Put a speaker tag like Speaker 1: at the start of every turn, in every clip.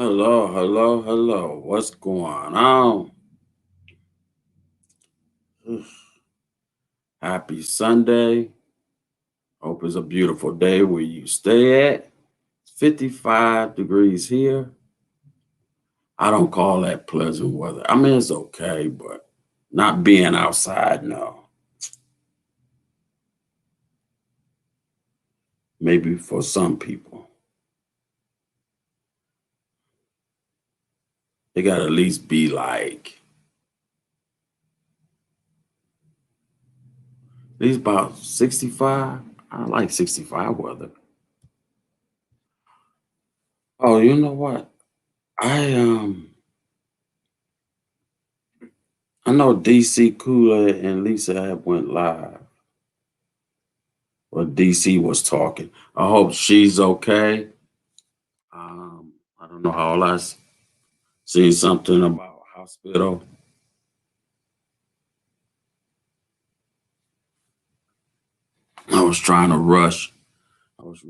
Speaker 1: Hello, hello, hello. What's going on? Ugh. Happy Sunday. Hope it's a beautiful day where you stay at. It's 55 degrees here. I don't call that pleasant weather. I mean, it's okay, but not being outside, no. Maybe for some people. They got to at least be like, at least about 65. I like 65 weather. Oh, you know what? I I know DC Cooler and Lisa have went live. Well, DC was talking. I hope she's okay. I don't know how else. Seen something about hospital. I was trying to rush. I was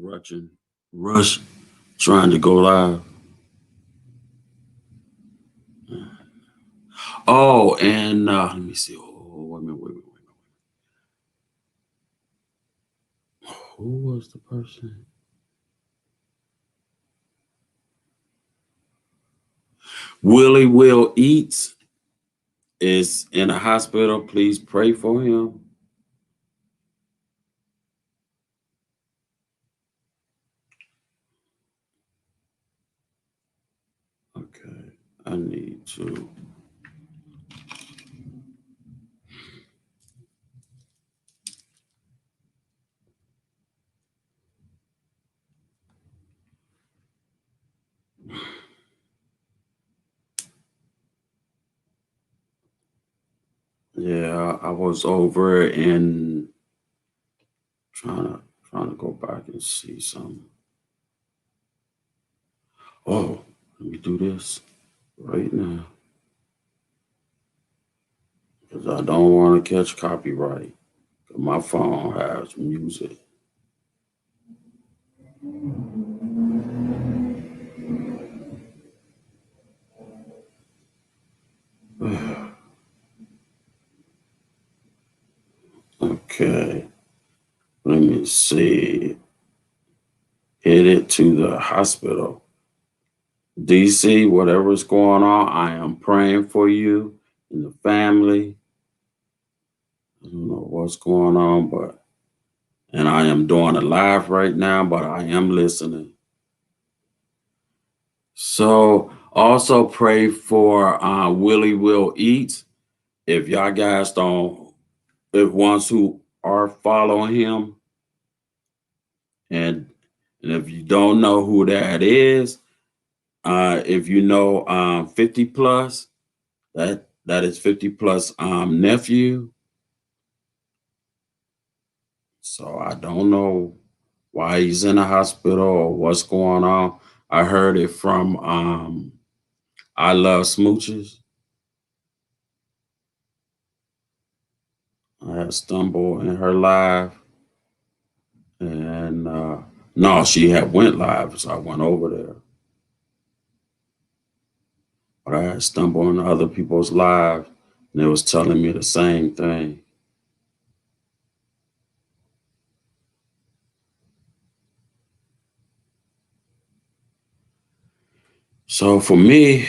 Speaker 1: rush, trying to go live. Oh, and let me see. Oh, wait a minute, wait a minute. Who was the person? Willie Will Eats is in a hospital. Please pray for him. Okay, I need to. Yeah, I was over and trying to trying to go back and see some. Oh, let me do this right now because I don't want to catch copyright. 'Cause my phone has music. Okay, let me see. Headed to the hospital. DC, whatever's going on, I am praying for you and the family. I don't know what's going on, but and I am doing a live right now, but I am listening. So also pray for Willie Will Eat. If y'all guys don't, if ones who are following him, and and if you don't know who that is, if you know 50 plus, that is 50 plus nephew. So I don't know why he's in the hospital or what's going on. I heard it from I Love Smooches. I had stumbled in her live, and no, she had went live, so I went over there. But I had stumbled on other people's live, and they was telling me the same thing. So for me,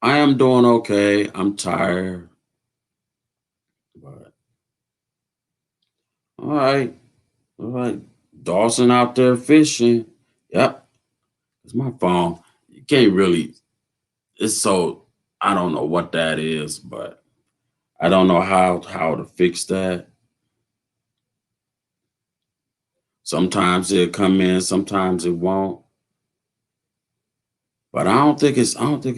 Speaker 1: I am doing okay. I'm tired, but all right, all right. Dawson out there fishing. Yep, it's my phone. You can't really. It's so I don't know what that is, but I don't know how to fix that. Sometimes it'll come in, sometimes it won't. But I don't think it's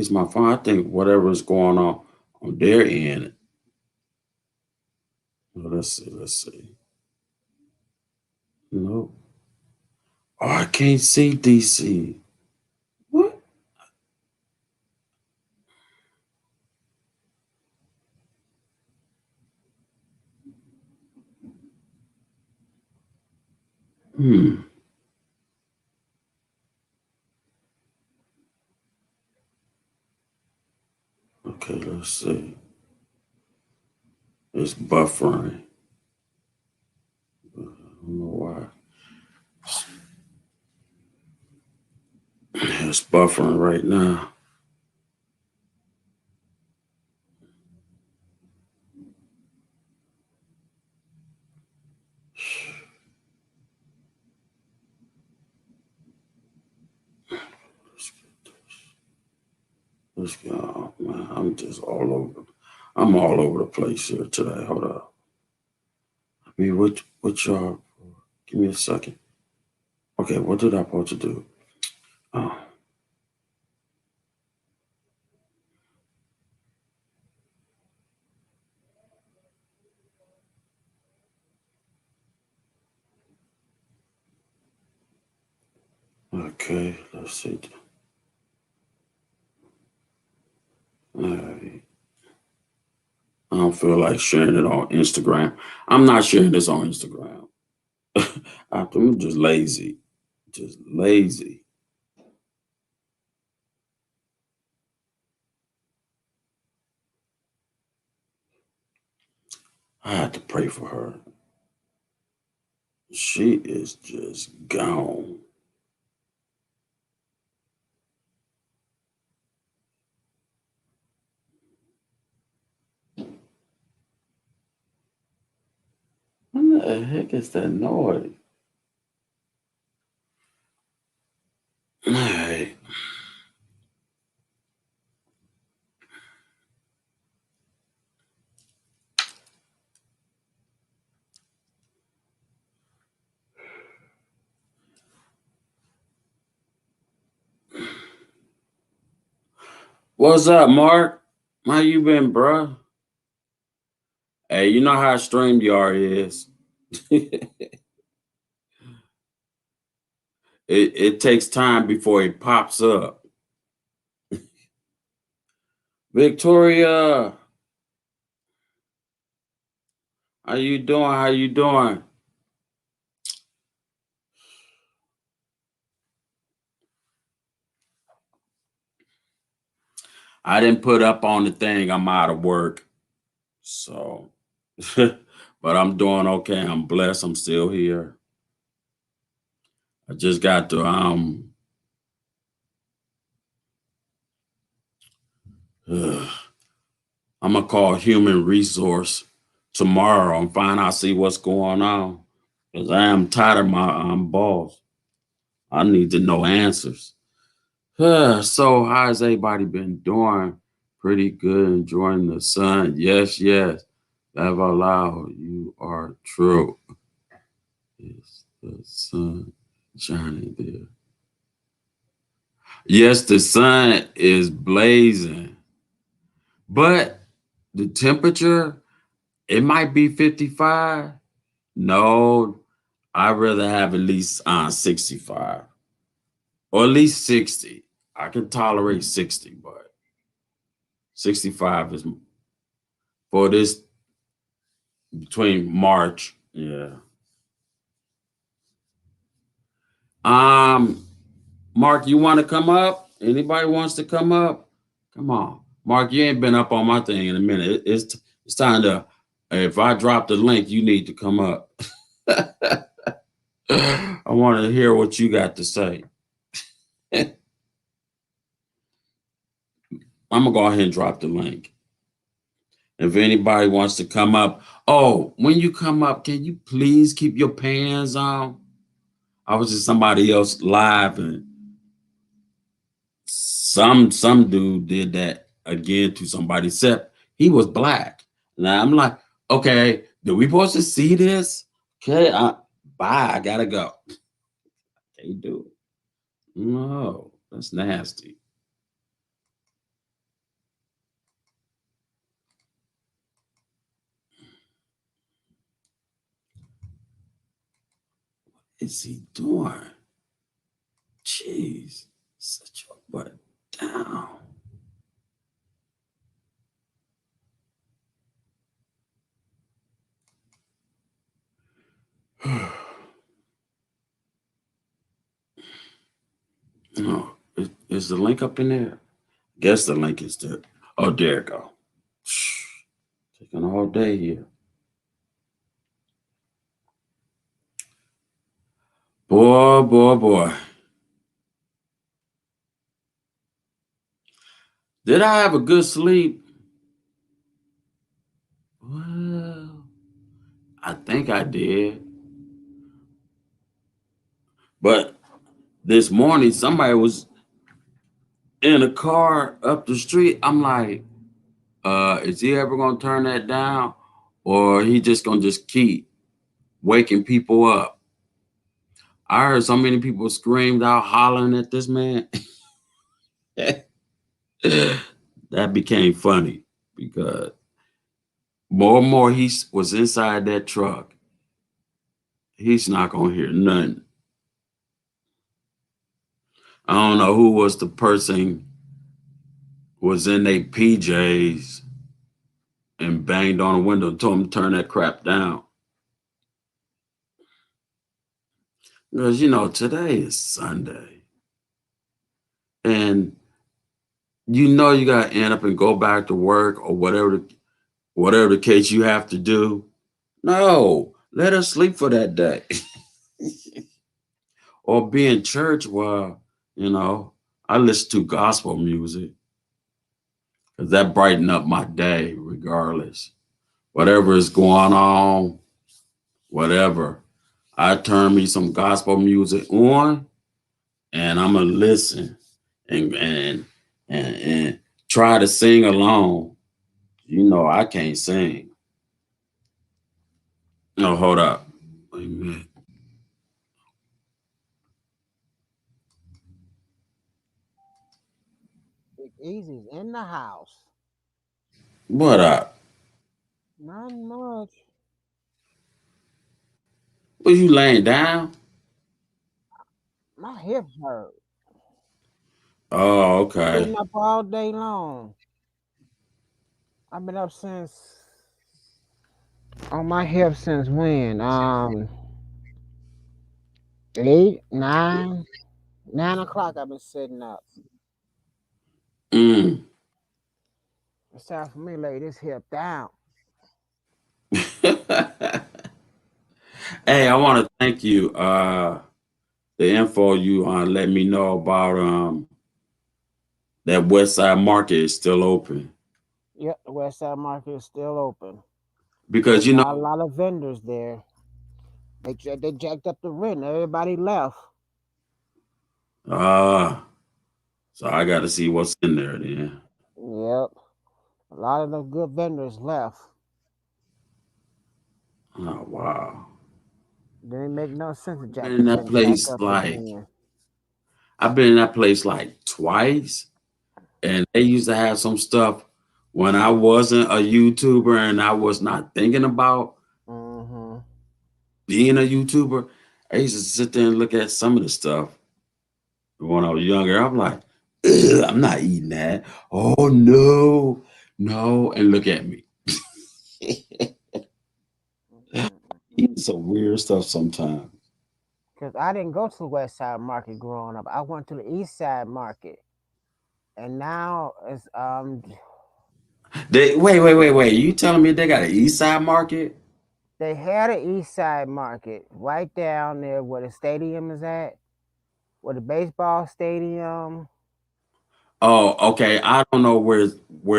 Speaker 1: my phone. I think whatever is going on their end. Well, let's see, let's see. No. Oh, I can't see DC. What? Hmm. Let's see. It's buffering. I don't know why. It's buffering right now. Let's go, man. I'm just all over. I'm all over the place here today. Hold up. I mean, what y'all? Give me a second. Okay, what did I supposed to do? Oh, okay. Let's see. All right. I don't feel like sharing it on Instagram. I'm not sharing this on Instagram. I'm just lazy. Just lazy. I had to pray for her. She is just gone. What the heck is that noise? All right. What's up, Mark? How you been, bruh? Hey, you know how StreamYard is. It takes time before it pops up. Victoria, how you doing? How you doing? I didn't put up on the thing. I'm out of work. So, but I'm doing okay. I'm blessed. I'm still here. I just got to I'm gonna call human resource tomorrow and find out see what's going on. Because I am tired of my boss. I need to know answers. So how's everybody been doing? Pretty good, enjoying the sun. Yes, yes. Laugh out loud. You are true. Is the sun shining there? Yes, the sun is blazing, but the temperature, it might be 55. No, I'd rather have at least 65 or at least 60. I can tolerate 60, but 65 is for this between March. Yeah. Um, Mark, you want to come up? Anybody wants to come up? Come on. Mark, you ain't been up on my thing in a minute. It's time to if I drop the link, you need to come up. I want to hear what you got to say. I'm gonna go ahead and drop the link. If anybody wants to come up, oh, when you come up, can you please keep your pants on? I was just somebody else live, and some dude did that again to somebody, except he was black. Now I'm like, okay, do we supposed to see this? Okay, bye. I gotta go. Can't do it. No, that's nasty. Is he doing? Jeez, set your butt down. No, is the link up in there? Guess the link is there. Oh, there it go. Taking all day here. Boy, boy, boy. Did I have a good sleep? Well, I think I did. But this morning, somebody was in a car up the street. I'm like, is he ever gonna turn that down? Or he just gonna just keep waking people up? I heard so many people screamed out hollering at this man. That became funny because more and more he was inside that truck. He's not gonna hear nothing. I don't know who was the person was in their PJs and banged on the window and told him to turn that crap down. Because today is Sunday. And you gotta end up and go back to work or whatever the case you have to do. No, let us sleep for that day. Or be in church while, I listen to gospel music. Because that brighten up my day regardless. Whatever is going on, whatever. I turn me some gospel music on and I'm gonna listen and try to sing along. I can't sing. No, hold up. Wait a minute.
Speaker 2: Big Easy's in the house.
Speaker 1: What up?
Speaker 2: Not much.
Speaker 1: Was you laying down?
Speaker 2: My hips hurt.
Speaker 1: Oh, okay.
Speaker 2: Sitting up all day long. I've been up since on my hips since when? 8, 9, 9 o'clock. I've been sitting up.
Speaker 1: Mm.
Speaker 2: It's time for me to lay this hip down.
Speaker 1: Hey, I want to thank you. The info you let me know about that West Side Market is still open
Speaker 2: Yep, the West Side Market is still open,
Speaker 1: because
Speaker 2: but
Speaker 1: you
Speaker 2: not a
Speaker 1: know
Speaker 2: lot of vendors there. They jacked up the rent. Everybody left.
Speaker 1: uh so I got to see what's in there then.
Speaker 2: Yep, a lot of the good vendors left.
Speaker 1: Oh wow.
Speaker 2: Didn't make no sense to
Speaker 1: Been
Speaker 2: jack
Speaker 1: in
Speaker 2: the
Speaker 1: that
Speaker 2: rent back
Speaker 1: place
Speaker 2: up
Speaker 1: like
Speaker 2: again.
Speaker 1: I've been in that place like twice, and they used to have some stuff when I wasn't a YouTuber and I was not thinking about
Speaker 2: Mm-hmm.
Speaker 1: being a YouTuber. I used to sit there and look at some of the stuff when I was younger. I'm like, "Ugh, I'm not eating that. Oh no, no, and look at me eating some weird stuff sometimes.
Speaker 2: Because I didn't go to the West Side Market growing up. I went to the East Side Market, and now it's
Speaker 1: They wait. You telling me they got an East Side Market?
Speaker 2: they had an East Side Market right down there where the stadium is at, where the baseball stadium.
Speaker 1: Oh, okay. I don't know where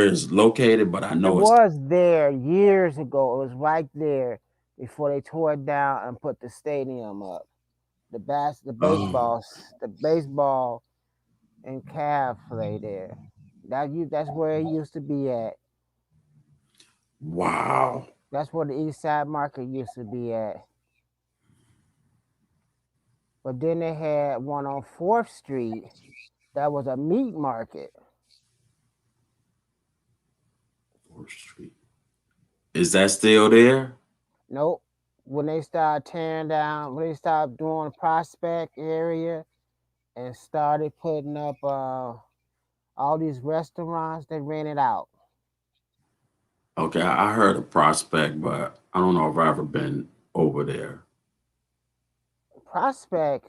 Speaker 1: it's located, but I
Speaker 2: It
Speaker 1: know it's.
Speaker 2: was there years ago. It was right there before they tore it down and put the stadium up.
Speaker 1: Oh,
Speaker 2: The baseball and calf play there. That's where it used to be at.
Speaker 1: wow.
Speaker 2: That's where the East Side Market used to be at. But then they had one on 4th Street that was a meat market.
Speaker 1: 4th Street. Is that still there?
Speaker 2: Nope. When they started doing Prospect area and started putting up all these restaurants, they ran it out.
Speaker 1: Okay, I heard of Prospect, but I don't know if I've ever been over there.
Speaker 2: Prospect,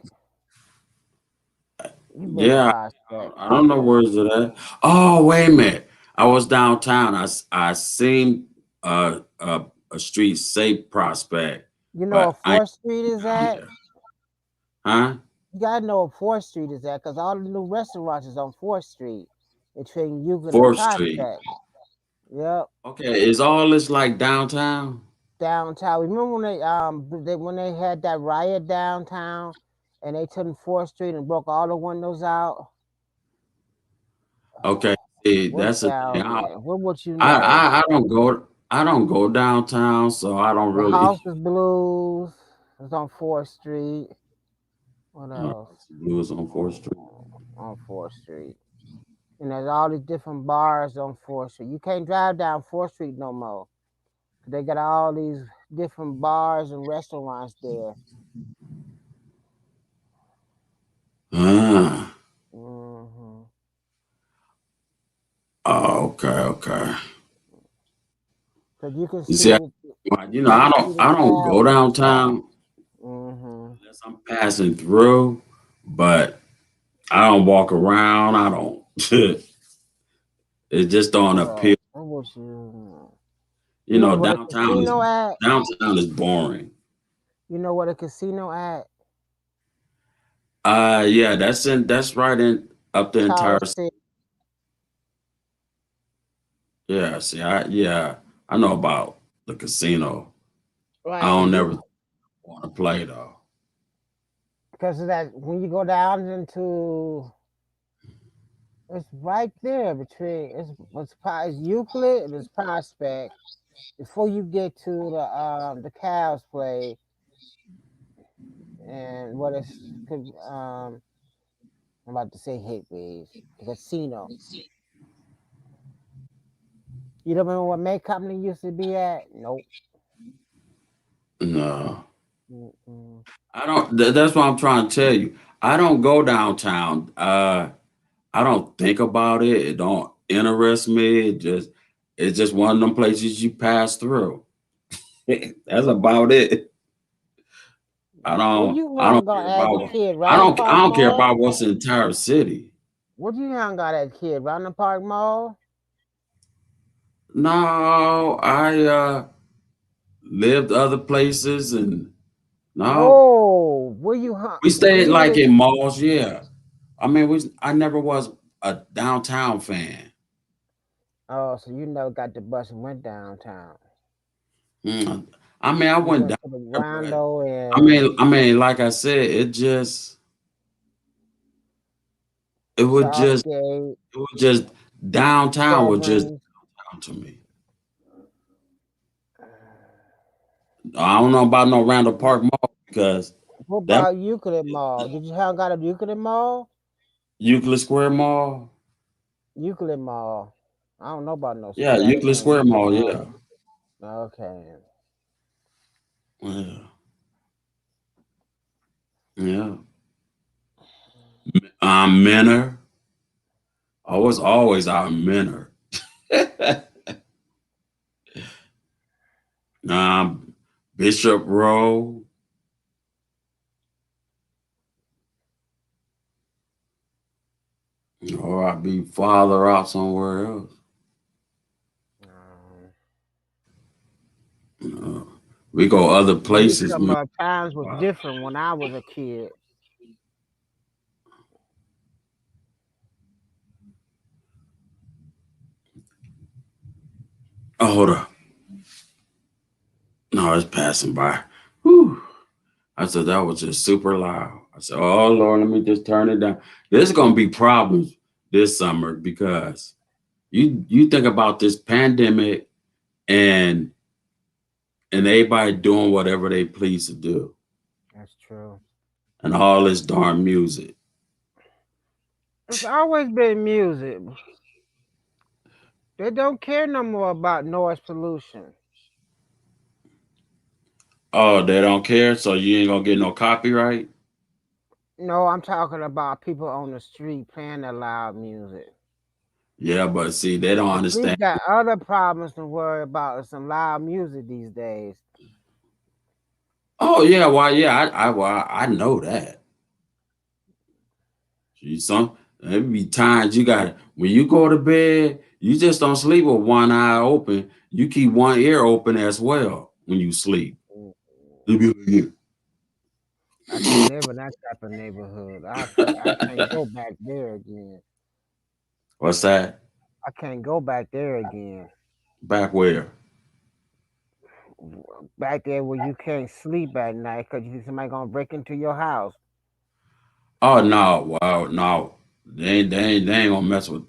Speaker 2: you been to
Speaker 1: Yeah,
Speaker 2: Prospect.
Speaker 1: I don't know where's it at. Oh, wait a minute. I was downtown. I seen. a street safe prospect,
Speaker 2: You know where
Speaker 1: but I ain't
Speaker 2: 4th Street is
Speaker 1: down
Speaker 2: at?
Speaker 1: there. Huh?
Speaker 2: You gotta know where 4th Street is at, because all the new restaurants is on 4th Street between Euclid and
Speaker 1: 4th Street.
Speaker 2: Prospect. Yep.
Speaker 1: Okay, is all this like downtown?
Speaker 2: Downtown. Remember when they had that riot downtown and they took 4th Street and broke all the windows out?
Speaker 1: Okay, see,
Speaker 2: What's
Speaker 1: that's the thing.
Speaker 2: down there? What would you know?
Speaker 1: I don't go downtown, so I don't
Speaker 2: The
Speaker 1: really.
Speaker 2: House of Blues is on 4th Street. What else?
Speaker 1: Blues on 4th Street.
Speaker 2: On 4th Street. And there's all these different bars on 4th Street. You can't drive down 4th Street no more. They got all these different bars and restaurants there.
Speaker 1: Ah.
Speaker 2: Mm-hmm.
Speaker 1: Oh, okay.
Speaker 2: So you can
Speaker 1: You
Speaker 2: see
Speaker 1: see,
Speaker 2: the,
Speaker 1: I don't go downtown unless I'm passing through, but I don't walk around. I don't. It just don't appeal.
Speaker 2: What was you?
Speaker 1: You know,
Speaker 2: where the casino at?
Speaker 1: downtown is boring.
Speaker 2: You know where the casino at?
Speaker 1: Yeah, that's right in up the entire. Yeah, see, I know about the casino.
Speaker 2: Right.
Speaker 1: I don't never want to play though.
Speaker 2: Because of that, when you go down into, it's right there between it's Euclid and it's Prospect. Before you get to the Cavs play, and what is I'm about to say Hickory's, the casino. You don't remember what May Company used to be at? Nope.
Speaker 1: No.
Speaker 2: Mm-mm.
Speaker 1: I don't. That's what I'm trying to tell you. I don't go downtown. I don't think about it. It don't interest me. It's just one of them places you pass through. That's about it. I don't.
Speaker 2: You
Speaker 1: I don't
Speaker 2: hung
Speaker 1: care
Speaker 2: out as a
Speaker 1: about.
Speaker 2: kid, round the
Speaker 1: I
Speaker 2: Park
Speaker 1: don't care
Speaker 2: Mall?
Speaker 1: about what's in the entire city.
Speaker 2: What you hung out as a kid, round the Park Mall?
Speaker 1: No, I lived other places and no,
Speaker 2: Oh, where you hung?
Speaker 1: we
Speaker 2: When
Speaker 1: stayed
Speaker 2: you
Speaker 1: like
Speaker 2: was
Speaker 1: in malls. Yeah, I mean, I never was a downtown fan.
Speaker 2: Oh, so you never got the bus and went downtown.
Speaker 1: Mm. I mean, I
Speaker 2: You
Speaker 1: went
Speaker 2: went
Speaker 1: down
Speaker 2: to the
Speaker 1: there, but
Speaker 2: Rondo and
Speaker 1: I mean, like I said, it would just,
Speaker 2: Southgate,
Speaker 1: it would just downtown would just
Speaker 2: Sevens.
Speaker 1: down to me. I don't know about no Randall Park Mall because
Speaker 2: What
Speaker 1: that
Speaker 2: about Euclid Mall? Did you hang out at Euclid Mall?
Speaker 1: Euclid Square Mall.
Speaker 2: Euclid Mall. I don't know about no
Speaker 1: Yeah,
Speaker 2: square. I didn't
Speaker 1: Euclid
Speaker 2: know
Speaker 1: Square
Speaker 2: Euclid
Speaker 1: Mall.
Speaker 2: Mall.
Speaker 1: Yeah.
Speaker 2: Okay.
Speaker 1: Yeah. Yeah. Menor. I was always out in Menor. Bishop Road. Or I'd be farther out somewhere else. We go other places.
Speaker 2: Some times was different when I was a kid.
Speaker 1: Oh, hold up. No, it's passing by. Whew. I said that was just super loud. I said, "Oh Lord, let me just turn it down." There's gonna be problems this summer because you think about this pandemic and everybody doing whatever they please to do.
Speaker 2: That's true.
Speaker 1: And all this darn music.
Speaker 2: It's always been music. They don't care no more about noise pollution.
Speaker 1: Oh, they don't care, so you ain't gonna get no copyright?
Speaker 2: No, I'm talking about people on the street playing that loud music.
Speaker 1: Yeah, but see, they don't understand.
Speaker 2: We got other problems to worry about with some loud music these days.
Speaker 1: Oh yeah, I know that. There be times you got when you go to bed, you just don't sleep with one eye open. You keep one ear open as well when you sleep.
Speaker 2: Mm.
Speaker 1: You be like,
Speaker 2: I can't live in that type of neighborhood. I can't go back there again.
Speaker 1: what's that?
Speaker 2: I can't go back there again.
Speaker 1: Back where?
Speaker 2: Back there where you can't sleep at night because you think somebody gonna break into your house.
Speaker 1: Oh no, well, no. They ain't gonna mess with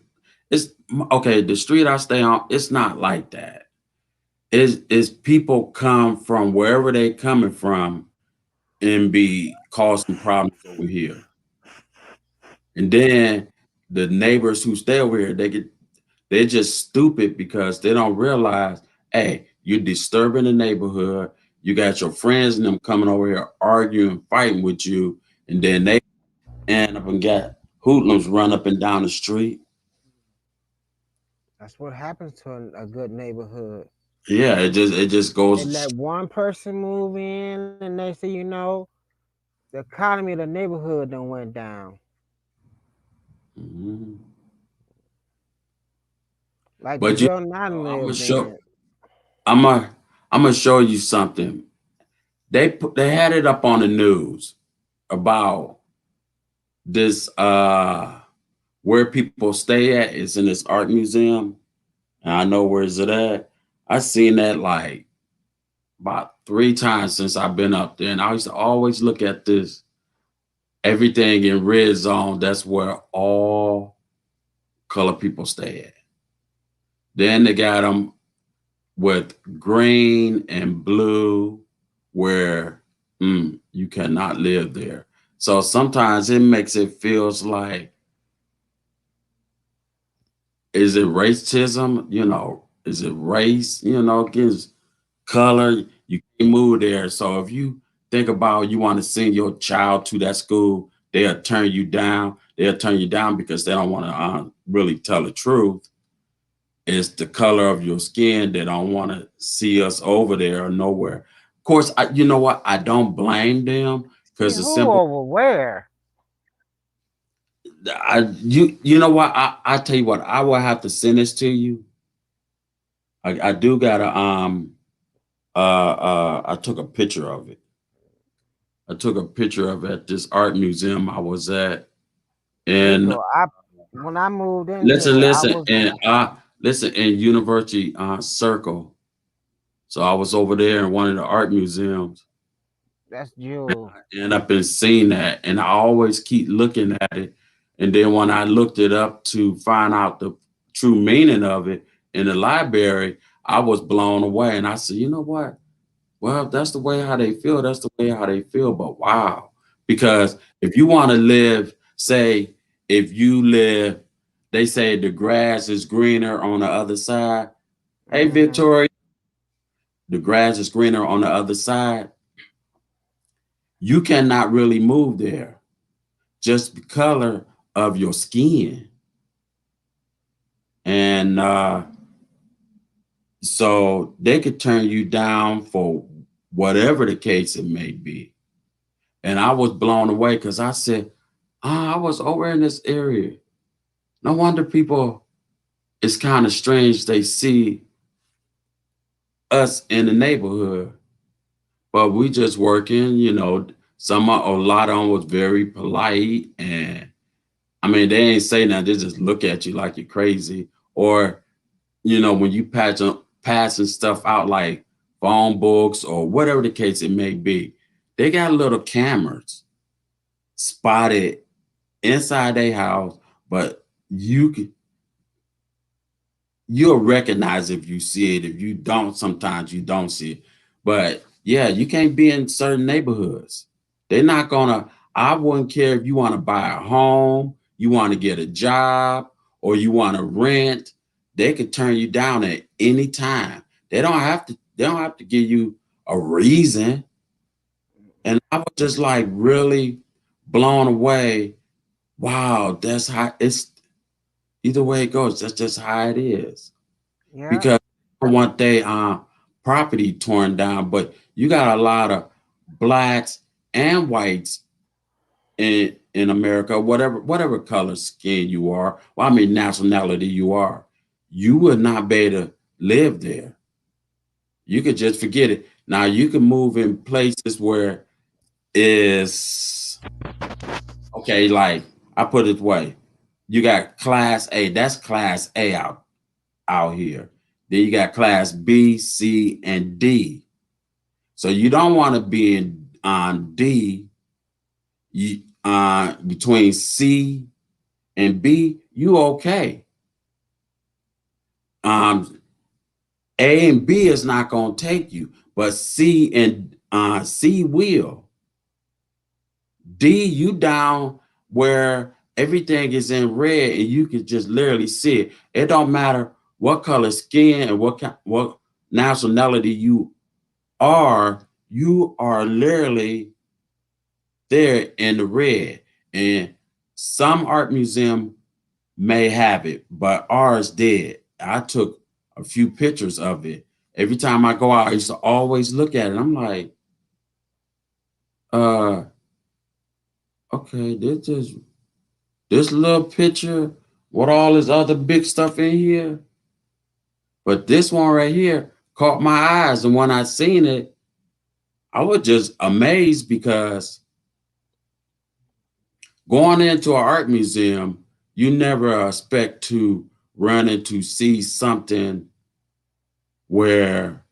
Speaker 1: it's okay. The street I stay on, it's not like that. Is people come from wherever they coming from and be causing problems over here. And then the neighbors who stay over here, they're just stupid because they don't realize, hey, you're disturbing the neighborhood. You got your friends and them coming over here arguing, fighting with you, and then they end up and got hoodlums run up and down the street.
Speaker 2: That's what happens to a good neighborhood.
Speaker 1: Yeah, it just
Speaker 2: They
Speaker 1: goes.
Speaker 2: let one person move in, and they say, the economy of the neighborhood done went down.
Speaker 1: Mhm.
Speaker 2: Like the
Speaker 1: But you
Speaker 2: building I
Speaker 1: I'm gonna
Speaker 2: lived
Speaker 1: show.
Speaker 2: in.
Speaker 1: I'm gonna show you something. They had it up on the news about this where people stay at is in this art museum. And I know where is it at. I seen that like about 3 times since I've been up there. And I used to always look at this everything in red zone. That's where all color people stay at. Then they got them with green and blue where you cannot live there. So sometimes it makes it feels like, is it racism? Is it race? Against color. You can't move there. So if you think about you want to send your child to that school, they'll turn you down. They'll turn you down because they don't want to really tell the truth. It's the color of your skin. They don't want to see us over there or nowhere. Of course, you know what? I don't blame them
Speaker 2: See
Speaker 1: because the
Speaker 2: who
Speaker 1: simple.
Speaker 2: over where?
Speaker 1: You know what? I tell you what. I will have to send this to you. I do gotta I took a picture of it. I took a picture of it at this art museum I was at. And
Speaker 2: Bingo. I When I moved into
Speaker 1: listen,
Speaker 2: it, I
Speaker 1: listen,
Speaker 2: was
Speaker 1: and listen in University Circle. So I was over there in one of the art museums.
Speaker 2: that's Jewel.
Speaker 1: And I've been seeing that, and I always keep looking at it. And then when I looked it up to find out the true meaning of it in the library, I was blown away. And I said, you know what? Well, that's the way how they feel. That's the way how they feel. But wow, because if you want to live, say, if you live, they say the grass is greener on the other side. Hey,
Speaker 2: Hmm.
Speaker 1: Victoria, the grass is greener on the other side. You cannot really move there just the color of your skin. And so they could turn you down for whatever the case it may be. And I was blown away because I said, I was over in this area. No wonder people, it's kind of strange they see us in the neighborhood, but we just working. A lot of them was very polite. And I mean, they ain't say nothing. They just look at you like you're crazy. Or when you passing stuff out like phone books or whatever the case it may be, they got little cameras spotted inside their house, but you'll recognize if you see it. If you don't, sometimes you don't see it. But yeah, you can't be in certain neighborhoods. They're not gonna. I wouldn't care if you want to buy a home, you want to get a job, or you want to rent. They could turn you down at any time. They don't have to. They don't have to give you a reason. And I was just like really blown away. Wow, that's how it's. Either way it goes, that's just how it is.
Speaker 2: Yeah.
Speaker 1: Because I want their property torn down, but you got a lot of blacks and whites in America, whatever color skin you are, well, I mean nationality you are, you would not be able to live there. You could just forget it. Now you can move in places where is okay, like I put it this way. You got class A, that's class A out here. Then you got class B, C, and D. So you don't want to be in on D. You between C and B, you okay. Um, A and B is not gonna take you, but C and C will. D, you down where everything is in red and you can just literally see it. It don't matter what color skin and what nationality you are literally there in the red. And some art museum may have it, but ours did. I took a few pictures of it. Every time I go out, I used to always look at it. I'm like, uh, okay, this little picture with all this other big stuff in here. But this one right here caught my eyes. And when I seen it, I was just amazed because going into an art museum, you never expect to run into see something where,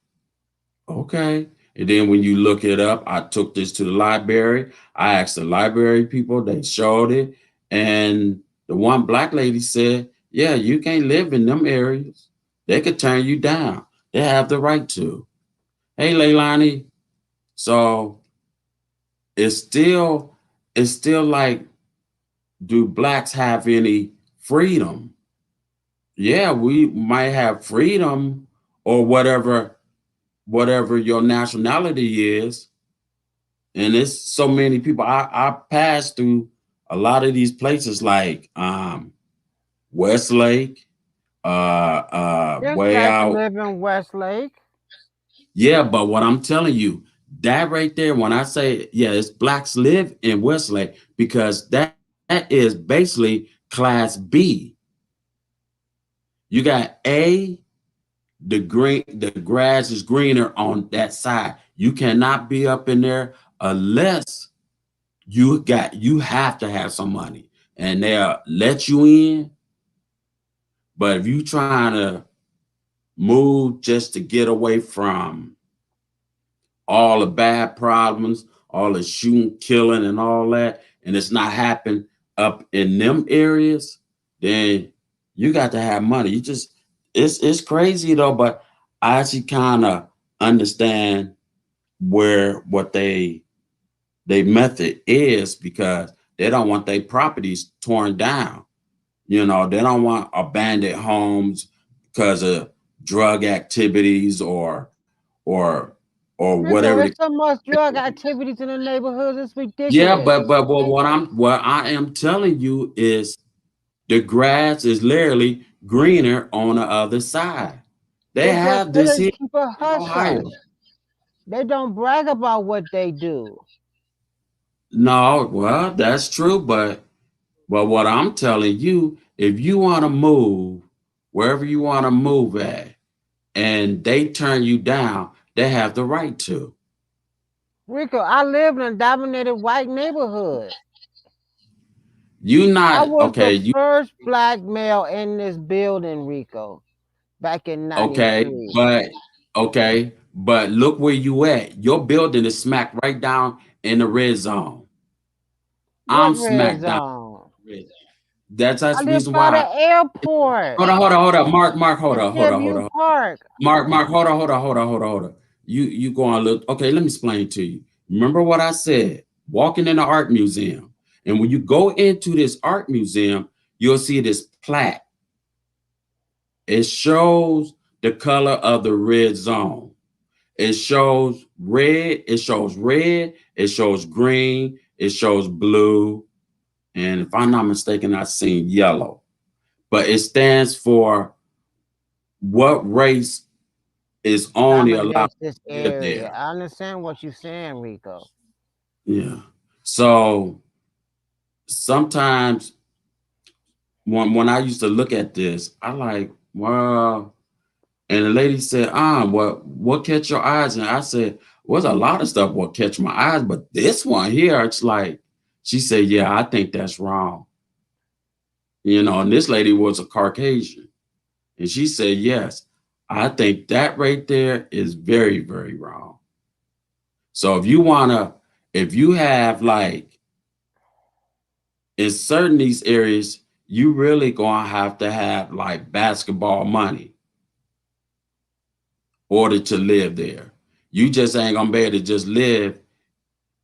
Speaker 1: okay. And then when you look it up, I took this to the library. I asked the library people, they showed it. And the one black lady said, yeah, you can't live in them areas. They could turn you down. They have the right to. Hey, Leilani. So it's still, it's still like, do blacks have any freedom? Yeah, we might have freedom or whatever your nationality is. And it's so many people. I passed through a lot of these places like Westlake,
Speaker 2: There's
Speaker 1: way
Speaker 2: blacks
Speaker 1: out.
Speaker 2: live in Westlake.
Speaker 1: Yeah, but what I'm telling you, that right there, when I say, yeah, it's blacks live in Westlake, because that is basically class B. You got A, the grass is greener on that side. You cannot be up in there unless you have to have some money and they'll let you in. But if you trying to move just to get away from all the bad problems, all the shooting, killing, and all that, and it's not happening up in them areas, then you got to have money. You just it's crazy though, but I actually kind of understand where what they method is, because they don't want their properties torn down. You know, they don't want abandoned homes because of drug activities or or
Speaker 2: Rico,
Speaker 1: whatever.
Speaker 2: there's so much drug activities in the neighborhoods. It's
Speaker 1: Yeah,
Speaker 2: ridiculous.
Speaker 1: but what I am telling you is the grass is literally greener on the other side. They
Speaker 2: But they
Speaker 1: have
Speaker 2: say
Speaker 1: this
Speaker 2: they
Speaker 1: here
Speaker 2: keep a
Speaker 1: in
Speaker 2: hush
Speaker 1: Ohio.
Speaker 2: hush. They don't brag about what they do.
Speaker 1: No, well, that's true, but what I'm telling you, if you want to move wherever you want to move at, and they turn you down, they have the right to.
Speaker 2: Rico, I lived in a dominated white neighborhood.
Speaker 1: You
Speaker 2: I
Speaker 1: not
Speaker 2: was
Speaker 1: okay.
Speaker 2: the
Speaker 1: You
Speaker 2: first black male in this building, Rico, back in
Speaker 1: okay,
Speaker 2: 93.
Speaker 1: but look where you at. Your building is smack right down in the red zone.
Speaker 2: What
Speaker 1: I'm
Speaker 2: red
Speaker 1: smack down
Speaker 2: zone?
Speaker 1: in the red zone. That's
Speaker 2: I
Speaker 1: the
Speaker 2: live
Speaker 1: reason
Speaker 2: by
Speaker 1: why.
Speaker 2: the airport
Speaker 1: Hold on, Mark,
Speaker 2: in
Speaker 1: hold
Speaker 2: Fairview
Speaker 1: on.
Speaker 2: Park.
Speaker 1: Mark, hold on. You going a little okay, let me explain to you. Remember what I said, walking in the art museum. And when you go into this art museum, you'll see this plaque. It shows the color of the red zone. It shows green, it shows blue, and if I'm not mistaken, I've seen yellow. But it stands for what race is only allowed
Speaker 2: Dominates this
Speaker 1: to live
Speaker 2: area.
Speaker 1: there.
Speaker 2: I understand what you're saying, Rico.
Speaker 1: Yeah. So sometimes when I used to look at this, I like, well, and the lady said, what catch your eyes? And I said, well, there's a lot of stuff what catch my eyes, but this one here, it's like, she said, yeah, I think that's wrong. And this lady was a Caucasian. And she said, yes, I think that right there is very, very wrong. So if you have like, in certain these areas, you really gonna have to have like basketball money in order to live there. You just ain't gonna be able to just live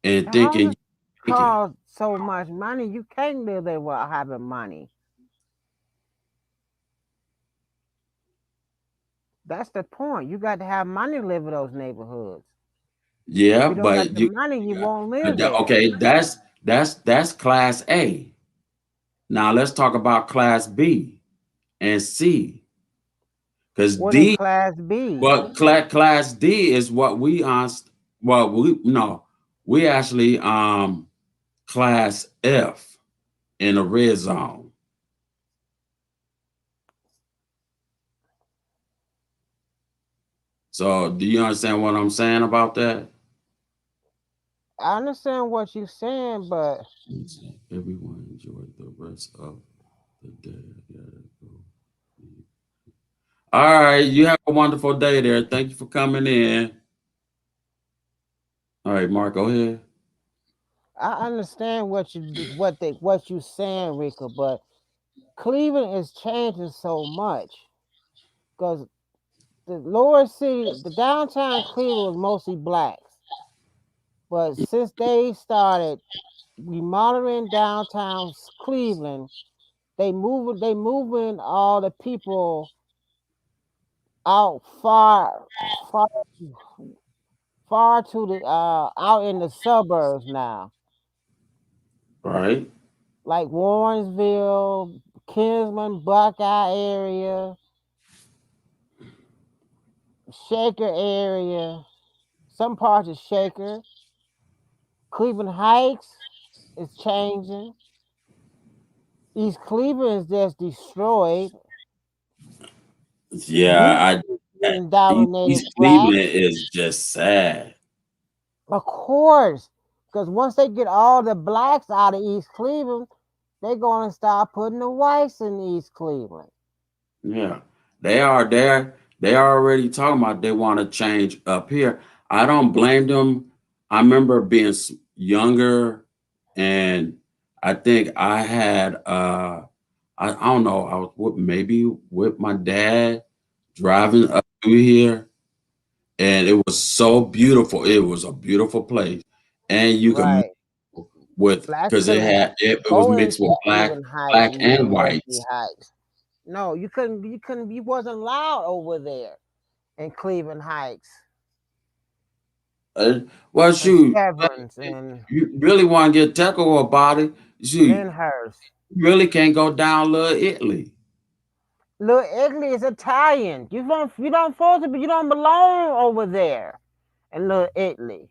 Speaker 1: and
Speaker 2: How does
Speaker 1: thinking
Speaker 2: it
Speaker 1: you make it.
Speaker 2: cost so much money? You can't live there without having money. That's the point. You got to have money to live in those neighborhoods. If
Speaker 1: Yeah,
Speaker 2: you don't got
Speaker 1: but
Speaker 2: the money, you won't live there.
Speaker 1: okay, that's class A. Now let's talk about class B and C. Because
Speaker 2: What is
Speaker 1: D,
Speaker 2: class B?
Speaker 1: well, class D is what we well, we actually class F in the red zone. So do you understand what I'm saying about that?
Speaker 2: I understand what you're saying, but
Speaker 1: Everyone enjoyed the rest of the day. All right, you have a wonderful day there. Thank you for coming in. All right, Mark, go ahead.
Speaker 2: I understand what you saying, Rico. But Cleveland is changing so much because the lower city, the downtown Cleveland was mostly blacks, but since they started remodeling downtown Cleveland, they moving all the people out far far to the out in the suburbs now,
Speaker 1: Right.
Speaker 2: like Warrensville, Kinsman, Buckeye area, Shaker area, some parts of Shaker. Cleveland Heights is changing. East Cleveland is just destroyed.
Speaker 1: Yeah,
Speaker 2: Euclid is being dominated
Speaker 1: East Cleveland
Speaker 2: blacks.
Speaker 1: is just sad.
Speaker 2: Of course, because once they get all the blacks out of East Cleveland, they're going to start putting the whites in East Cleveland.
Speaker 1: Yeah, they are there. They are already talking about they want to change up here. I don't blame them. I remember being younger, and I think I had I don't know, I was maybe with my dad driving up through here, and it was so beautiful. It was a beautiful place, and you could mix
Speaker 2: Right.
Speaker 1: with
Speaker 2: Blacks
Speaker 1: because
Speaker 2: couldn't
Speaker 1: it was
Speaker 2: go
Speaker 1: mixed
Speaker 2: into
Speaker 1: with
Speaker 2: Cleveland Heights
Speaker 1: black
Speaker 2: and
Speaker 1: and
Speaker 2: University
Speaker 1: whites.
Speaker 2: Heights. No, you wasn't allowed over there in Cleveland Heights
Speaker 1: Well,
Speaker 2: and
Speaker 1: shoot,
Speaker 2: Severance and
Speaker 1: you really want to get technical about it? Shoot,
Speaker 2: Lyndhurst.
Speaker 1: you really can't go down Little Italy.
Speaker 2: Little Italy is Italian. You don't supposed to be, you don't belong over there in Little Italy.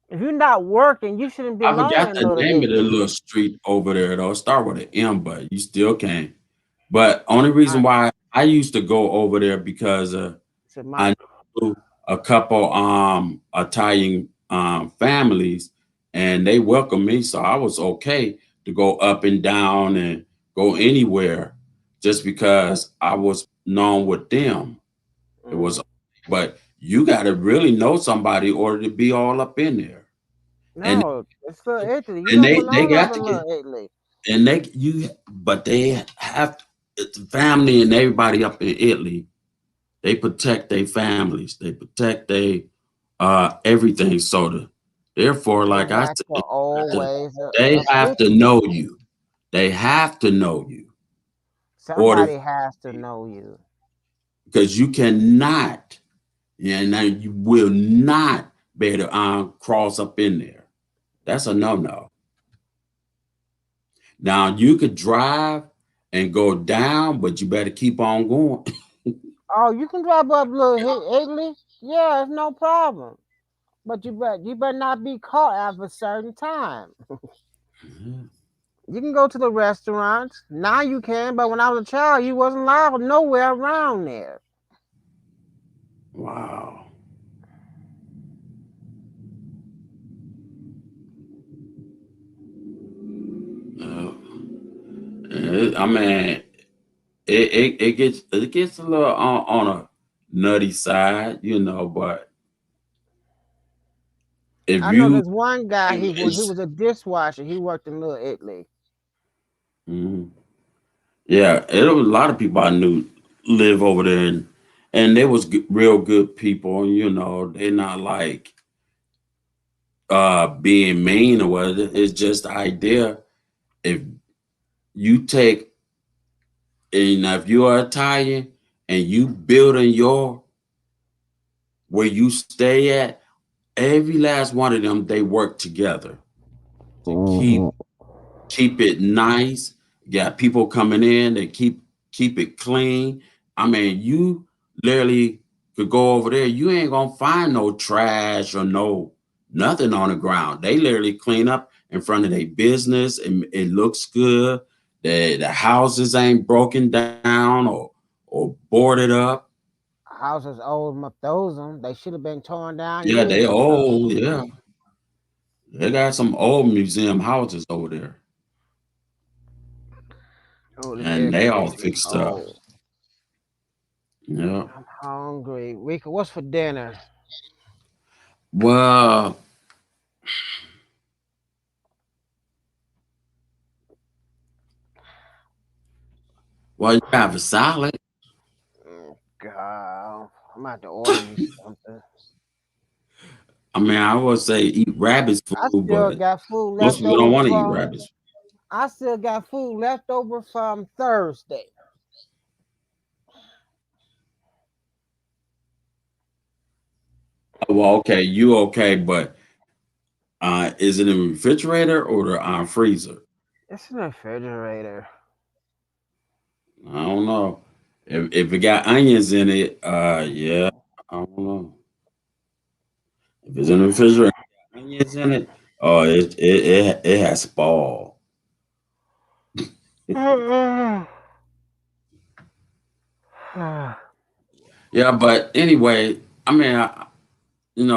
Speaker 2: If you're not working, you shouldn't
Speaker 1: I
Speaker 2: belong
Speaker 1: forgot
Speaker 2: in
Speaker 1: the
Speaker 2: Little
Speaker 1: name of the
Speaker 2: Italy.
Speaker 1: little street over there though. Start with an M, but you still can't. But only reason
Speaker 2: I,
Speaker 1: why I used to go over there because
Speaker 2: to my
Speaker 1: I knew a couple Italian families and they welcomed me, so I was okay to go up and down and go anywhere just because I was known with them. It was,
Speaker 2: mm,
Speaker 1: but you got to really know somebody in order to be all up in there. And
Speaker 2: no, it's Little Italy. You
Speaker 1: and
Speaker 2: don't
Speaker 1: they
Speaker 2: belong up
Speaker 1: got
Speaker 2: in
Speaker 1: to get
Speaker 2: Little Italy.
Speaker 1: and but they have it's family and everybody up in Italy. They protect their families. They protect their everything. So therefore, like
Speaker 2: Going
Speaker 1: I
Speaker 2: back
Speaker 1: said,
Speaker 2: to old ways
Speaker 1: they
Speaker 2: of
Speaker 1: have to
Speaker 2: thinking.
Speaker 1: know you. They have to know you, or
Speaker 2: Somebody has to know you.
Speaker 1: because you cannot, and you will not be able to cross up in there. That's a no. Now you could drive and go down, but you better keep on going.
Speaker 2: Oh, you can drive up Little Italy? Yeah, it's no problem. But you better not be caught after a certain time.
Speaker 1: Mhm.
Speaker 2: You can go to the restaurants. Now you can, but when I was a child, you wasn't allowed nowhere around there.
Speaker 1: Wow. Uh, I mean, it gets a little on a nutty side, but if
Speaker 2: I know
Speaker 1: you
Speaker 2: there's one guy. He
Speaker 1: it's
Speaker 2: was a dishwasher. He worked in Little Italy.
Speaker 1: mhm. Yeah, it was a lot of people I knew live over there, and they was real good people. They're not like being mean or whatever. It's just the idea if you take and if you are Italian and you building your where you stay at, every last one of them they work together to keep
Speaker 2: Hmm.
Speaker 1: keep it nice. Got people coming in, they keep it clean. I mean, you literally could go over there, you ain't gonna find no trash or no nothing on the ground. They literally clean up in front of their business and it looks good. The houses ain't broken down or boarded up.
Speaker 2: Houses old Methuselah. They should have been torn down
Speaker 1: Yeah, they
Speaker 2: years ago.
Speaker 1: old, yeah. They got some old museum houses over there.
Speaker 2: Oh, this air
Speaker 1: And they all
Speaker 2: conditioning
Speaker 1: fixed up.
Speaker 2: cold.
Speaker 1: Yeah.
Speaker 2: I'm hungry. Rika, what's for dinner?
Speaker 1: Well, you have a salad.
Speaker 2: God, I'm about to order me something.
Speaker 1: I mean, I would say eat rabbit's
Speaker 2: I
Speaker 1: food,
Speaker 2: still
Speaker 1: but
Speaker 2: got food
Speaker 1: most
Speaker 2: left
Speaker 1: people don't
Speaker 2: over
Speaker 1: want to eat
Speaker 2: from.
Speaker 1: rabbit's.
Speaker 2: I still got food left over from Thursday.
Speaker 1: Well, okay, you okay, but is it in the refrigerator or the freezer?
Speaker 2: It's in the refrigerator.
Speaker 1: I don't know. If it got onions in it, yeah, I don't know. If it's in the refrigerator, onions in it, oh, it has spoiled. Yeah, but anyway, I mean,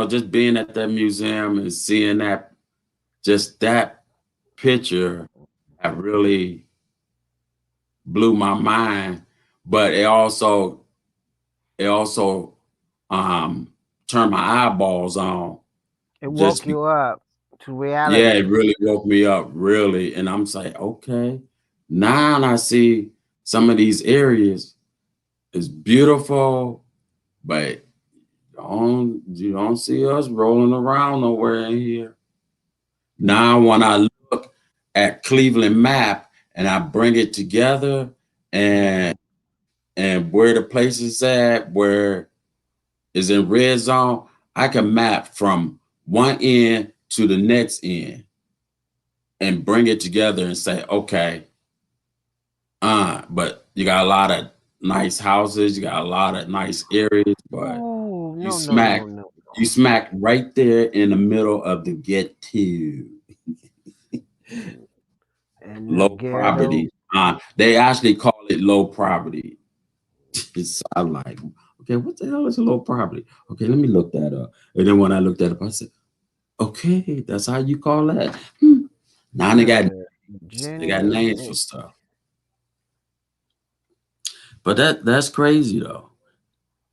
Speaker 1: just being at that museum and seeing that picture, that really blew my mind. But it also um turned my eyeballs on.
Speaker 2: It
Speaker 1: Just
Speaker 2: woke you up to
Speaker 1: Yeah, it
Speaker 2: reality.
Speaker 1: really woke me up, really. And I'm like, okay, now I see some of these areas is beautiful, but you don't see us rolling around nowhere in here. Now, when I look at Cleveland map and I bring it together
Speaker 2: Hmm.
Speaker 1: and where the place is at, where is in red zone, I can map from one end to the next end and bring it together and say, okay, but you got a lot of nice houses, you got a lot of nice areas, but
Speaker 2: Oh
Speaker 1: you
Speaker 2: no no no
Speaker 1: smack
Speaker 2: no
Speaker 1: you smack right there in the middle of the ghetto.
Speaker 2: no. And the
Speaker 1: Low
Speaker 2: ghetto.
Speaker 1: property. They actually call it low property. I'm like, okay, what the hell is low property? Okay, let me look that up. And then when I looked that up, I said, okay, that's how you call that. Now they got
Speaker 2: Uh,
Speaker 1: names for
Speaker 2: Jenny.
Speaker 1: stuff. But that's crazy though.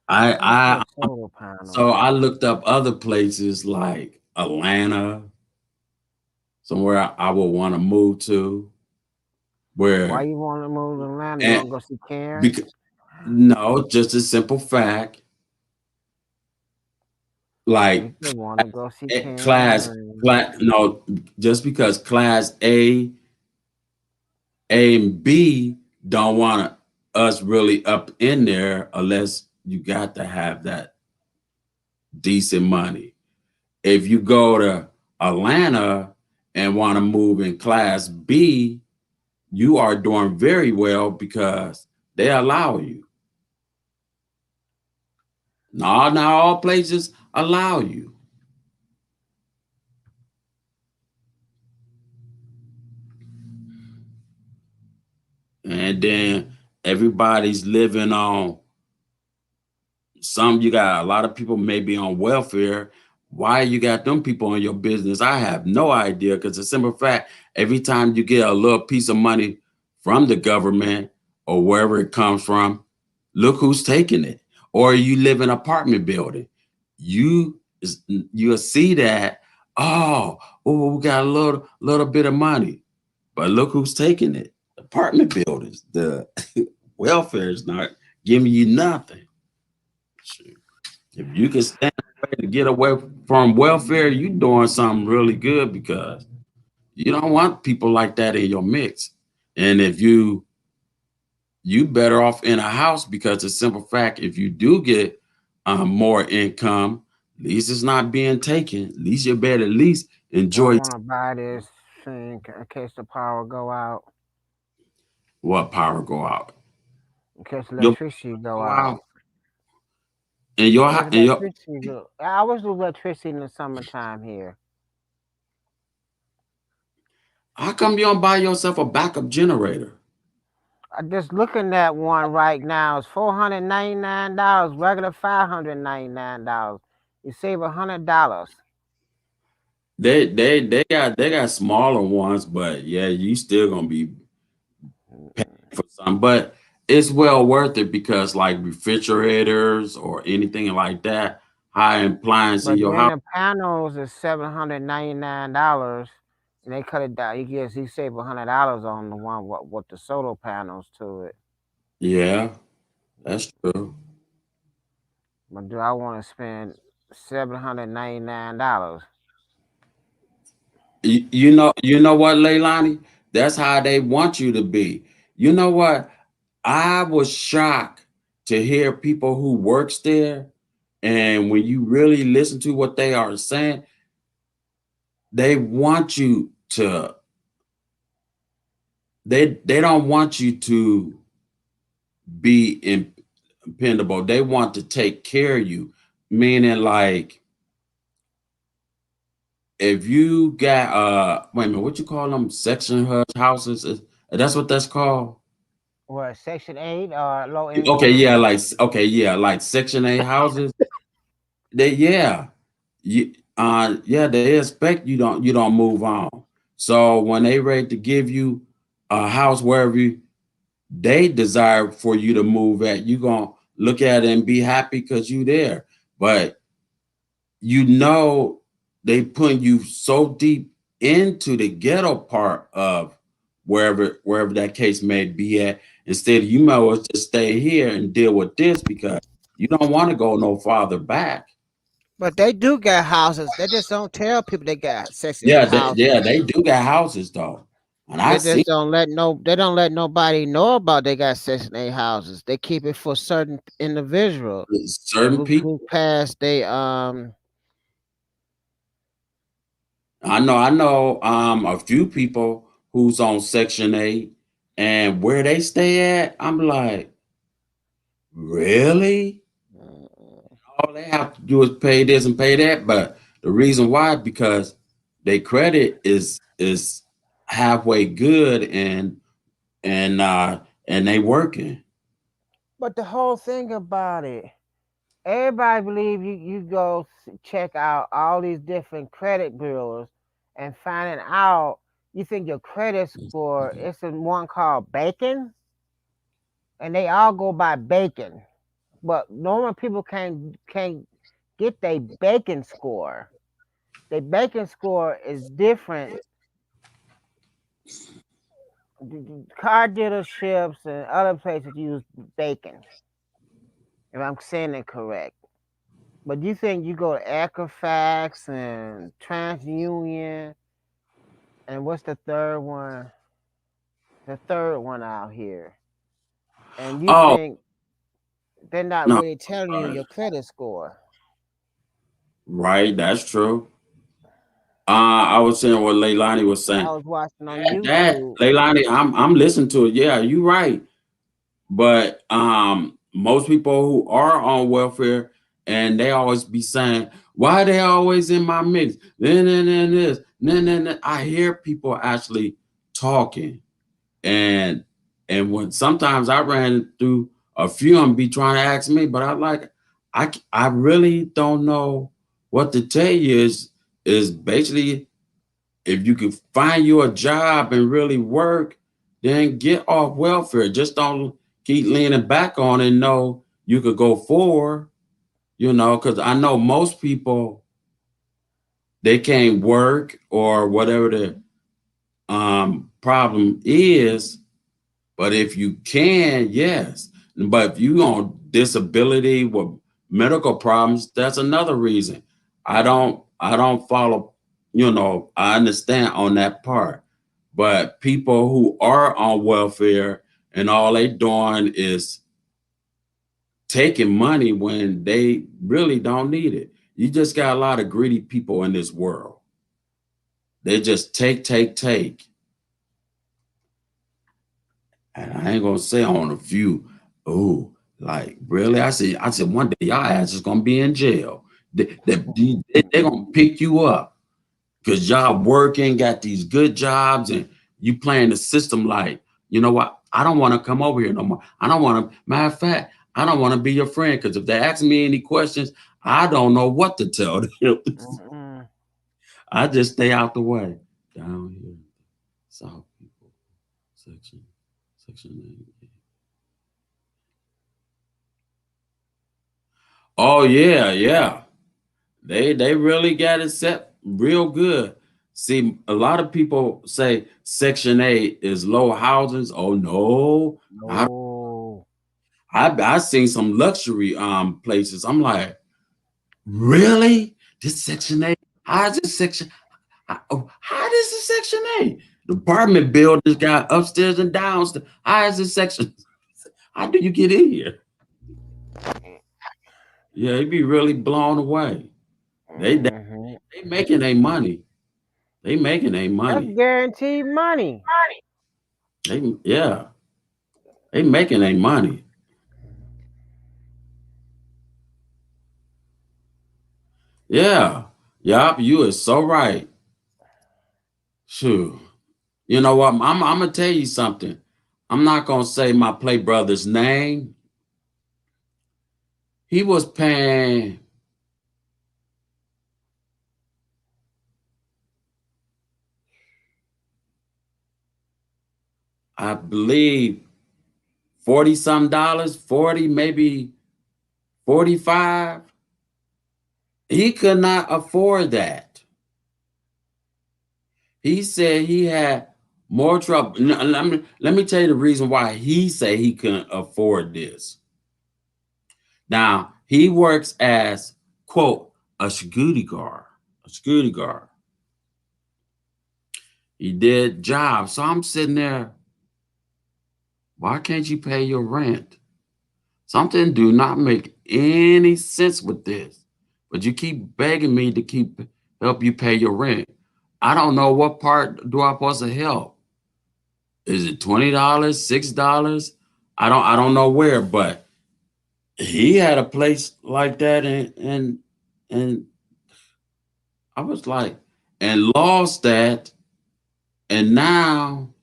Speaker 1: I
Speaker 2: Let's
Speaker 1: I
Speaker 2: put solar panels
Speaker 1: so I
Speaker 2: up.
Speaker 1: looked up other places like Atlanta, somewhere I would want to move to,
Speaker 2: Why
Speaker 1: where
Speaker 2: you want to move to Atlanta? You
Speaker 1: and
Speaker 2: want to go see Karen?
Speaker 1: because no, just a simple fact, like
Speaker 2: You still want to go see
Speaker 1: class
Speaker 2: Karen?
Speaker 1: class no, just because class A and B don't want us really up in there unless you got to have that decent money. If you go to Atlanta and want to move in class B, you are doing very well because they allow you. Not all places allow you. and then everybody's living on you got a lot of people maybe on welfare. Why you got them people in your business? I have no idea, because the simple fact, every time you get a little piece of money from the government or wherever it comes from, look who's taking it. Or you live in an apartment building, you'll see that, we got a little bit of money, but look who's taking it. Apartment buildings. The welfare is not giving you nothing. Shoot. If you can stand away to get away from welfare, you're doing something really good, because you don't want people like that in your mix. And if you better off in a house, because the simple fact, if you do get more income, at least it's not being taken. At least you better at least
Speaker 2: Well, I
Speaker 1: enjoy.
Speaker 2: want to buy this thing in case the power go out,
Speaker 1: What power go out?
Speaker 2: in case
Speaker 1: Your
Speaker 2: electricity go
Speaker 1: go
Speaker 2: out.
Speaker 1: out and your
Speaker 2: In case
Speaker 1: and your.
Speaker 2: electricity go, I always lose electricity in the summertime here.
Speaker 1: How come you don't buy yourself a backup generator?
Speaker 2: I just looking at one right now. It's $499. Regular $599. You save $100.
Speaker 1: They got smaller ones, but yeah, you still gonna be for some. But it's well worth it, because like refrigerators or anything like that, high appliance in
Speaker 2: But
Speaker 1: your
Speaker 2: then
Speaker 1: house.
Speaker 2: the panels is $799, and they cut it down. You save $100 on the one with the solar panels to it.
Speaker 1: Yeah, that's true.
Speaker 2: But do I want to spend $799?
Speaker 1: You know what, Leilani? That's how they want you to be. You know what? I was shocked to hear people who works there, and when you really listen to what they are saying, they want you to. They don't want you to be dependable. They want to take care of you, meaning like, if you got wait a minute, what you call them, section houses? That's what that's called.
Speaker 2: What, Section 8 or low
Speaker 1: Okay,
Speaker 2: income?
Speaker 1: yeah, like Section 8 houses. They yeah, yeah, they expect you don't move on. So when they ready to give you a house wherever they desire for you to move at, you gonna look at it and be happy because you there. But you know they putting you so deep into the ghetto part of wherever that case may be at. Instead, you might as well just stay here and deal with this, because you don't want to go no farther back.
Speaker 2: But they do got houses. They just don't tell people they got Section 8
Speaker 1: Yeah,
Speaker 2: houses.
Speaker 1: they do got houses though, and I
Speaker 2: They
Speaker 1: see
Speaker 2: just don't let they don't let nobody know about they got Section 8 houses. They keep it for certain individual
Speaker 1: certain people.
Speaker 2: who passed they
Speaker 1: I know a few people who's on Section 8, and where they stay at, I'm like, really? All they have to do is pay this and pay that. But the reason why, because their credit is halfway good, and they working.
Speaker 2: But the whole thing about it, everybody believe you go check out all these different credit bureaus and finding out you think your credit score. It's a one called Bacon, and they all go by Bacon. But normal people can't get their Bacon score. Their Bacon score is different. Car dealerships and other places use Bacon, if I'm saying it correct. But you think you go to Equifax and TransUnion, and what's the third one? The third one out here. And you
Speaker 1: Oh
Speaker 2: think they're not
Speaker 1: no,
Speaker 2: really telling you
Speaker 1: uh,
Speaker 2: your credit score.
Speaker 1: right, that's true. I was saying what Leilani was
Speaker 2: I
Speaker 1: saying.
Speaker 2: was watching on
Speaker 1: That
Speaker 2: YouTube.
Speaker 1: Leilani, I'm listening to it. Yeah, you're right. But most people who are on welfare, and they always be saying, why they always in my mix? Then this. Then I hear people actually talking, and And when sometimes I ran through a few of them be trying to ask me, but I really don't know what to tell you is basically if you can find you a job and really work, then get off welfare. Just don't keep leaning back on it and know you could go forward, because I know most people, they can't work or whatever the problem is. But if you can, yes. But if you on disability with medical problems, that's another reason. I don't follow, I understand on that part. But people who are on welfare and all they doing is taking money when they really don't need it. You just got a lot of greedy people in this world. They just take, take, take. And I ain't gonna say on a few, oh, like really? I said one day y'all ass is gonna be in jail. They gonna pick you up because y'all working, got these good jobs, and you playing the system like, you know what? I don't want to come over here no more. I don't want to, matter of fact, I don't want to be your friend because if they ask me any questions, I don't know what to tell them.
Speaker 2: Mm-mm.
Speaker 1: I just stay out the way. Down here, South people, section 8. Oh yeah, yeah. They really got it set real good. See, a lot of people say Section 8 is low housings. Oh no. I
Speaker 2: No.
Speaker 1: I seen some luxury places. I'm like, really? This Section 8? How is this section? How is this Section 8? The apartment buildings got upstairs and downstairs. How is this section? How do you get in here? Yeah, you'd be really blown away. They
Speaker 2: Mhm.
Speaker 1: making their money. They making their
Speaker 2: That's
Speaker 1: money.
Speaker 2: guaranteed money.
Speaker 1: Yeah, they making their money. Yeah, yup, you is so right. Phew. You know what? I'm gonna tell you something. I'm not gonna say my play brother's name. He was paying, I believe, 40 some dollars, 40, maybe 45. He could not afford that. He said he had more trouble. Let me tell you the reason why he said he couldn't afford this. Now, he works as, quote, a security guard. A security guard. He did jobs. So I'm sitting there, why can't you pay your rent? Something do not make any sense with this. But you keep begging me to help you pay your rent. I don't know what part do I supposed to help. Is it $20, $6? I don't know where, but he had a place like that and I was like, and lost that, and now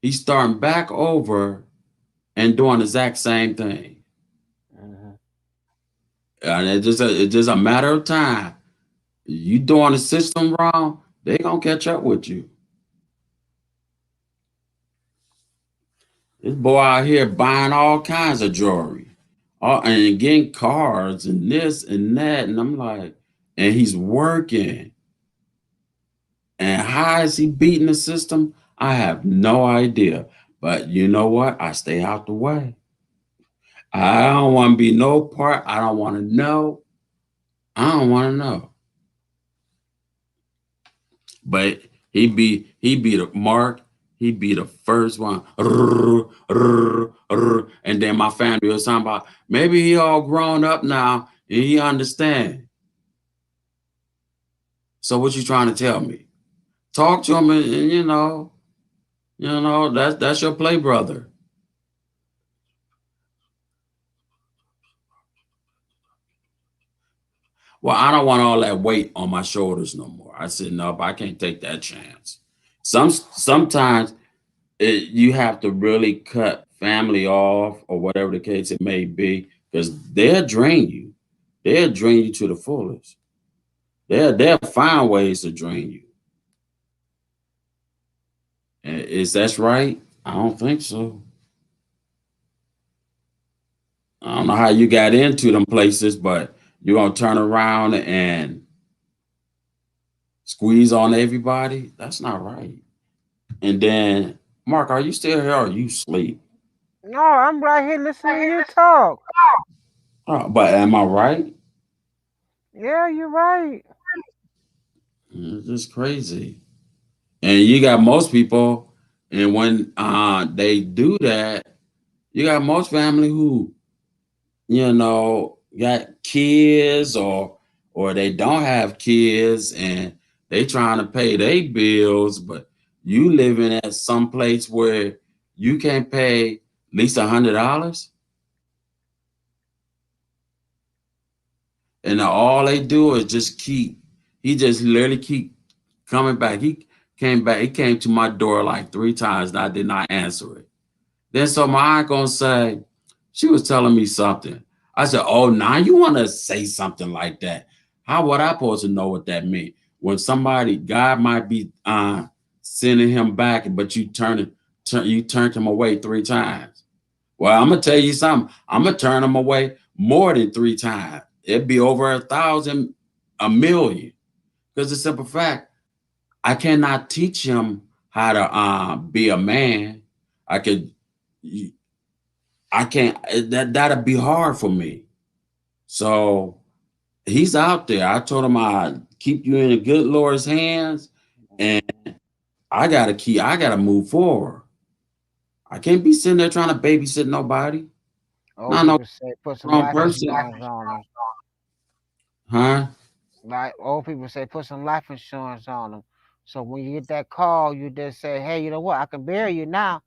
Speaker 1: he's starting back over and doing the exact same thing.
Speaker 2: Mhm.
Speaker 1: And it's just a matter of time. You doing the system wrong, they gonna catch up with you. This boy out here buying all kinds of jewelry, and getting cars and this and that, and I'm like, and he's working. And how is he beating the system? I have no idea. But you know what? I stay out the way. I don't want to be no part. I don't want to know. I don't want to know. But he be the Mark. He be the first one. And then my family was talking about maybe he all grown up now and he understand. So what you trying to tell me? Talk to him and that's your play brother. Well, I don't want all that weight on my shoulders no more. I said, nope, I can't take that chance. Sometimes you have to really cut family off or whatever the case it may be, because they'll drain you. They'll drain you to the fullest. They'll find ways to drain you. Is that right? I don't think so. I don't know how you got into them places, but you're gonna turn around and squeeze on everybody. That's not right. And then, Mark, are you still here or you sleep?
Speaker 2: No, I'm right here listening to you talk.
Speaker 1: But am I right?
Speaker 2: Yeah, you're right.
Speaker 1: It's just crazy. And you got most people, and when they do that, you got most family who, got kids or they don't have kids and they trying to pay their bills, but you living at some place where you can't pay at least $100, and all they do is just keep. He just literally keep coming back. He came back. He came to my door like 3 times, and I did not answer it. Then so my aunt gonna say, she was telling me something. I said, "Oh, now you want to say something like that? How would I supposed to know what that meant? When somebody, God might be sending him back, but you turned him away 3 times. Well, I'm gonna tell you something. I'm gonna turn him away more than 3 times. It'd be over 1,000, a million. Because the simple fact, I cannot teach him how to be a man. I could I can't. That'd be hard for me. So he's out there. I told him I keep you in the good Lord's hands, and I gotta move forward. I can't be sitting there trying to babysit nobody.
Speaker 2: Old
Speaker 1: Not no
Speaker 2: people say put some
Speaker 1: grown
Speaker 2: life
Speaker 1: person,
Speaker 2: insurance on them.
Speaker 1: huh?
Speaker 2: Like old people say, put some life insurance on them. So when you get that call, you just say, "Hey, you know what? I can bury you now."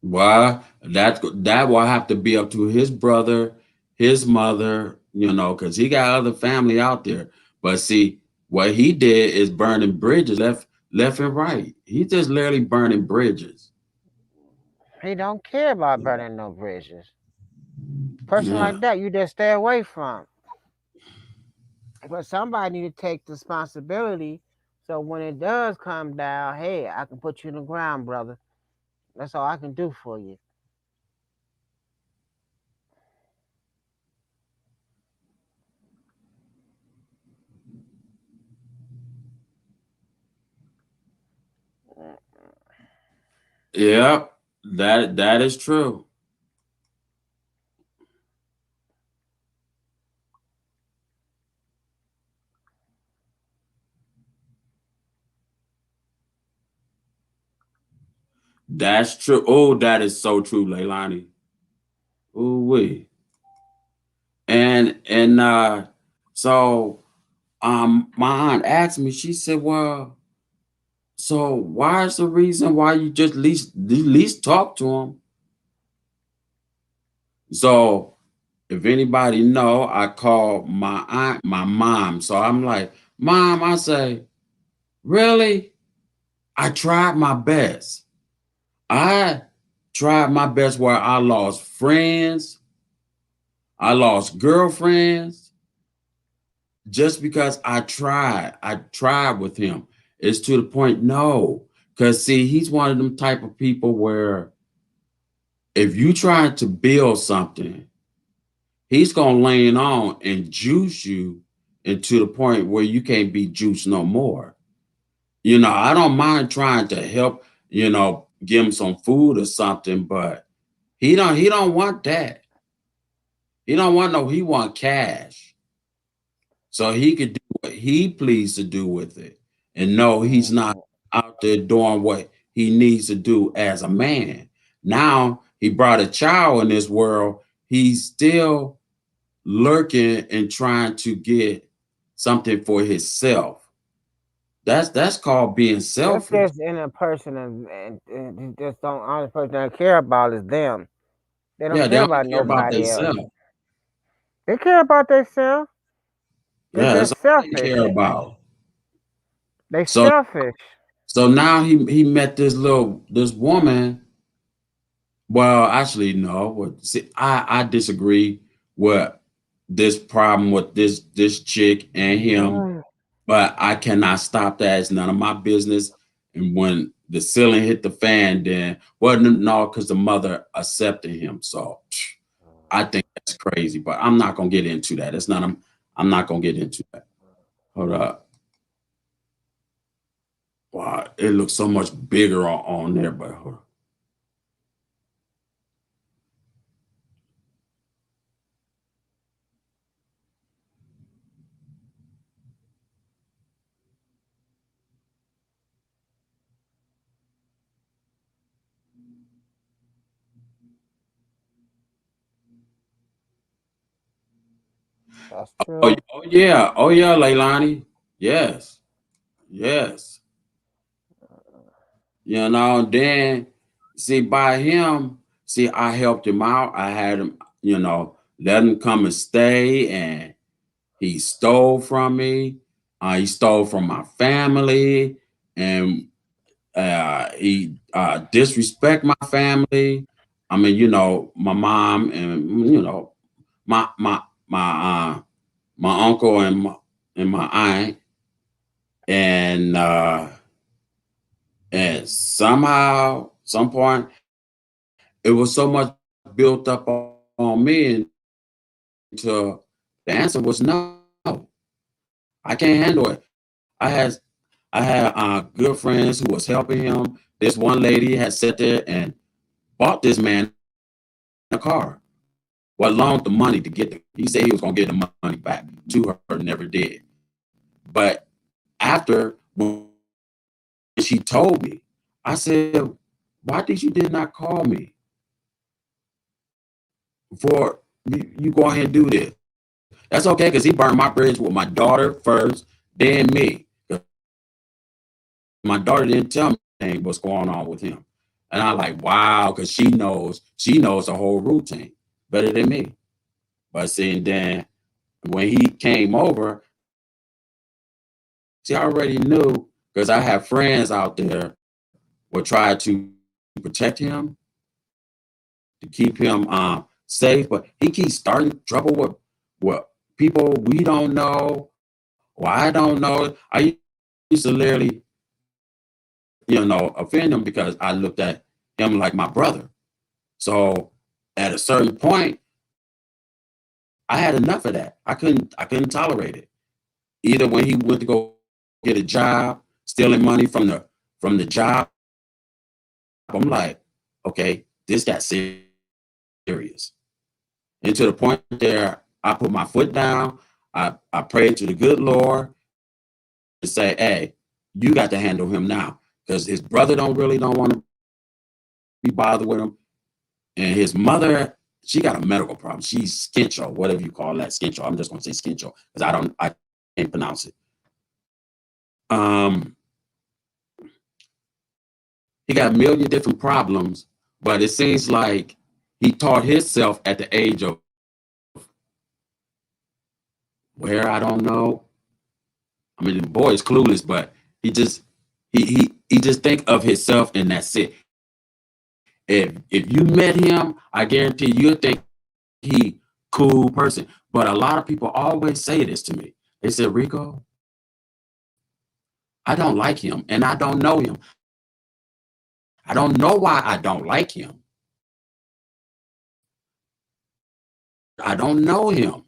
Speaker 1: Well, that will have to be up to his brother, his mother, because he got other family out there. But see, what he did is burning bridges left and right. He just literally burning bridges.
Speaker 2: He don't care about burning no bridges. Person
Speaker 1: Yeah.
Speaker 2: like that, you just stay away from. But somebody need to take responsibility. So when it does come down, hey, I can put you in the ground, brother. That's all I can do for you.
Speaker 1: Yeah, that is true. That's true. Oh, that is so true, Leilani. Ooh wee. And so my aunt asked me, she said, well, so why is the reason why you just least talk to him? So if anybody know, I call my aunt my mom. So I'm like, Mom, I say, really? I tried my best. I tried my best where I lost friends, I lost girlfriends, just because I tried. I tried with him. It's to the point, no. Because see, he's one of them type of people where if you try to build something, he's gonna lean on and juice you into the point where you can't be juiced no more. I don't mind trying to help, give him some food or something, but he don't want that. He don't want no, he want cash. So he could do what he pleased to do with it. And no, he's not
Speaker 2: Mhm.
Speaker 1: out there doing what he needs to do as a man. Now he brought a child in this world. He's still lurking and trying to get something for himself. That's called being
Speaker 2: That's
Speaker 1: selfish.
Speaker 2: just in a person, and just don't. Only person they care about is them. They don't
Speaker 1: Yeah, they
Speaker 2: care
Speaker 1: only
Speaker 2: about
Speaker 1: care about
Speaker 2: nobody else.
Speaker 1: themselves.
Speaker 2: They care about themselves. They
Speaker 1: Yeah, that's
Speaker 2: just
Speaker 1: all they
Speaker 2: selfish.
Speaker 1: care about.
Speaker 2: They
Speaker 1: So
Speaker 2: selfish.
Speaker 1: So now he met this woman. Well, actually, no. See, I disagree with this problem with this chick and him,
Speaker 2: Mm.
Speaker 1: but I cannot stop that. It's none of my business. And when the ceiling hit the fan, then wasn't no, because the mother accepted him. So I think that's crazy. But I'm not gonna get into that. It's not. I'm not gonna get into that. Hold up. Wow, it looks so much bigger on there, but hold on.
Speaker 2: That's
Speaker 1: Oh,
Speaker 2: true.
Speaker 1: oh yeah, Leilani. Yes, yes. You know, then see by him, see, I helped him out. I had him, let him come and stay, and he stole from me. He stole from my family, and he disrespect my family. I mean, my mom and my my my my uncle and my aunt, and somehow, some point, it was so much built up on me until the answer was no. I can't handle it. I had I had good friends who was helping him. This one lady had sat there and bought this man a car. Well, loaned the money to get he said he was gonna get the money back to her, never did. But after when she told me, I said, why did not call me before you go ahead and do this? That's okay, because he burned my bridge with my daughter first, then me. My daughter didn't tell me what's going on with him. And I like, wow, because she knows the whole routine better than me. But see, then when he came over, she already knew, because I have friends out there will try to protect him, to keep him safe, but he keeps starting trouble with people we don't know, or I don't know. I used to literally, offend him because I looked at him like my brother. So at a certain point, I had enough of that. I couldn't tolerate it. Either when he went to go get a job, stealing money from the job, I'm like, okay, this got serious. And to the point there, I put my foot down. I prayed to the good Lord to say, hey, you got to handle him now, because his brother don't want to be bothered with him, and his mother, she got a medical problem. She's skincho, whatever you call that, skincho. I'm just gonna say skincho because I can't pronounce it. Um, he got a million different problems, but it seems like he taught himself at the age of where I don't know. I mean, the boy is clueless, but he just think of himself and that's it. If you met him, I guarantee you'll think he cool person. But a lot of people always say this to me. They said, Rico, I don't like him and I don't know him. I don't know why I don't like him. I don't know him.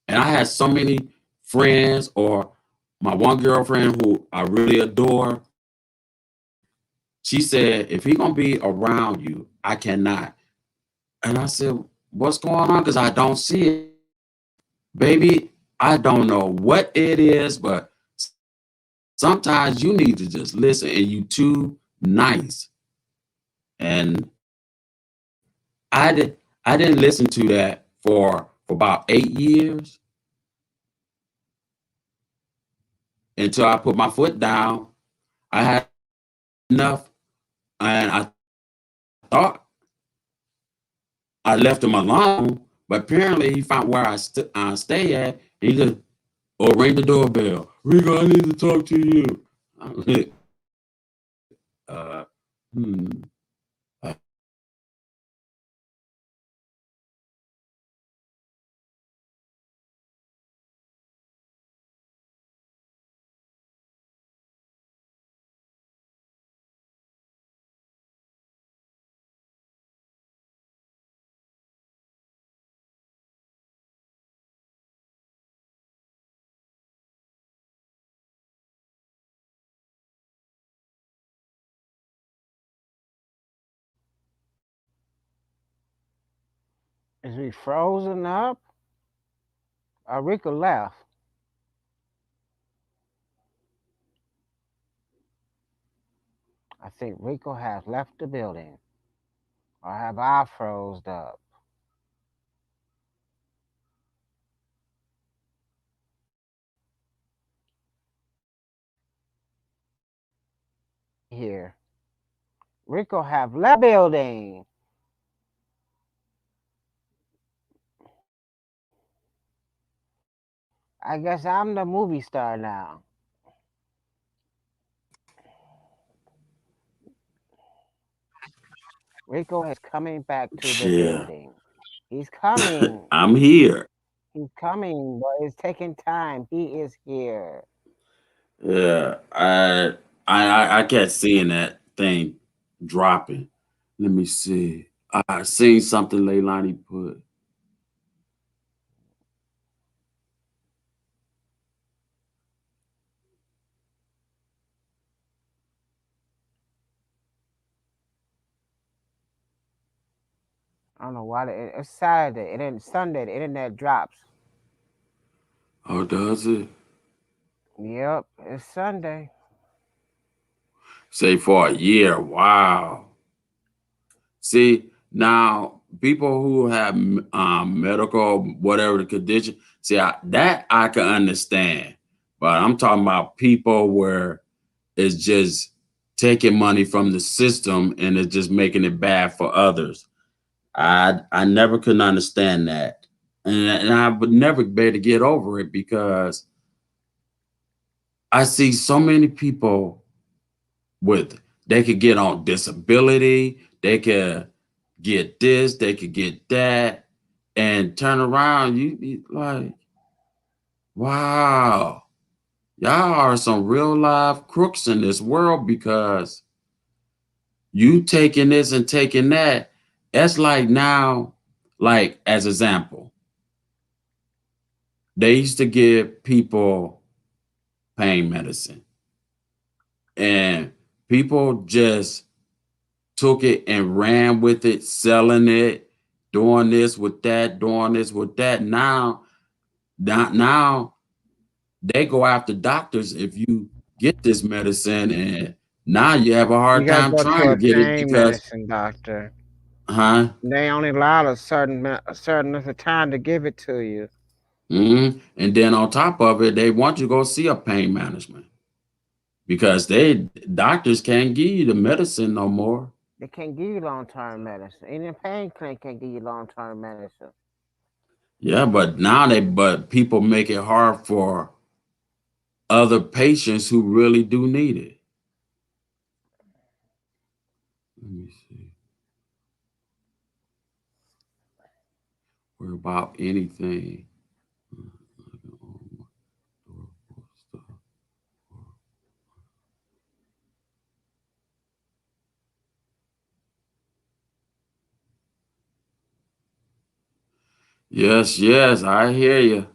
Speaker 1: And I had so many friends, or my one girlfriend who I really adore. She said, if he gonna be around you, I cannot. And I said, what's going on? Because I don't see it. Baby, I don't know what it is, but sometimes you need to just listen, and you too nice. And I didn't listen to that for about 8 years until I put my foot down. I had enough, and I thought I left him alone, but apparently he found where I stay at. He just ring the doorbell. Rico, I need to talk to you. Hmm. Uh,
Speaker 2: Is we frozen up? Rico left. I think Rico has left the building. Or have I froze up? Here. Rico have left the building. I guess I'm the movie star now. Rico is coming back to the
Speaker 1: yeah,
Speaker 2: building. He's coming.
Speaker 1: I'm here.
Speaker 2: He's coming, but it's taking time. He is here.
Speaker 1: Yeah, I kept seeing that thing dropping. Let me see. I seen something Leilani put.
Speaker 2: I don't know why. It's Saturday. It ain't Sunday. The internet drops.
Speaker 1: Oh, does it?
Speaker 2: Yep, it's Sunday.
Speaker 1: Say for a year. Wow. See, now people who have medical whatever the condition, see that I can understand, but I'm talking about people where it's just taking money from the system and it's just making it bad for others. I never could understand that, and I would never be able to get over it because I see so many people with they could get on disability, they could get this, they could get that, and turn around, you be like, wow, y'all are some real live crooks in this world because you taking this and taking that. That's like now, like as example, they used to give people pain medicine, and people just took it and ran with it, selling it, doing this with that, doing this with that. Now they go after doctors if you get this medicine, and now you have a
Speaker 2: You
Speaker 1: hard
Speaker 2: gotta
Speaker 1: time
Speaker 2: go
Speaker 1: trying
Speaker 2: to
Speaker 1: to
Speaker 2: a
Speaker 1: get it
Speaker 2: pain
Speaker 1: because,
Speaker 2: medicine doctor.
Speaker 1: huh?
Speaker 2: They only allow a certain amount of time to give it to you.
Speaker 1: And then on top of it, they want you to go see a pain management because doctors can't give you the medicine no more.
Speaker 2: They can't give you long term medicine. Even pain clinic can't give you long term medicine.
Speaker 1: Yeah, but people make it hard for other patients who really do need it. Let me see. We're about anything. Yes, yes, I hear you.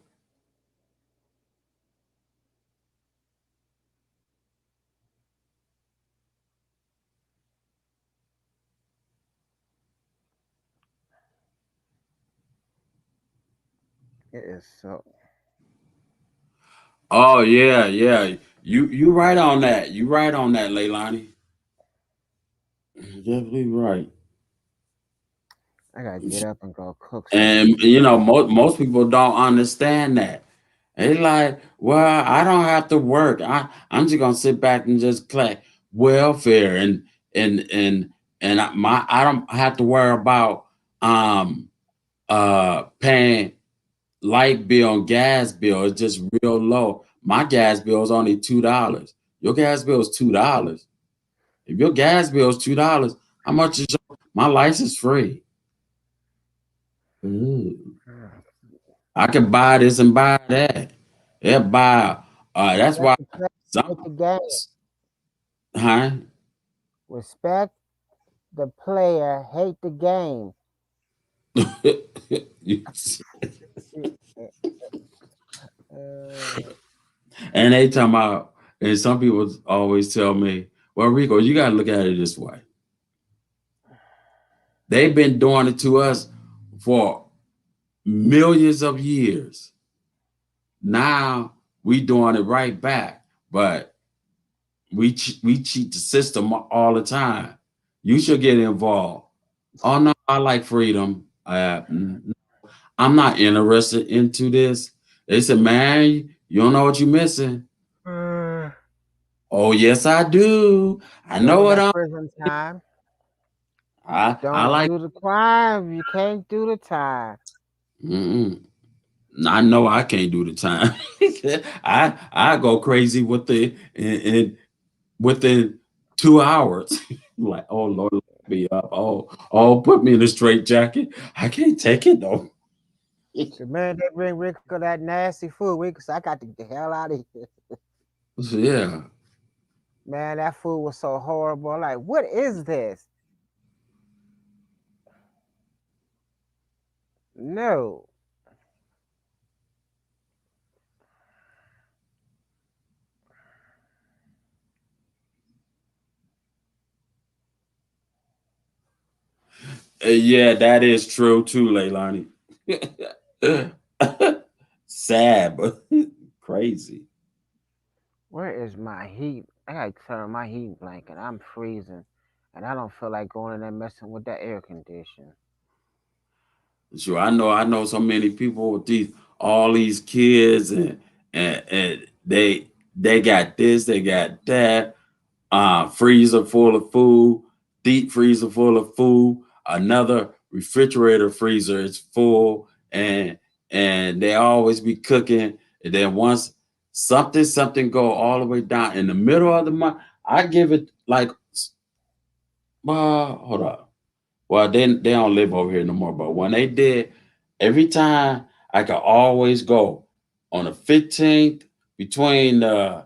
Speaker 2: It is so.
Speaker 1: Oh yeah, yeah. You right on that. You right on that, Leilani. Definitely right.
Speaker 2: I gotta get up and go cook
Speaker 1: And
Speaker 2: something.
Speaker 1: most people don't understand that. They like, well, I don't have to work. I'm just gonna sit back and just collect welfare and and I don't have to worry about um paying light bill and gas bill. It's just real low. My gas bill is only $2. Your gas bill is $2. If your gas bill is $2, how much is my license free? Ooh. I can buy this and buy that. Yeah, buy. That's
Speaker 2: Respect
Speaker 1: why
Speaker 2: the player, hate
Speaker 1: some.
Speaker 2: the game.
Speaker 1: Huh?
Speaker 2: Respect the player, hate the game. Uh,
Speaker 1: And they talking about, and some people always tell me, well, Rico, you got to look at it this way. They've been doing it to us for millions of years. Now we doing it right back, but we cheat the system all the time. You should get involved. Oh no, I like freedom. I'm not interested into this. They said, man, you don't know what you're missing.
Speaker 2: uh,
Speaker 1: Oh yes, I do. I know
Speaker 2: doing
Speaker 1: what
Speaker 2: that
Speaker 1: I'm.
Speaker 2: prison time.
Speaker 1: I
Speaker 2: Don't
Speaker 1: like.
Speaker 2: do the crime. You can't do the time.
Speaker 1: Mm-mm. I know I can't do the time. I go crazy in within 2 hours. Like, oh Lord, let me up. Put me in a straight jacket. I can't take it though.
Speaker 2: The man they bring Rico that nasty food, Rico, so I got to get the hell out of here.
Speaker 1: Yeah.
Speaker 2: Man, that food was so horrible. I'm like, what is this? No.
Speaker 1: Yeah, that is true too, Leilani. Sad, but crazy.
Speaker 2: Where is my heat? I gotta turn my heat blanket. I'm freezing. And I don't feel like going in there messing with that air conditioner.
Speaker 1: Sure, I know so many people with these all these kids and they got this, they got that, freezer full of food, deep freezer full of food, another refrigerator freezer is full, and they always be cooking. And then once something go all the way down in the middle of the month, I give it like hold up. Well, they don't live over here no more. But when they did, every time I could always go on the 15th between the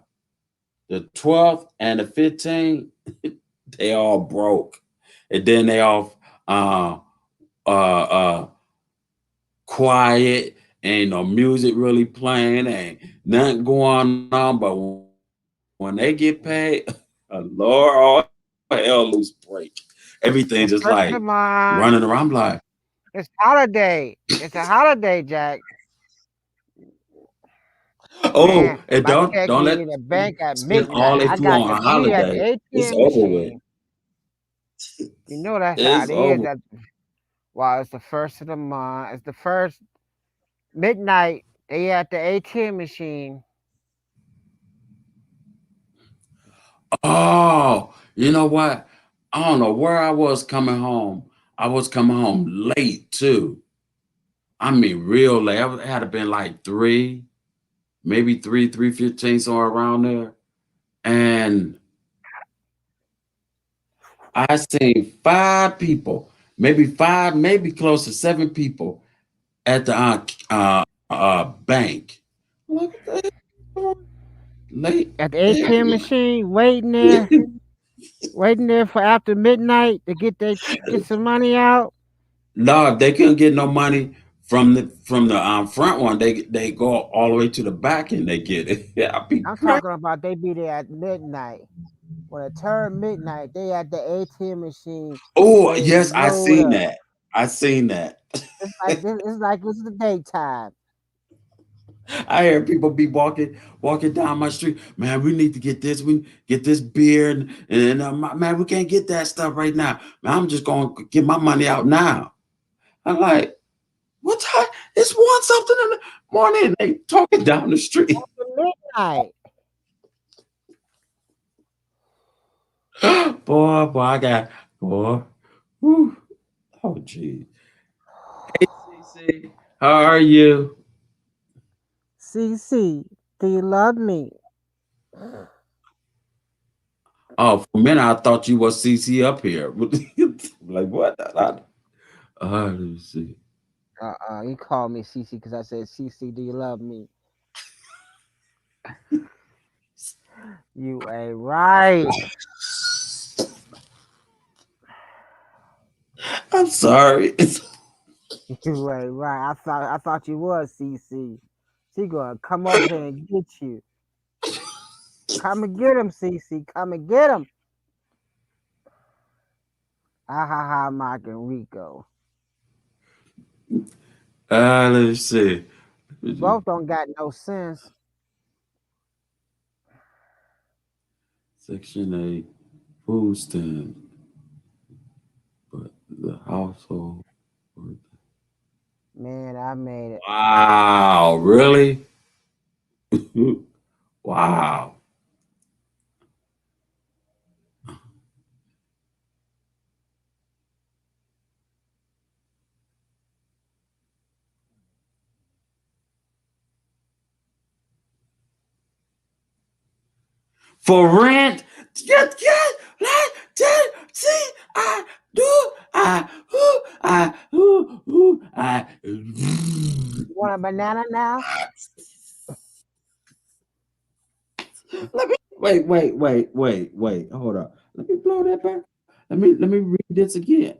Speaker 1: 12th and the 15th, they all broke. And then they all uh uh quiet, ain't no music really playing, ain't nothing going on. But when they get paid, Lord, all hell loose break. Everything
Speaker 2: The
Speaker 1: just
Speaker 2: first of
Speaker 1: like
Speaker 2: the month,
Speaker 1: running around. I'm like,
Speaker 2: it's holiday. It's a holiday, Jack. Man,
Speaker 1: oh, and
Speaker 2: my check
Speaker 1: don't
Speaker 2: hit
Speaker 1: let
Speaker 2: in the bank at
Speaker 1: spend all
Speaker 2: midnight.
Speaker 1: they
Speaker 2: I
Speaker 1: flew
Speaker 2: got
Speaker 1: on
Speaker 2: the
Speaker 1: a
Speaker 2: key at the
Speaker 1: holiday. It's
Speaker 2: ATM
Speaker 1: over with.
Speaker 2: machine. You know that's how
Speaker 1: It's
Speaker 2: it is.
Speaker 1: over.
Speaker 2: That while it's the first of the month, it's the first midnight. They at the ATM machine.
Speaker 1: Oh, you know what? I don't know where I was coming home. I was coming home late too. I mean, real late. It had to been like three, maybe 3:15, somewhere around there. And I seen five people, maybe five, maybe close to seven people at the bank. Look at that. Late.
Speaker 2: At the ATM machine, waiting there for after midnight to get some money out.
Speaker 1: No, if they couldn't get no money from the front one, they go all the way to the back and they get it. Yeah, I'd be
Speaker 2: I'm
Speaker 1: crazy.
Speaker 2: talking about they be there at midnight. When it turned midnight, they at the ATM machine
Speaker 1: Oh
Speaker 2: ready to
Speaker 1: yes, I
Speaker 2: load
Speaker 1: seen
Speaker 2: up.
Speaker 1: that. I seen that.
Speaker 2: It's like this. It's like it's the daytime.
Speaker 1: I hear people be walking down my street. Man, we need to get this. We get this beer and man, we can't get that stuff right now. Man, I'm just going to get my money out now. I'm like, what time? It's one something in the morning. They talking down the street.
Speaker 2: After midnight.
Speaker 1: Boy, I got boy. Whew. Oh, gee. Hey, CC, how are you?
Speaker 2: CC, do you love me?
Speaker 1: Oh, for a minute I thought you was CC up here. Like what? Let me see.
Speaker 2: You called me CC because I said, CC, do you love me? You ain't right.
Speaker 1: I'm sorry.
Speaker 2: You ain't right. I thought you was CC. She gonna come up here and get you. Come and get him, CC. Come and get him. Ah ha ha, Mike and Rico.
Speaker 1: Let me see.
Speaker 2: You both don't got no sense.
Speaker 1: Section 8, food stand, but the household.
Speaker 2: Man, I made it.
Speaker 1: Wow, really? Wow. For rent? See, I do, I.
Speaker 2: You want a banana now?
Speaker 1: Let me wait. Hold up. Let me blow that back. Let me read this again.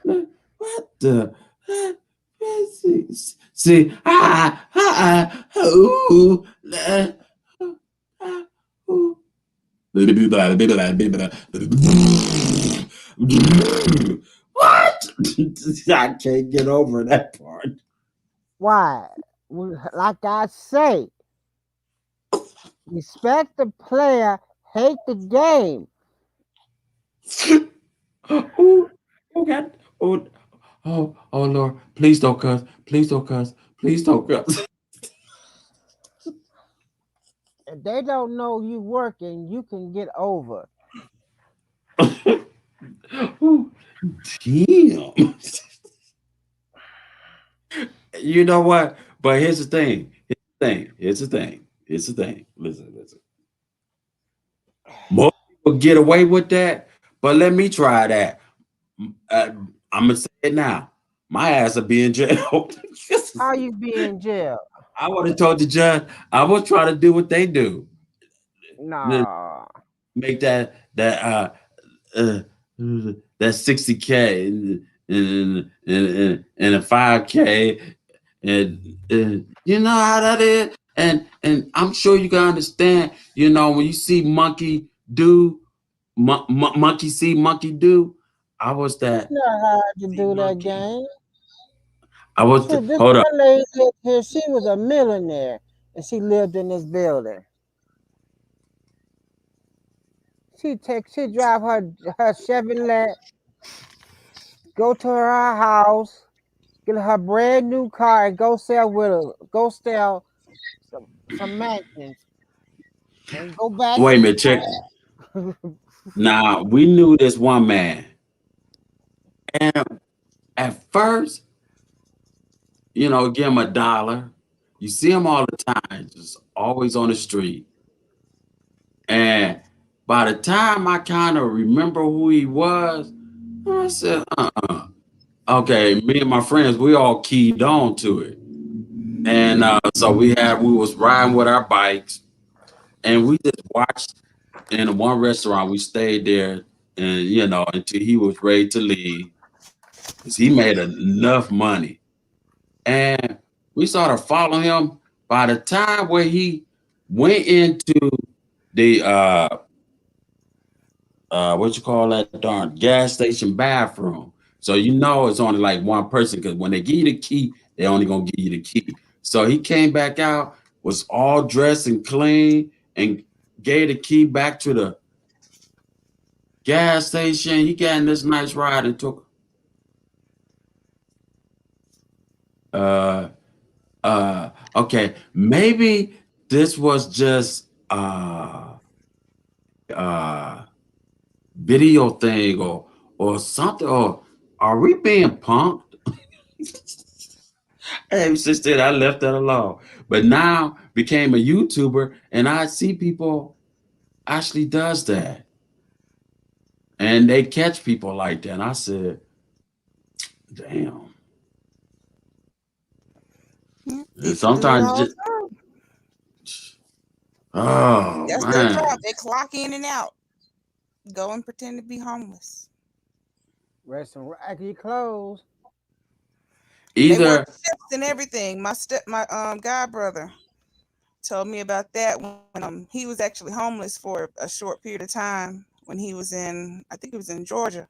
Speaker 1: What the? See, ooh, ooh. What? I can't get over that part.
Speaker 2: Why? Like I say, respect the player, hate the game.
Speaker 1: Oh, oh God. Oh, oh Lord. Please don't cuss. Please don't cuss. Please don't cuss.
Speaker 2: If they don't know you working, you can get over.
Speaker 1: Ooh, damn. You know what? But here's the thing. Here's the thing. Listen. Most people get away with that, but let me try that. I'm gonna say it now. My ass will be in jail.
Speaker 2: How you be in jail?
Speaker 1: I would have told the judge I will try to do what they do.
Speaker 2: Nah.
Speaker 1: Make uh that 60K and a 5K and you know how that is and I'm sure you can understand, you know, when you see monkey do monkey see monkey do. I was
Speaker 2: It's
Speaker 1: that
Speaker 2: not hard to
Speaker 1: see
Speaker 2: do that
Speaker 1: monkey.
Speaker 2: game.
Speaker 1: I was
Speaker 2: Shit, this
Speaker 1: hold up.
Speaker 2: one lady lived here, she was a millionaire and she lived in this building. She drive her Chevrolet, go to her house, get her brand new car, and go sell some mansions, and go back
Speaker 1: Wait a
Speaker 2: and
Speaker 1: minute, check.
Speaker 2: forth.
Speaker 1: Now we knew this one man, and at first, you know, give him $1. You see him all the time, just always on the street. And by the time I kind of remember who he was, I said, okay, me and my friends, we all keyed on to it. And so we was riding with our bikes and we just watched in one restaurant. We stayed there and, you know, until he was ready to leave because he made enough money. And we started following him. By the time where he went into the what you call that darn gas station bathroom. So you know it's only like one person because when they give you the key, they only gonna give you the key. So he came back out, was all dressed and clean, and gave the key back to the gas station. He got in this nice ride and took uh okay, maybe this was just uh video thing or something, or are we being punked? Hey, since then I left that alone. But now became a YouTuber and I see people actually does that. And they catch people like that. And I said, damn. And
Speaker 3: People do it
Speaker 1: sometimes
Speaker 3: all
Speaker 1: just,
Speaker 3: the time.
Speaker 1: oh
Speaker 3: That's their
Speaker 1: man.
Speaker 3: job. They clock in and out. Go and pretend to be homeless.
Speaker 2: Wear some raggedy clothes.
Speaker 3: They work
Speaker 1: Either
Speaker 3: shifts and everything. My god brother told me about that when he was actually homeless for a short period of time when he was in, I think it was in Georgia.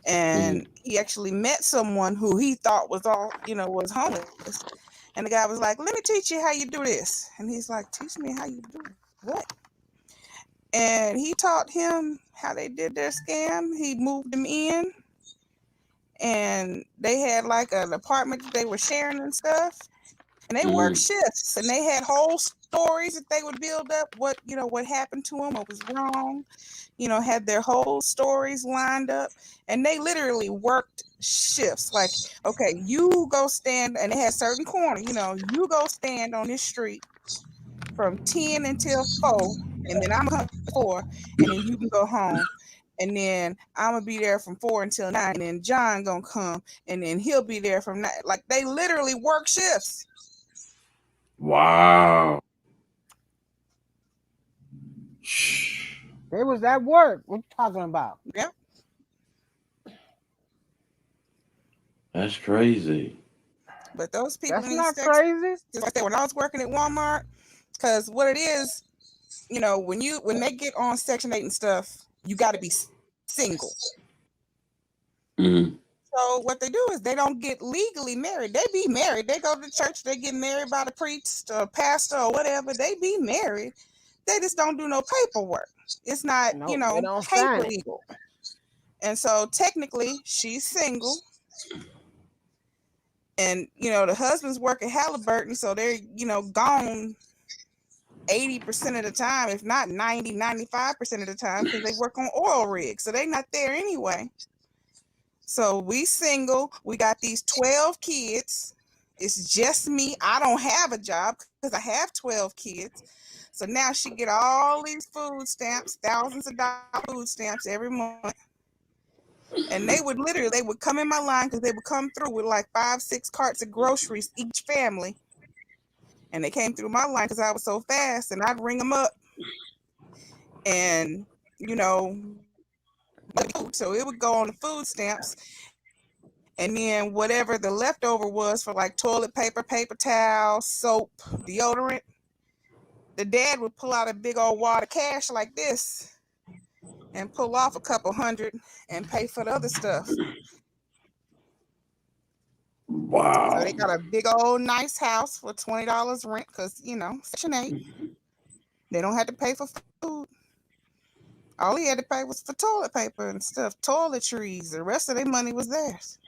Speaker 3: And he actually met someone who he thought was was homeless. And the guy was like, "Let me teach you how you do this." And he's like, "Teach me how you do what?" And he taught him how they did their scam. He moved him in, and they had like an apartment that they were sharing and stuff. And they worked shifts, and they had whole stories that they would build up. What happened to them, what was wrong. Had their whole stories lined up, and they literally worked shifts. Like, okay, you go stand, and they had certain corner. You go stand on this street from 10 until 4, and then I'm gonna come at 4, and then you can go home. And then I'm gonna be there from 4 until 9, and then John gonna come, and then he'll be there from 9. Like, they literally work shifts.
Speaker 1: wow.
Speaker 2: They was at work. What you talking about?
Speaker 3: Yep.
Speaker 1: That's crazy.
Speaker 3: But those people
Speaker 2: That's
Speaker 3: in
Speaker 2: not
Speaker 3: Texas,
Speaker 2: crazy.
Speaker 3: just like I said, when I was working at Walmart, because what it is, when they get on Section 8 and stuff, you got to be single.
Speaker 1: Mm.
Speaker 3: So what they do is they don't get legally married. They be married. They go to church. They get married by the priest or pastor or whatever. They be married. They just don't do no paperwork. It's not,
Speaker 2: No, they don't
Speaker 3: paper
Speaker 2: sign it.
Speaker 3: legal. And so technically, she's single. And, the husband's working Halliburton, so they're, gone 80% of the time, if not 90, 95% of the time, because they work on oil rigs. So they're not there anyway. So we single. We got these 12 kids. It's just me. I don't have a job because I have 12 kids. So now she get all these food stamps, thousands of dollars food stamps every month. And they would come in my line because they would come through with like 5, 6 carts of groceries each family. And they came through my line because I was so fast, and I'd ring them up. And, so it would go on the food stamps. And then whatever the leftover was for like toilet paper, paper towel, soap, deodorant, the dad would pull out a big old wad of cash like this and pull off a couple hundred and pay for the other stuff.
Speaker 1: Wow.
Speaker 3: So they got a big old nice house for $20 rent because, Section 8. They don't have to pay for food. All he had to pay was for toilet paper and stuff, toiletries. The rest of their money was theirs.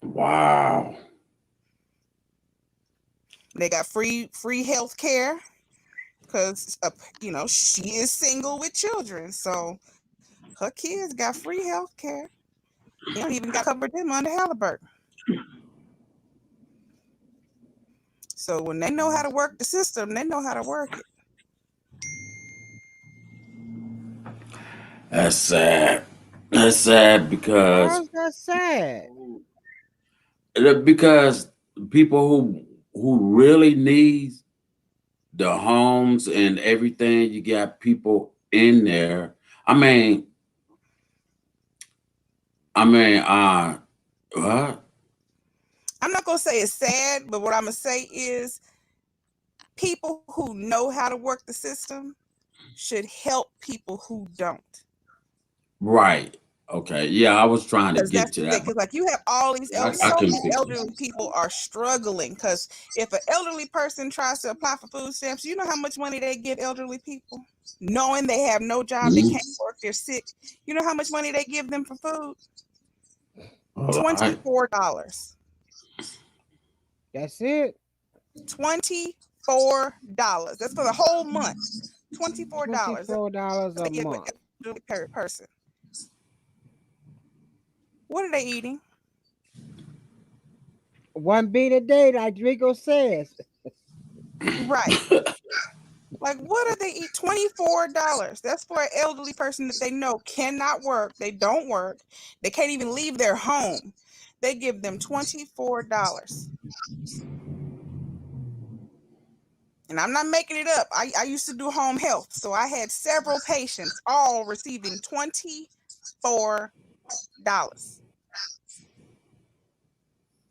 Speaker 1: Wow.
Speaker 3: They got free health care because, she is single with children. So her kids got free health care. They don't even got covered them under Halliburton. So when they know how to work the system, they know how to work it.
Speaker 1: That's sad. That's sad
Speaker 2: Why is that sad?
Speaker 1: because people who really need the homes and everything, you got people in there. I mean, what?
Speaker 3: I'm not going to say it's sad, but what I'm going to say is people who know how to work the system should help people who don't.
Speaker 1: Right. Okay. Yeah, I was trying to
Speaker 3: Because
Speaker 1: get
Speaker 3: that's
Speaker 1: to
Speaker 3: the thing.
Speaker 1: that.
Speaker 3: Because like you have all these
Speaker 1: I
Speaker 3: so
Speaker 1: couldn't
Speaker 3: many
Speaker 1: fix
Speaker 3: elderly
Speaker 1: this.
Speaker 3: people are struggling. Because if an elderly person tries to apply for food stamps, you know how much money they give elderly people, knowing they have no job, they can't work, they're sick. You know how much money they give them for food? $24.
Speaker 2: That's it.
Speaker 3: $24. That's for the whole month. $24.
Speaker 2: $24
Speaker 3: They
Speaker 2: a
Speaker 3: give an
Speaker 2: month.
Speaker 3: elderly person. What are they eating?
Speaker 2: One bean a day, like Rico says.
Speaker 3: Right. Like, what do they eat? $24. That's for an elderly person that they know cannot work. They don't work. They can't even leave their home. They give them $24. And I'm not making it up. I used to do home health. So I had several patients all receiving $24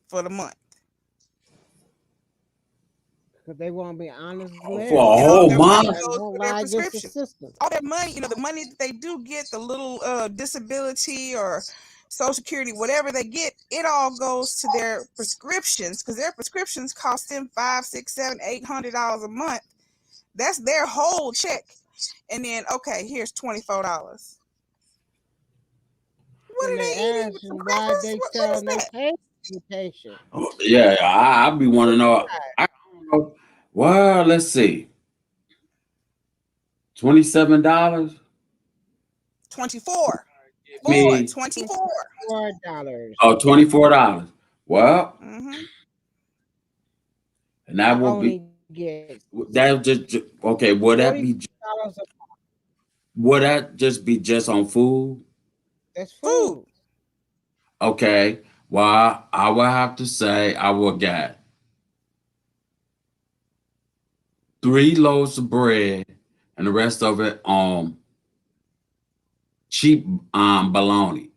Speaker 3: for the month.
Speaker 2: Because they want to be honest
Speaker 1: For a
Speaker 2: living.
Speaker 3: And all
Speaker 1: whole
Speaker 3: their money
Speaker 1: month?
Speaker 3: goes
Speaker 2: Won't
Speaker 3: to their
Speaker 2: lie against the
Speaker 3: prescription.
Speaker 2: system.
Speaker 3: All that money, the money that they do get, the little disability or Social Security, whatever they get, it all goes to their prescriptions, because their prescriptions cost them $500, $600, $700, $800 a month. That's their whole check. And then, okay, here's $24. What
Speaker 2: Then
Speaker 3: are
Speaker 2: they
Speaker 3: they eating
Speaker 2: ask
Speaker 3: with
Speaker 2: you
Speaker 3: some
Speaker 2: why
Speaker 3: crackers?
Speaker 2: they
Speaker 3: What is
Speaker 2: telling they
Speaker 3: that?
Speaker 2: pay the patient.
Speaker 1: Yeah, I be want to know. I don't know. Well, let's see. $27.
Speaker 3: 24.
Speaker 1: Me.
Speaker 3: 24.
Speaker 2: $4.
Speaker 1: Oh, $24. Well,
Speaker 3: Mm-hmm.
Speaker 1: and that
Speaker 2: I
Speaker 1: will be
Speaker 2: only get
Speaker 1: that just okay. Would that be?
Speaker 2: $40 a
Speaker 1: Would that just be just on food?
Speaker 2: That's
Speaker 3: Food.
Speaker 2: food.
Speaker 1: Okay. Well, I would have to say I would get 3 loaves of bread and the rest of it on cheap bologna.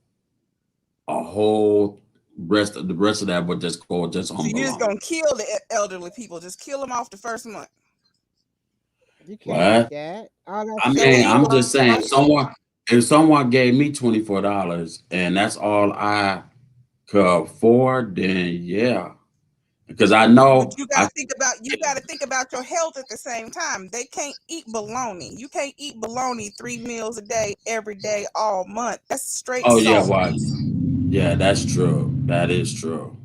Speaker 1: A whole the rest of that would just go just
Speaker 3: So
Speaker 1: on
Speaker 3: you're just
Speaker 1: bologna.
Speaker 3: gonna kill the elderly people. Just kill them off the first month.
Speaker 2: You can't eat
Speaker 1: What?
Speaker 2: that. All that
Speaker 1: I
Speaker 3: That way
Speaker 1: mean,
Speaker 3: you
Speaker 2: sugar.
Speaker 1: I'm
Speaker 3: won't
Speaker 1: just saying, if someone gave me $24 and that's all I could afford, then yeah, because I
Speaker 3: But
Speaker 1: know
Speaker 3: you gotta think about your health at the same time. They can't eat bologna. You can't eat bologna 3 meals a day, every day, all month. That's straight
Speaker 1: oh yeah,
Speaker 3: salt.
Speaker 1: well, yeah, that's true. That is true.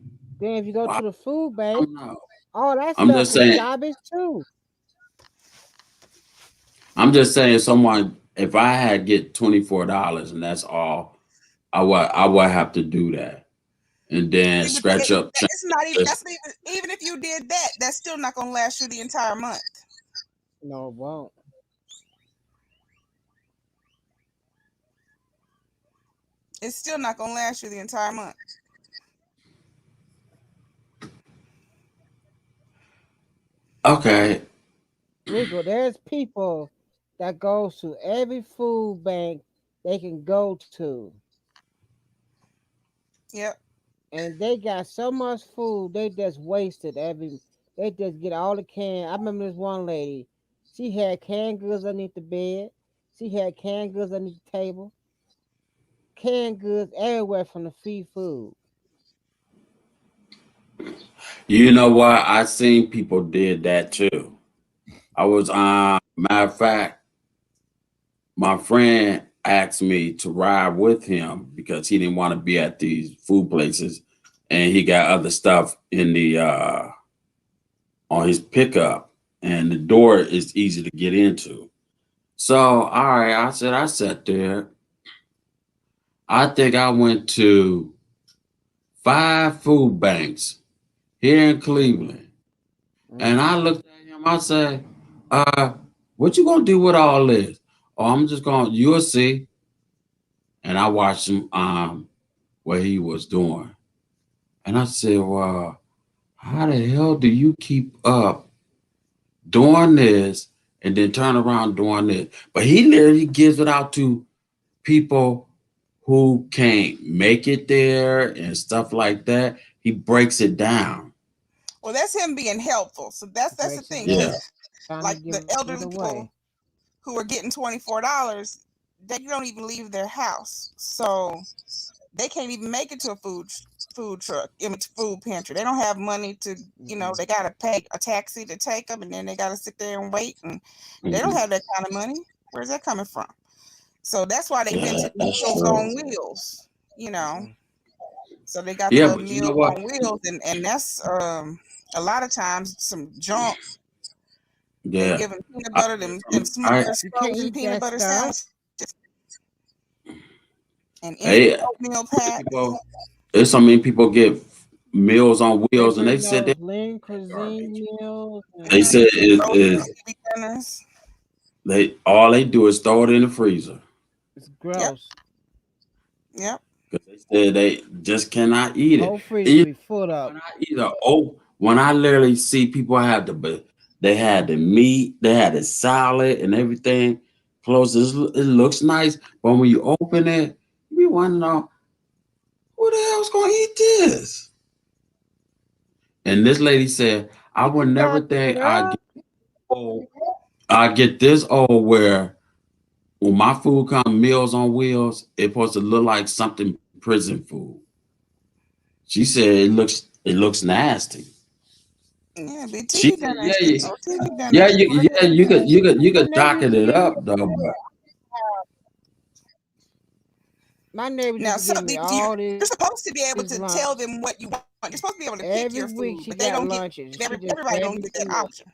Speaker 2: Then if you go
Speaker 1: Well,
Speaker 2: to the food
Speaker 1: I
Speaker 2: bank,
Speaker 1: don't know.
Speaker 2: all that
Speaker 1: I'm
Speaker 2: stuff
Speaker 1: just
Speaker 2: is
Speaker 1: saying.
Speaker 2: garbage too.
Speaker 1: I'm just saying. Someone, if I had get $24 and that's all, I would have to do that and then
Speaker 3: See, but
Speaker 1: scratch up.
Speaker 3: it's not even.
Speaker 1: Just
Speaker 3: That's not even if you did that, that's still not gonna last you the entire month.
Speaker 2: No, it won't.
Speaker 3: It's still not gonna last you the entire month.
Speaker 1: okay.
Speaker 2: There's people that goes to every food bank they can go to.
Speaker 3: Yep.
Speaker 2: And they got so much food, they just wasted they just get all the I remember this one lady, she had canned goods underneath the bed, she had canned goods underneath the table, canned goods everywhere from the free food.
Speaker 1: You know what? I seen people did that too. I was matter of fact, my friend asked me to ride with him because he didn't want to be at these food places and he got other stuff in the on his pickup and the door is easy to get into. So, all right, I sat there. I think I went to 5 food banks here in Cleveland. And I looked at him, I said, what you gonna do with all this? Oh, I'm just gonna, you'll see. And I watched him what he was doing. And I said, well, how the hell do you keep up doing this and then turn around doing this? But he literally gives it out to people who can't make it there and stuff like that. He breaks it down.
Speaker 3: Well, that's him being helpful. So that's the
Speaker 2: Breaks it
Speaker 3: thing,
Speaker 1: Yeah.
Speaker 2: down,
Speaker 3: because
Speaker 2: trying to
Speaker 3: like
Speaker 2: give
Speaker 3: the
Speaker 2: it
Speaker 3: elderly people
Speaker 2: away.
Speaker 3: who are getting $24, they don't even leave their house, so they can't even make it to a food truck, food pantry. They don't have money to, they gotta pay a taxi to take them, and then they gotta sit there and wait, and they don't
Speaker 1: Mhm.
Speaker 3: have that kind of money. Where's that coming from? So that's why they
Speaker 1: Yeah,
Speaker 3: invented
Speaker 1: that's
Speaker 3: Meals
Speaker 1: true.
Speaker 3: on Wheels. So they got the
Speaker 1: Yeah,
Speaker 3: little
Speaker 1: but you know
Speaker 3: Meals
Speaker 1: what?
Speaker 3: on Wheels, and that's a lot of times some junk. They
Speaker 1: Yeah.
Speaker 3: give them peanut
Speaker 1: I,
Speaker 3: butter, them
Speaker 1: I,
Speaker 3: Smuckers
Speaker 2: You can't
Speaker 3: frozen
Speaker 2: eat
Speaker 3: peanut
Speaker 2: that
Speaker 3: butter
Speaker 2: stuff.
Speaker 3: sandwiches, and any
Speaker 1: hey,
Speaker 3: oatmeal pat.
Speaker 1: people, there's so many people get meals on
Speaker 2: They
Speaker 1: wheels and they
Speaker 2: bring
Speaker 1: said they
Speaker 2: those lean
Speaker 1: garbage.
Speaker 2: cuisine meals
Speaker 1: They
Speaker 2: and
Speaker 1: said it
Speaker 3: Frozen
Speaker 1: is
Speaker 3: baby dinners.
Speaker 1: All they do is throw it in the freezer.
Speaker 2: It's
Speaker 3: Yep.
Speaker 2: gross.
Speaker 3: Yep.
Speaker 1: Because they said they just cannot eat it.
Speaker 2: Whole freezer
Speaker 1: Even
Speaker 2: be full up.
Speaker 1: when I literally see people have they had the meat, they had the salad and everything close. It looks nice, but when you open it, you want to know who the hell's gonna eat this? And this lady said, I would never think I get this old where when my food comes Meals on Wheels, it's supposed to look like something prison food. She said it looks nasty.
Speaker 3: Yeah, be
Speaker 1: She
Speaker 3: TV
Speaker 1: said,
Speaker 3: done
Speaker 1: yeah,
Speaker 3: that
Speaker 1: yeah,
Speaker 3: shit. Oh, TV done
Speaker 1: yeah,
Speaker 3: that.
Speaker 1: you could
Speaker 2: My
Speaker 1: docket
Speaker 2: neighbors
Speaker 1: it
Speaker 2: give me
Speaker 1: up though, but
Speaker 2: my neighbors
Speaker 3: Now,
Speaker 2: used to give me all
Speaker 3: you're
Speaker 2: this
Speaker 3: supposed to be able to
Speaker 2: lunch.
Speaker 3: tell them what you want. You're supposed to be able to pick
Speaker 2: Every
Speaker 3: your
Speaker 2: week
Speaker 3: food,
Speaker 2: she
Speaker 3: but they
Speaker 2: got
Speaker 3: don't give
Speaker 2: lunches. She just
Speaker 3: everybody
Speaker 2: fed
Speaker 3: don't
Speaker 2: me
Speaker 3: get that
Speaker 2: to me.
Speaker 3: option.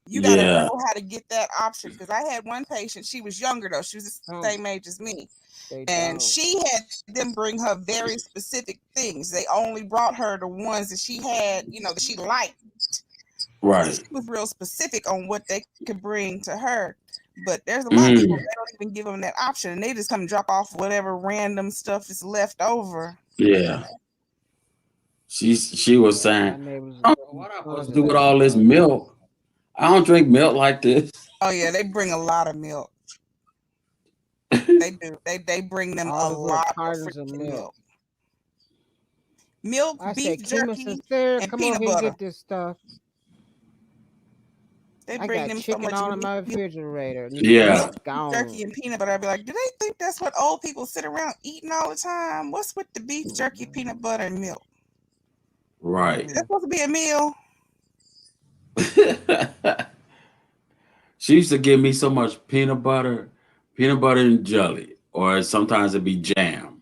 Speaker 3: You got to
Speaker 1: yeah,
Speaker 3: know how to get that option. Because I had one patient. She was younger though. She was the same age as me,
Speaker 2: They
Speaker 3: and
Speaker 2: don't.
Speaker 3: she had them bring her very specific things. They only brought her the ones that she had, that she liked.
Speaker 1: right.
Speaker 3: She was real specific on what they could bring to her. But there's a lot of people that don't even give them that option, and they just come drop off whatever random stuff is left over.
Speaker 1: Yeah. She was
Speaker 2: My
Speaker 1: saying,
Speaker 2: neighbors
Speaker 1: I don't know what I'm supposed to do with all this milk. I don't drink milk like this.
Speaker 3: Oh yeah, they bring a lot of milk. They do. They bring them
Speaker 2: all
Speaker 3: a
Speaker 2: those little
Speaker 3: lot of
Speaker 2: cartons of
Speaker 3: freaking
Speaker 2: milk.
Speaker 3: milk,
Speaker 2: I
Speaker 3: beef
Speaker 2: said, Kima
Speaker 3: jerky,
Speaker 2: sister,
Speaker 3: and
Speaker 2: come
Speaker 3: peanut
Speaker 2: over here and
Speaker 3: butter.
Speaker 2: get this stuff.
Speaker 3: They
Speaker 2: I
Speaker 3: bring
Speaker 2: got
Speaker 3: them so
Speaker 2: chicken
Speaker 3: much
Speaker 2: all in
Speaker 3: milk,
Speaker 2: my refrigerator.
Speaker 1: Yeah.
Speaker 3: milk, jerky, and peanut butter. I'd be like, do they think that's what old people sit around eating all the time? What's with the beef jerky, peanut butter, and milk?
Speaker 1: Right.
Speaker 3: That's supposed to be a meal.
Speaker 1: She used to give me so much peanut butter and jelly, or sometimes it'd be jam.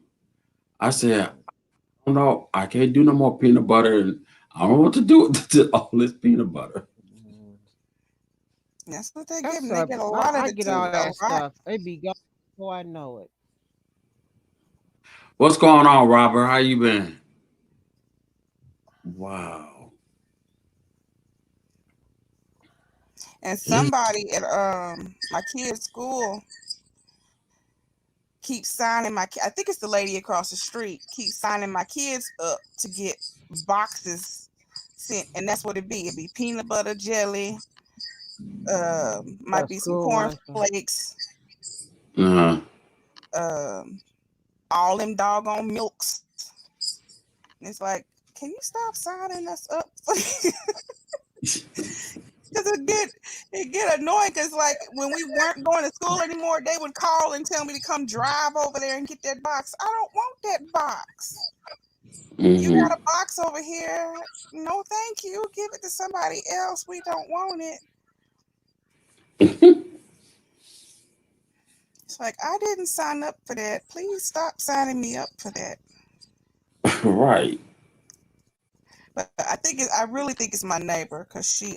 Speaker 1: I said, I don't know, I can't do no more peanut butter, and I don't know what to do with all this peanut butter.
Speaker 3: That's what they
Speaker 2: That's
Speaker 3: give them. They
Speaker 2: up.
Speaker 3: get a lot of
Speaker 2: I
Speaker 3: it
Speaker 2: get
Speaker 3: too,
Speaker 2: all
Speaker 3: though,
Speaker 2: that
Speaker 3: right?
Speaker 2: stuff. It be gone before I know it.
Speaker 1: What's going on, Robert? How you been? Wow.
Speaker 3: And somebody at my kid's school keeps signing I think it's the lady across the street, keeps signing my kids up to get boxes sent, and that's what it'd be. It'd be peanut butter, jelly, might be some cornflakes, all them doggone milks. And it's like, can you stop signing us up? Because it get annoying. Because like when we weren't going to school anymore, they would call and tell me to come drive over there and get that box. I don't want that box. You got a box over here? No, thank you. Give it to somebody else. We don't want it. It's like, I didn't sign up for that. Please stop signing me up for that.
Speaker 1: Right.
Speaker 3: But I really think it's my neighbor, because she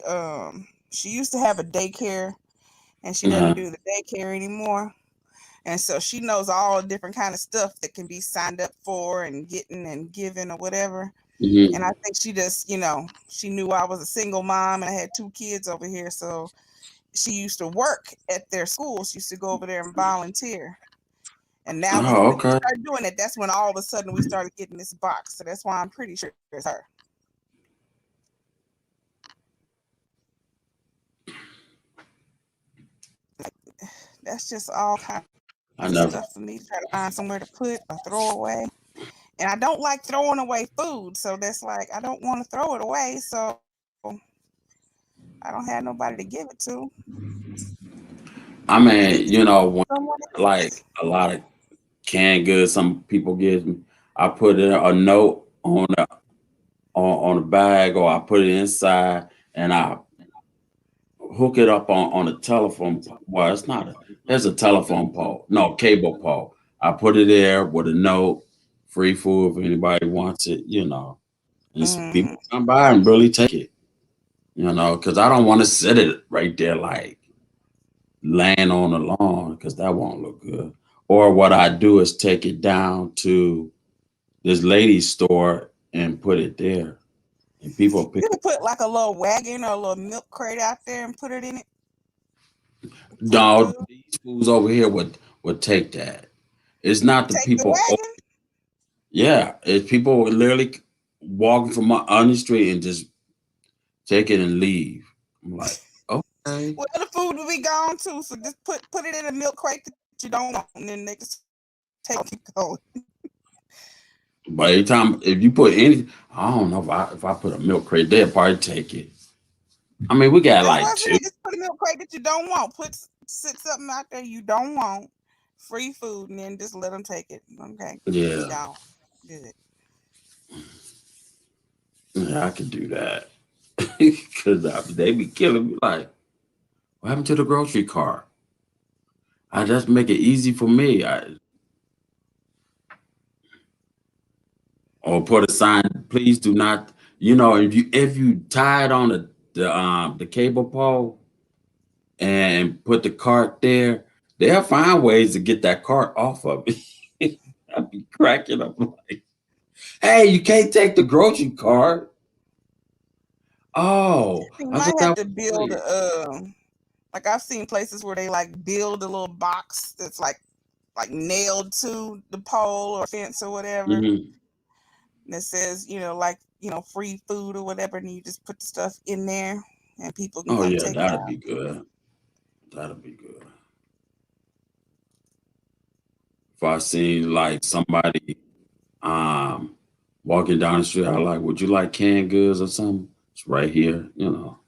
Speaker 3: used to have a daycare, and she doesn't do the daycare anymore. And so she knows all the different kind of stuff that can be signed up for and getting and given or whatever. And I think she just, she knew I was a single mom and I had 2 kids over here. So she used to work at their school. She used to go over there and volunteer. And now when we started doing it, that's when all of a sudden we started getting this box. So that's why I'm pretty sure it's her. That's just all kind of stuff for me to try to find somewhere to put or throw away. And I don't like throwing away food. So that's like, I don't want to throw it away. So I don't have nobody to give it to.
Speaker 1: I mean, when, like a lot of canned goods some people give me, I put a note on the bag, or I put it inside, and I hook it up on a telephone. Well, it's not there's a telephone pole, no, cable pole. I put it there with a note, free food if anybody wants it, and people come by and really take it, because I don't want to sit it right there like laying on the lawn, because that won't look good. Or what I do is take it down to this lady's store and put it there, and people pick.
Speaker 3: You could put like a little wagon or a little milk crate out there and put it in it.
Speaker 1: No, these fools over here would take that. It's not the
Speaker 3: Take the
Speaker 1: people.
Speaker 3: wagon.
Speaker 1: Yeah, it's people literally walking from on the street and just take it and leave. I'm like, okay.
Speaker 3: Well, the food will be gone too. So just put it in a milk crate that you don't want, and then they just take it and go.
Speaker 1: But every time if you put any, I don't know if I put a milk crate, they'll probably take it. I mean, we got
Speaker 3: That's why I
Speaker 1: like
Speaker 3: said
Speaker 1: two.
Speaker 3: just put a milk crate that you don't want. Sit something out there you don't want, free food, and then just let them take it. Okay,
Speaker 1: Yeah,
Speaker 3: gone. Good.
Speaker 1: yeah, I could do that because they be killing me. Like, what happened to the grocery cart? I just make it easy for me. Or put a sign, please do not. You know, if you tie it on the cable pole and put the cart there, they'll find ways to get that cart off of it. I'd be cracking up like, hey, you can't take the grocery cart. Oh,
Speaker 3: You
Speaker 1: I
Speaker 3: might
Speaker 1: thought
Speaker 3: have
Speaker 1: that
Speaker 3: to
Speaker 1: was
Speaker 3: build
Speaker 1: free.
Speaker 3: like I've seen places where they like build a little box that's like nailed to the pole or fence or whatever
Speaker 1: Mhm.
Speaker 3: that says, free food or whatever, and you just put the stuff in there and people can
Speaker 1: Oh
Speaker 3: come
Speaker 1: yeah,
Speaker 3: take it
Speaker 1: that'd
Speaker 3: out.
Speaker 1: be good. That'd be good. If I see like somebody um walking down the street, I like, would you like canned goods or something? It's right here, you know.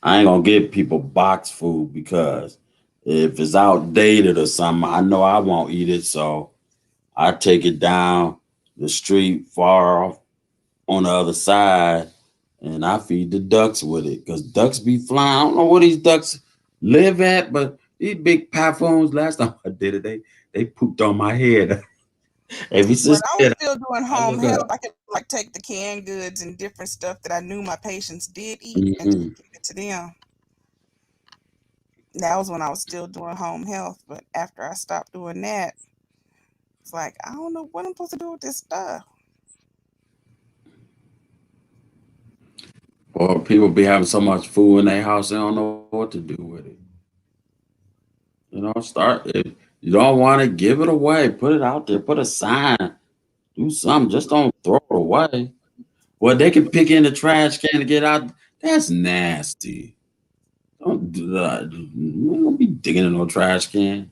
Speaker 1: I ain't gonna give people box food because if it's outdated or something, I know I won't eat it. So I take it down the street far off on the other side and I feed the ducks with it because ducks be flying. I don't know where these ducks live at, but these big pythons, last time I did it, they pooped on my head. Every
Speaker 3: When
Speaker 1: sister
Speaker 3: I was
Speaker 1: said,
Speaker 3: still doing
Speaker 1: I
Speaker 3: home
Speaker 1: look
Speaker 3: health,
Speaker 1: up.
Speaker 3: I could like take the canned goods and different stuff that I knew my patients did eat and just
Speaker 1: Mhm.
Speaker 3: give it to them. That was when I was still doing home health, but after I stopped doing that, it's like I don't know what I'm supposed to do with this stuff.
Speaker 1: Or people be having so much food in their house, they don't know what to do with it. You know, start if you don't want to give it away, put it out there, put a sign, do something. Just don't throw it away. Well, they can pick in the trash can to get out. That's nasty. Don't do that. Don't be digging in no trash can.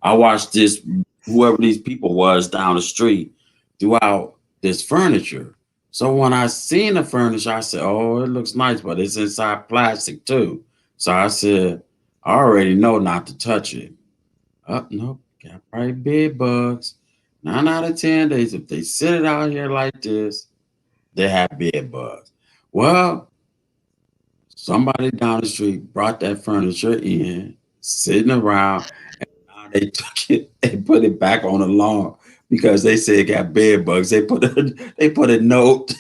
Speaker 1: I watched this, whoever these people was down the street, threw out this furniture. So when I seen the furniture, I said, "Oh, it looks nice, but it's inside plastic too." So I said, "I already know not to touch it." Oh, nope, got probably bed bugs. 9 out of 10 days, if they sit it out here like this, they have bed bugs. Well, somebody down the street brought that furniture in, sitting around, and now they took it and put it back on the lawn because they said it got bed bugs. They put a note,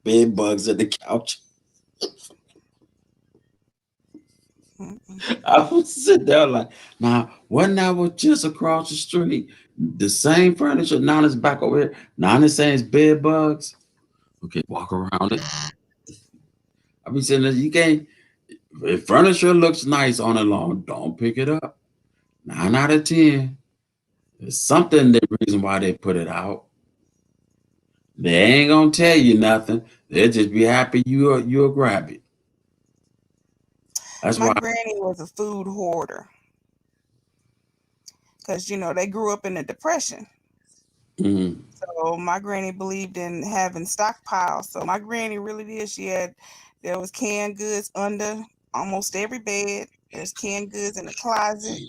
Speaker 1: bed bugs at the couch.
Speaker 3: Mm-mm.
Speaker 1: I was sitting there like, now, wasn't that was just across the street? The same furniture, now it's back over here. Now it's saying it's bed bugs. Okay, walk around it. I be saying that you can't, if furniture looks nice on the lawn, don't pick it up. 9 out of 10. There's something the reason why they put it out. They ain't gonna tell you nothing. They'll just be happy you'll grab it. That's
Speaker 3: My
Speaker 1: why.
Speaker 3: granny was a food hoarder because they grew up in the Depression.
Speaker 1: Mhm.
Speaker 3: So my granny believed in having stockpiles. So my granny really did. There was canned goods under almost every bed. There's canned goods in the closet.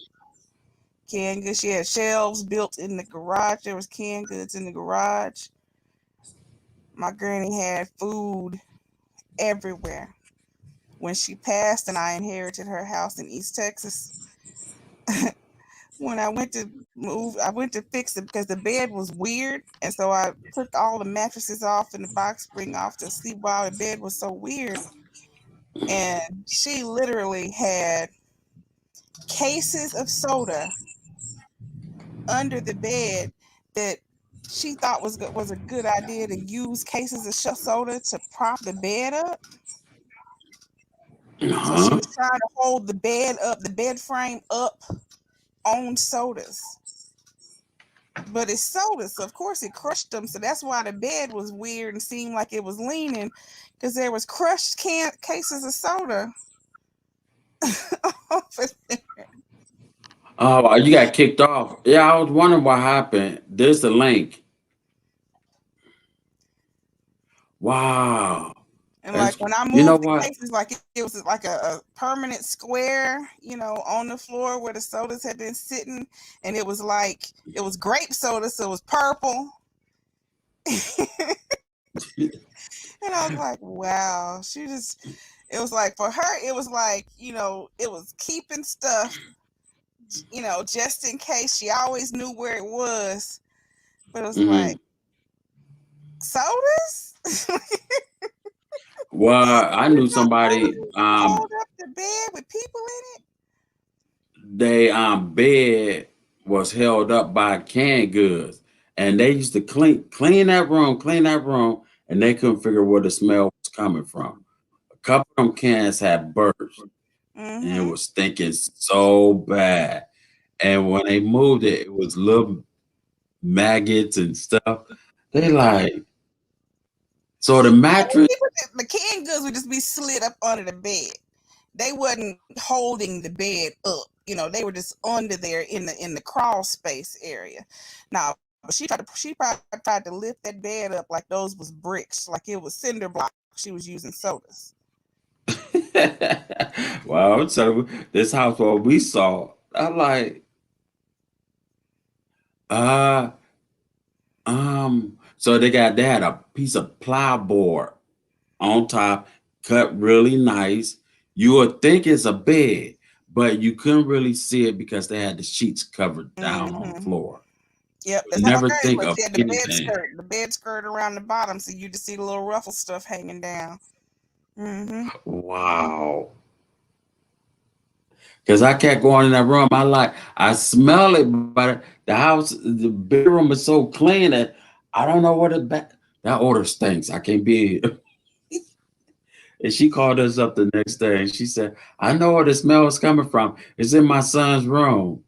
Speaker 3: Canned goods. She had shelves built in the garage. There was canned goods in the garage. My granny had food everywhere. When she passed and I inherited her house in East Texas, when I went to I went to fix it because the bed was weird. And so I took all the mattresses off and the box spring off to see why the bed was so weird. And she literally had cases of soda under the bed that she thought was a good idea to use cases of soda to prop the bed up. So she
Speaker 1: Uh-huh.
Speaker 3: was trying to hold the bed frame up on sodas. But it's soda, so of course it crushed them. So that's why the bed was weird and seemed like it was leaning, because there was crushed cases of soda over there.
Speaker 1: Oh, you got kicked off. Yeah, I was wondering what happened. There's the link. Wow.
Speaker 3: And like
Speaker 1: That's,
Speaker 3: when I
Speaker 1: you know
Speaker 3: moved the
Speaker 1: what?
Speaker 3: cases, like it was like a permanent square, on the floor where the sodas had been sitting, and it was grape soda, so it was purple. And I was like, wow, it was like for her, it was like, it was keeping stuff, just in case. She always knew where it was, but it was like,
Speaker 1: Mhm.
Speaker 3: sodas?
Speaker 1: Well, I knew somebody,
Speaker 3: Sodas can hold up the bed with people in it?
Speaker 1: they bed was held up by canned goods, and they used to clean that room, and they couldn't figure where the smell was coming from. A couple of them cans had burst, and it
Speaker 3: Mm-hmm.
Speaker 1: was stinking so bad. And when they moved it, it was little maggots and stuff. They like, so the mattress.
Speaker 3: The canned goods would just be slid up under the bed. They wasn't holding the bed up. They were just under there in the crawl space area. Now, but she probably tried to lift that bed up like those was bricks, like it was cinder block. She was using sodas.
Speaker 1: Well, so this house what we saw, I'm like, uh, so they had a piece of plyboard on top, cut really nice. You would think it's a bed, but you couldn't really see it because they had the sheets covered down on the
Speaker 3: Mm-hmm.
Speaker 1: floor.
Speaker 3: Yep,
Speaker 1: You
Speaker 3: that's how
Speaker 1: never
Speaker 3: it
Speaker 1: think
Speaker 3: was.
Speaker 1: of
Speaker 3: She had
Speaker 1: anything.
Speaker 3: the bed skirt around the bottom, so you just see the little ruffle stuff hanging down. Mm-hmm.
Speaker 1: Wow. Because I kept going in that room. I smell it, but the bedroom is so clean that I don't know what that odor stinks. I can't be here. And she called us up the next day and she said, I know where the smell is coming from. It's in my son's room.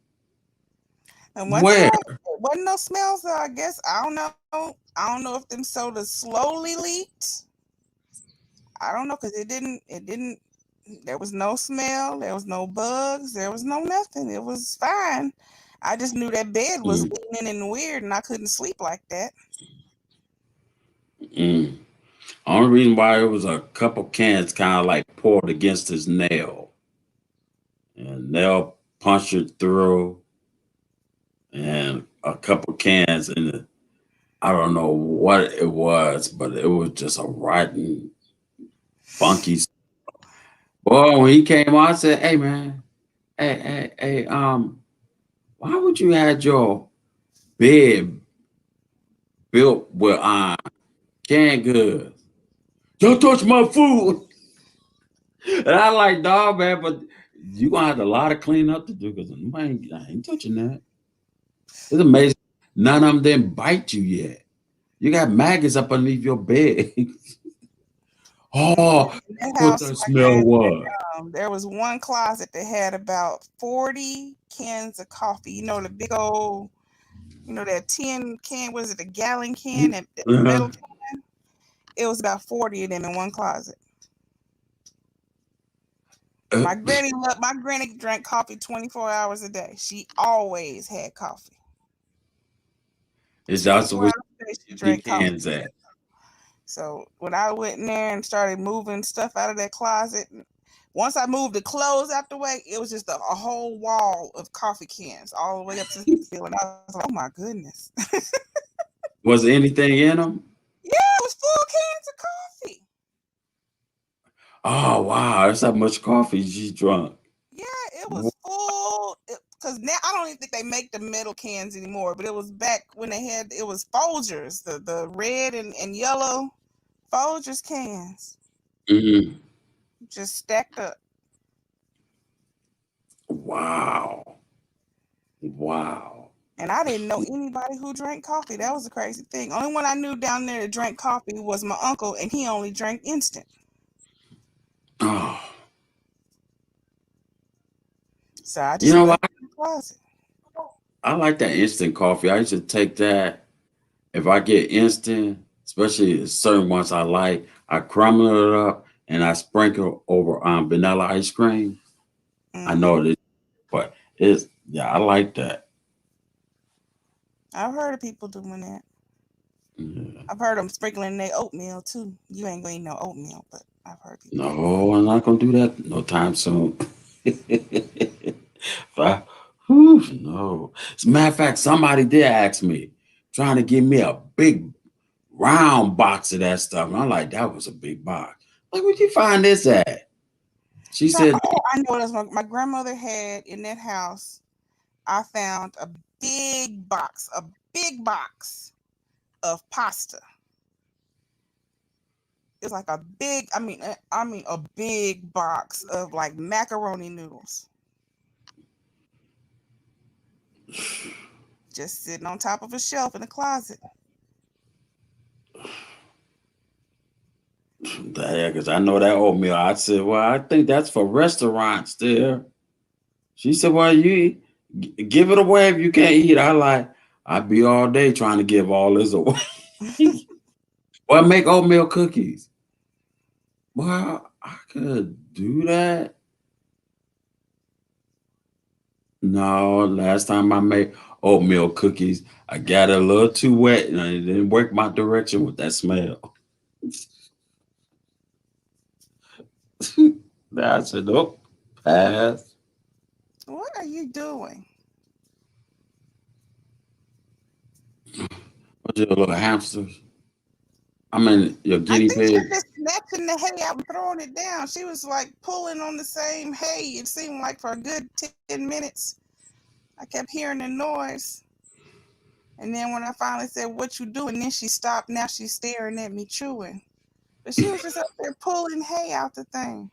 Speaker 3: And
Speaker 1: Where?
Speaker 3: wasn't no smells. I guess I don't know. I don't know if them sodas slowly leaked. I don't know, because it didn't. There was no smell. There was no bugs. There was no nothing. It was fine. I just knew that bed was
Speaker 1: Mm,
Speaker 3: leaning and weird, and I couldn't sleep like that.
Speaker 1: mm. Only reason why it was a couple cans kind of like poured against his nail. And nail punctured through and a couple cans in it. I don't know what it was, but it was just a rotten, funky. Boy, when he came out, I said, "Hey, man, hey, why would you have your bed built with canned goods? Don't touch my food." And I like, dog, man, but you gonna have a lot of cleaning up to do because I ain't touching that. It's amazing. None of them didn't bite you yet. You got maggots up underneath your bed. Oh,
Speaker 3: In that
Speaker 1: what
Speaker 3: house,
Speaker 1: that
Speaker 3: like
Speaker 1: smell was.
Speaker 3: there was one closet that had about 40 cans of coffee. The big old, that tin can. Was it a gallon can? That
Speaker 1: Uh-huh.
Speaker 3: metal can. It was about 40 of them in one closet.
Speaker 1: Uh,
Speaker 3: My granny drank coffee 24 hours a day. She always had coffee.
Speaker 1: It's also
Speaker 3: 24
Speaker 1: where
Speaker 3: hours a day she
Speaker 1: you
Speaker 3: drank coffee.
Speaker 1: cans at.
Speaker 3: So when I went in there and started moving stuff out of that closet, once I moved the clothes out the way, it was just a whole wall of coffee cans all the way up to the ceiling. I was like, oh my goodness.
Speaker 1: Was there anything in them?
Speaker 3: Yeah, it was full cans of coffee.
Speaker 1: Oh wow, that's how much coffee she drunk.
Speaker 3: Yeah, it was full. Because now I don't even think they make the metal cans anymore, but it was back when it was Folgers, the red and yellow Folgers cans,
Speaker 1: Mhm.
Speaker 3: just stacked up.
Speaker 1: Wow. Wow.
Speaker 3: And I didn't know anybody who drank coffee. That was the crazy thing. Only one I knew down there that drank coffee was my uncle, and he only drank instant.
Speaker 1: Oh.
Speaker 3: So I
Speaker 1: You
Speaker 3: just
Speaker 1: know
Speaker 3: put
Speaker 1: what?
Speaker 3: it in the closet.
Speaker 1: I like that instant coffee. I used to take that if I get instant, especially certain ones I like. I crumble it up and I sprinkle over vanilla ice cream. I know
Speaker 3: Hmm.
Speaker 1: it, but it's yeah, I like that.
Speaker 3: I've heard of people doing that.
Speaker 1: Yeah.
Speaker 3: I've heard them sprinkling their oatmeal too. You ain't gonna eat no oatmeal, but I've heard people do that.
Speaker 1: No, I'm not gonna do that no time soon. I- Whew, no. As a matter of fact, somebody did ask me, trying to give me a big round box of that stuff. And I'm like, that was a big box. Like, where'd you find this at? She
Speaker 3: So,
Speaker 1: said,
Speaker 3: oh, I know what else my grandmother had in that house. I found a big box of pasta. It's like a big, I mean a big box of like macaroni noodles, just sitting on top of a shelf in the closet.
Speaker 1: yeah, because I know that oatmeal. I said, well, I think that's for restaurants there. She said, well, give it away if you can't eat. I'd be all day trying to give all this away. Well, make oatmeal cookies. Well, I could do that. No, last time I made oatmeal cookies, I got it a little too wet and it didn't work my direction with that smell. I said, nope, pass.
Speaker 3: What are you doing?
Speaker 1: What's your little hamsters? I mean, your
Speaker 3: I
Speaker 1: guinea
Speaker 3: think she's
Speaker 1: pig.
Speaker 3: just snatching the hay out and throwing it down. She was like pulling on the same hay. It seemed like for a good 10 minutes. I kept hearing the noise. And then when I finally said, "What you doing?" then she stopped. Now she's staring at me chewing. But she was just up there pulling hay out the thing,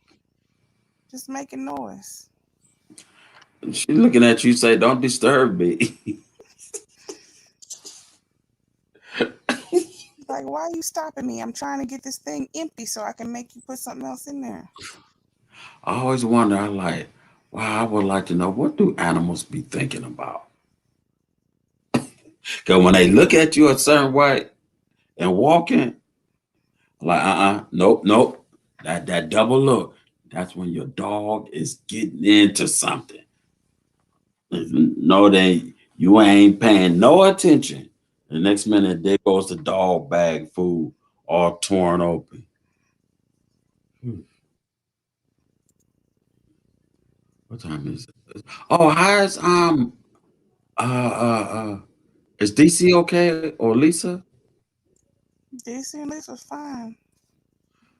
Speaker 3: just making noise.
Speaker 1: She looking at you, say, don't disturb me.
Speaker 3: Like, why are you stopping me? I'm trying to get this thing empty so I can make you put something else in there.
Speaker 1: I always wonder, wow, I would like to know what do animals be thinking about? Because when they look at you a certain way and walking, like, nope, nope. That double look. That's when your dog is getting into something. No, you ain't paying no attention. The next minute, there goes the dog bag food all torn open. Hmm, what time is it? Oh, how's uh, is DC okay or Lisa?
Speaker 3: DC and Lisa was fine.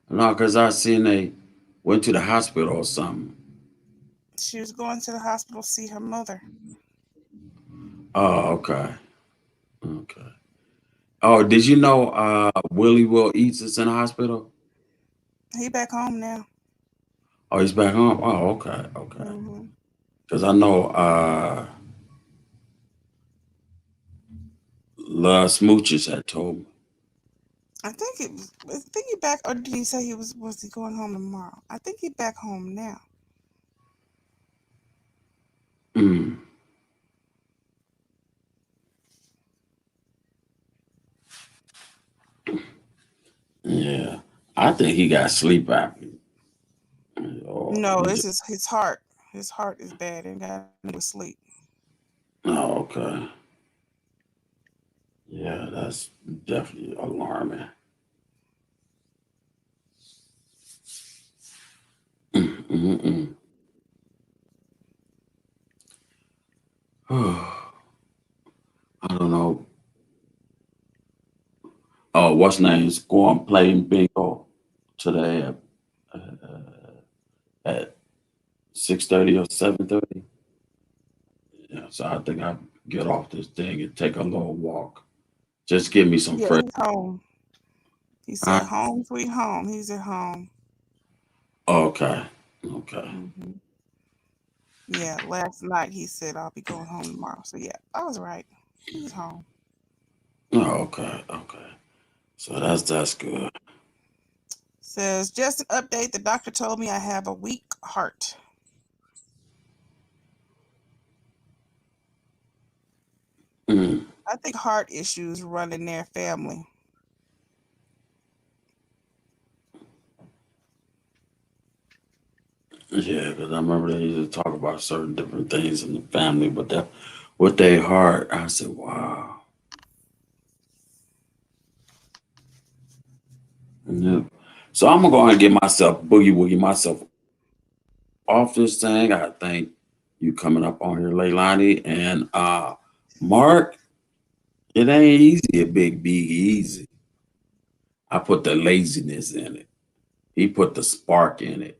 Speaker 1: No, because I seen they went to the hospital or something.
Speaker 3: She was going to the hospital to see her mother.
Speaker 1: Oh, okay. Okay. Oh, did you know Willie Will Eats is in the hospital?
Speaker 3: He back home now.
Speaker 1: Oh, he's back home? Oh, okay, okay.
Speaker 3: Hmm.
Speaker 1: Because I know Love Smooches had told me.
Speaker 3: I think he back, or did he say was he going home tomorrow? I think he back home now.
Speaker 1: Mm, yeah. I think he got sleep apnea. Or
Speaker 3: No,
Speaker 1: he
Speaker 3: it's
Speaker 1: just,
Speaker 3: his heart. His heart is bad and got to go to sleep.
Speaker 1: oh, okay. Yeah, that's definitely alarming. Mm. I don't know. Oh, what's name's going playing bingo today at 6:30 or 7:30. Yeah, so I think I get off this thing and take a little walk. Just give me some
Speaker 3: Yeah,
Speaker 1: fresh.
Speaker 3: he's home. He
Speaker 1: I,
Speaker 3: said, "Home, sweet home." He's at home.
Speaker 1: okay, okay.
Speaker 3: Hmm. Yeah, last night he said, "I'll be going home tomorrow." So yeah, I was right. He's home.
Speaker 1: Oh, okay, okay. So that's good.
Speaker 3: Says, just an update. The doctor told me I have a weak heart. I think heart issues run in their family.
Speaker 1: Yeah, because I remember they used to talk about certain different things in the family, but that with their heart, I said, wow. Yeah. So I'm gonna go and get myself boogie woogie myself off this thing. I thank you coming up on here, Leilani. And Mark, it ain't easy, a big easy. I put the laziness in it. He put the spark in it.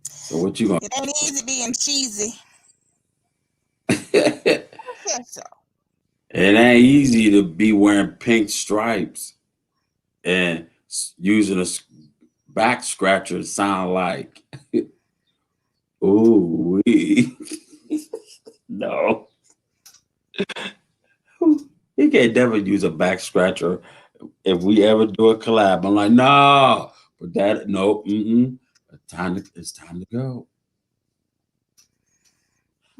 Speaker 1: So what you
Speaker 3: It ain't easy being cheesy.
Speaker 1: gonna
Speaker 3: I said so.
Speaker 1: It ain't easy to be wearing pink stripes and using a back scratcher to sound like, ooh, wee. No. He can't never use a back scratcher if we ever do a collab. I'm like, no, but that, no, it's time to go.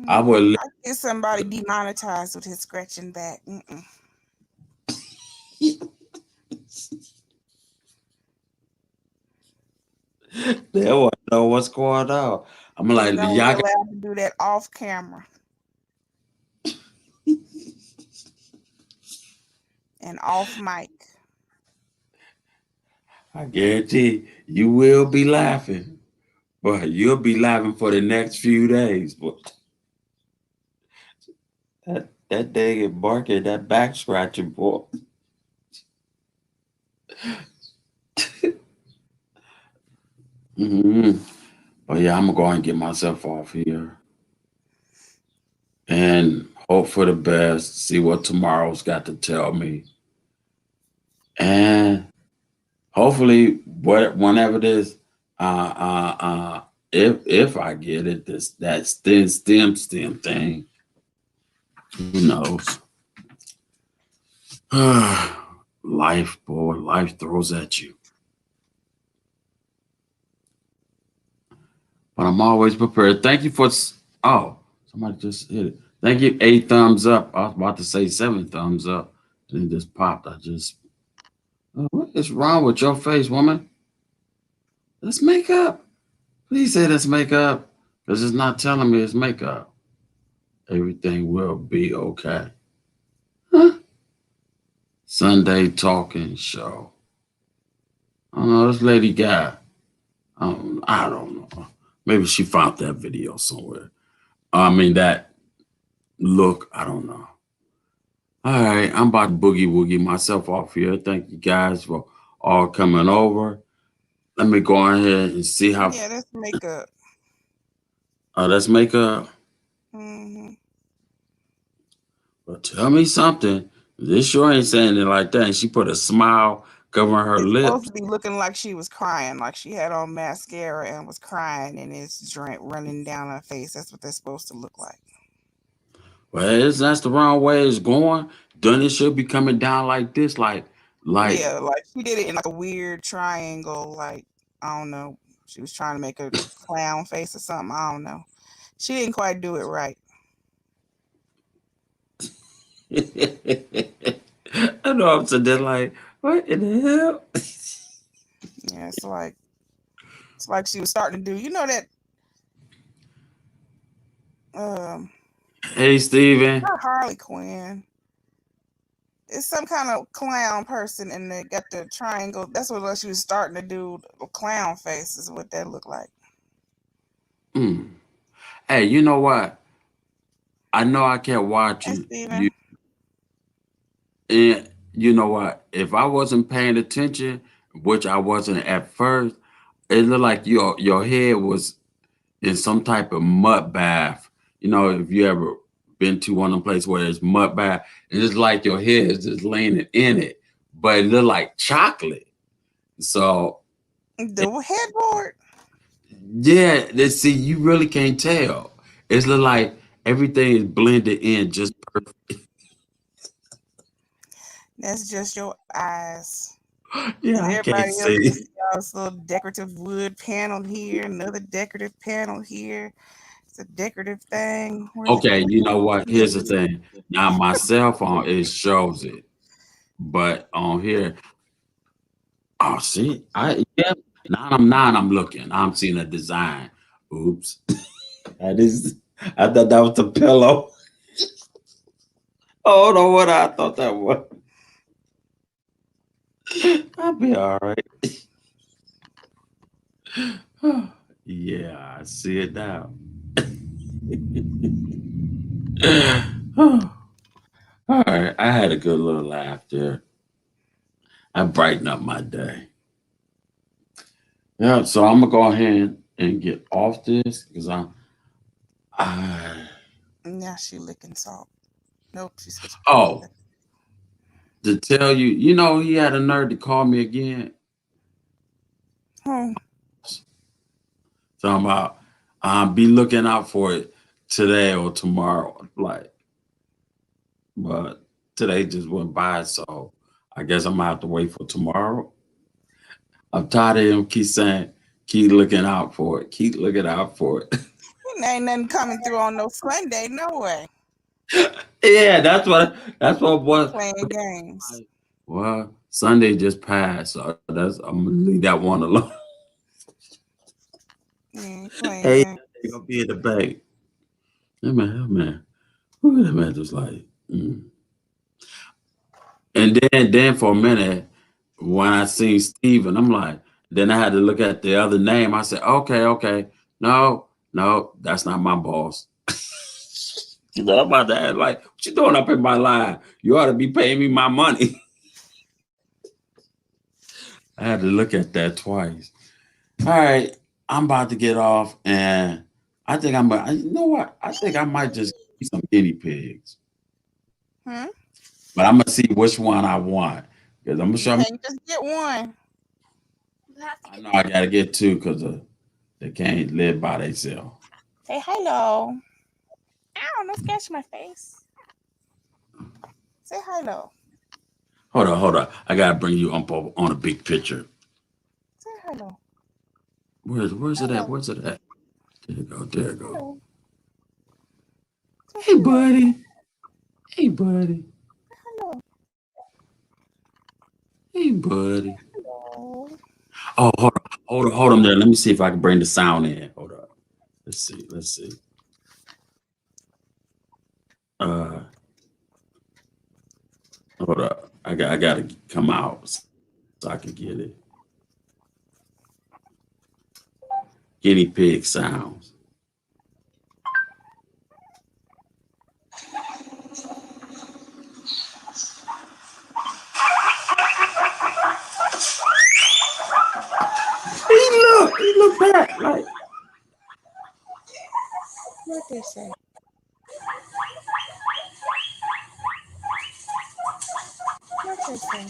Speaker 1: I would
Speaker 3: I get somebody demonetized with his scratching back.
Speaker 1: they want to know what's going on. I'm like,
Speaker 3: He's only
Speaker 1: y'all got
Speaker 3: allowed to do that off camera and off mic.
Speaker 1: I guarantee you will be laughing, but you'll be laughing for the next few days. But that dang barking, that back scratching, boy. But yeah, I'm gonna go and get myself off here and hope for the best. See what tomorrow's got to tell me, and hopefully, whenever this, if I get it, that stem thing, who knows? Life, boy, life throws at you. But I'm always prepared. Thank you for. Oh, somebody just hit it. Thank you. 8 thumbs up. I was about to say 7 thumbs up. And it just popped. What is wrong with your face, woman? That's makeup. Please say that's makeup. Because it's not telling me it's makeup. Everything will be okay. Huh? Sunday talking show. I don't know. This lady got. I don't know. Maybe she found that video somewhere. I mean, that look. I don't know. All right, I'm about to boogie woogie myself off here. Thank you guys for all coming over. Let me go ahead and see how.
Speaker 3: Yeah, that's makeup.
Speaker 1: Let's make a.
Speaker 3: Mm-hmm.
Speaker 1: Well, tell me something. This sure ain't saying it like that. And she put a smile covering her
Speaker 3: It's supposed
Speaker 1: lips.
Speaker 3: to be looking like she was crying, like she had on mascara and was crying, and it's running down her face. That's what they're supposed to look like.
Speaker 1: Well, that's the wrong way it's going. Then it should be coming down like this, like.
Speaker 3: Yeah, like she did it in like a weird triangle, like I don't know. She was trying to make a clown face or something. I don't know. She didn't quite do it right.
Speaker 1: I know I'm sitting there like, what in the hell?
Speaker 3: Yeah, it's like she was starting to do. You know that
Speaker 1: Hey, Steven.
Speaker 3: not Harley Quinn. It's some kind of clown person, and they got the triangle. That's what she was starting to do. The clown face is what that looked like.
Speaker 1: Mm. Hey, you know what? I know I kept
Speaker 3: Hey,
Speaker 1: watching you,
Speaker 3: Steven.
Speaker 1: and you know what? If I wasn't paying attention, which I wasn't at first, it looked like your head was in some type of mud bath. You know, if you ever been to one of the places where there's mud bath, and it's like your head is just laying in it, but it looked like chocolate. So
Speaker 3: The headboard.
Speaker 1: yeah, see, you really can't tell. It's look like everything is blended in just perfect.
Speaker 3: That's just your eyes.
Speaker 1: Yeah,
Speaker 3: And
Speaker 1: I can't
Speaker 3: everybody else
Speaker 1: see.
Speaker 3: just see all this little decorative wood panel here, another decorative panel here. It's a decorative thing. Where's it
Speaker 1: Okay,
Speaker 3: at?
Speaker 1: you know what? Here's the thing. Now my cell phone, it shows it. But on here, oh see, I'm looking. I'm seeing a design. Oops. That is I thought that was the pillow. Oh no, what I thought that was. I'll be all right. Yeah, I see it now. All right, I had a good little laugh there. I brightened up my day. Yeah, so I'm gonna go ahead and get off this because I
Speaker 3: Now she licking salt. Nope, she's supposed to
Speaker 1: oh to tell you, he had a nerve to call me again.
Speaker 3: Oh,
Speaker 1: Talking about be looking out for it today or tomorrow. Like, but today just went by, so I guess I'm gonna have to wait for tomorrow. I'm tired of him keep saying, keep looking out for it, keep looking out for it.
Speaker 3: ain't nothing coming through on no Sunday. No way.
Speaker 1: Yeah, that's what was.
Speaker 3: Playing games.
Speaker 1: Well, Sunday just passed, so I'm gonna leave that one alone.
Speaker 3: You ain't playing
Speaker 1: Hey,
Speaker 3: games.
Speaker 1: you gonna be in the bank. Hey man. Who that man just like And then for a minute, when I seen Steven, I'm like, then I had to look at the other name. I said, okay. No, that's not my boss. I'm about to ask, like, what you doing up in my line? You ought to be paying me my money. I had to look at that twice. All right, I'm about to get off, and I think you know what? I think I might just eat some guinea pigs.
Speaker 3: Hmm?
Speaker 1: But I'm gonna see which one I want. Because I'm gonna
Speaker 3: You
Speaker 1: show
Speaker 3: can't just get one.
Speaker 1: I know I gotta get two because they can't live by themselves.
Speaker 3: Say hello. Ow, don't scratch my face. Say hello.
Speaker 1: Hold on. I gotta bring you up on a big picture.
Speaker 3: Say hello.
Speaker 1: Where's it at?
Speaker 3: Hello.
Speaker 1: Where's it at? There you go.
Speaker 3: Hello. Say
Speaker 1: Hey
Speaker 3: hello.
Speaker 1: buddy. Hey buddy.
Speaker 3: Hello.
Speaker 1: Hey buddy.
Speaker 3: Hello.
Speaker 1: Oh, hold on there. Let me see if I can bring the sound in. Hold up. Let's see. Uh hold up. I gotta come out so I can get it. Guinea pig sounds. He look back like
Speaker 3: What they say? What they say?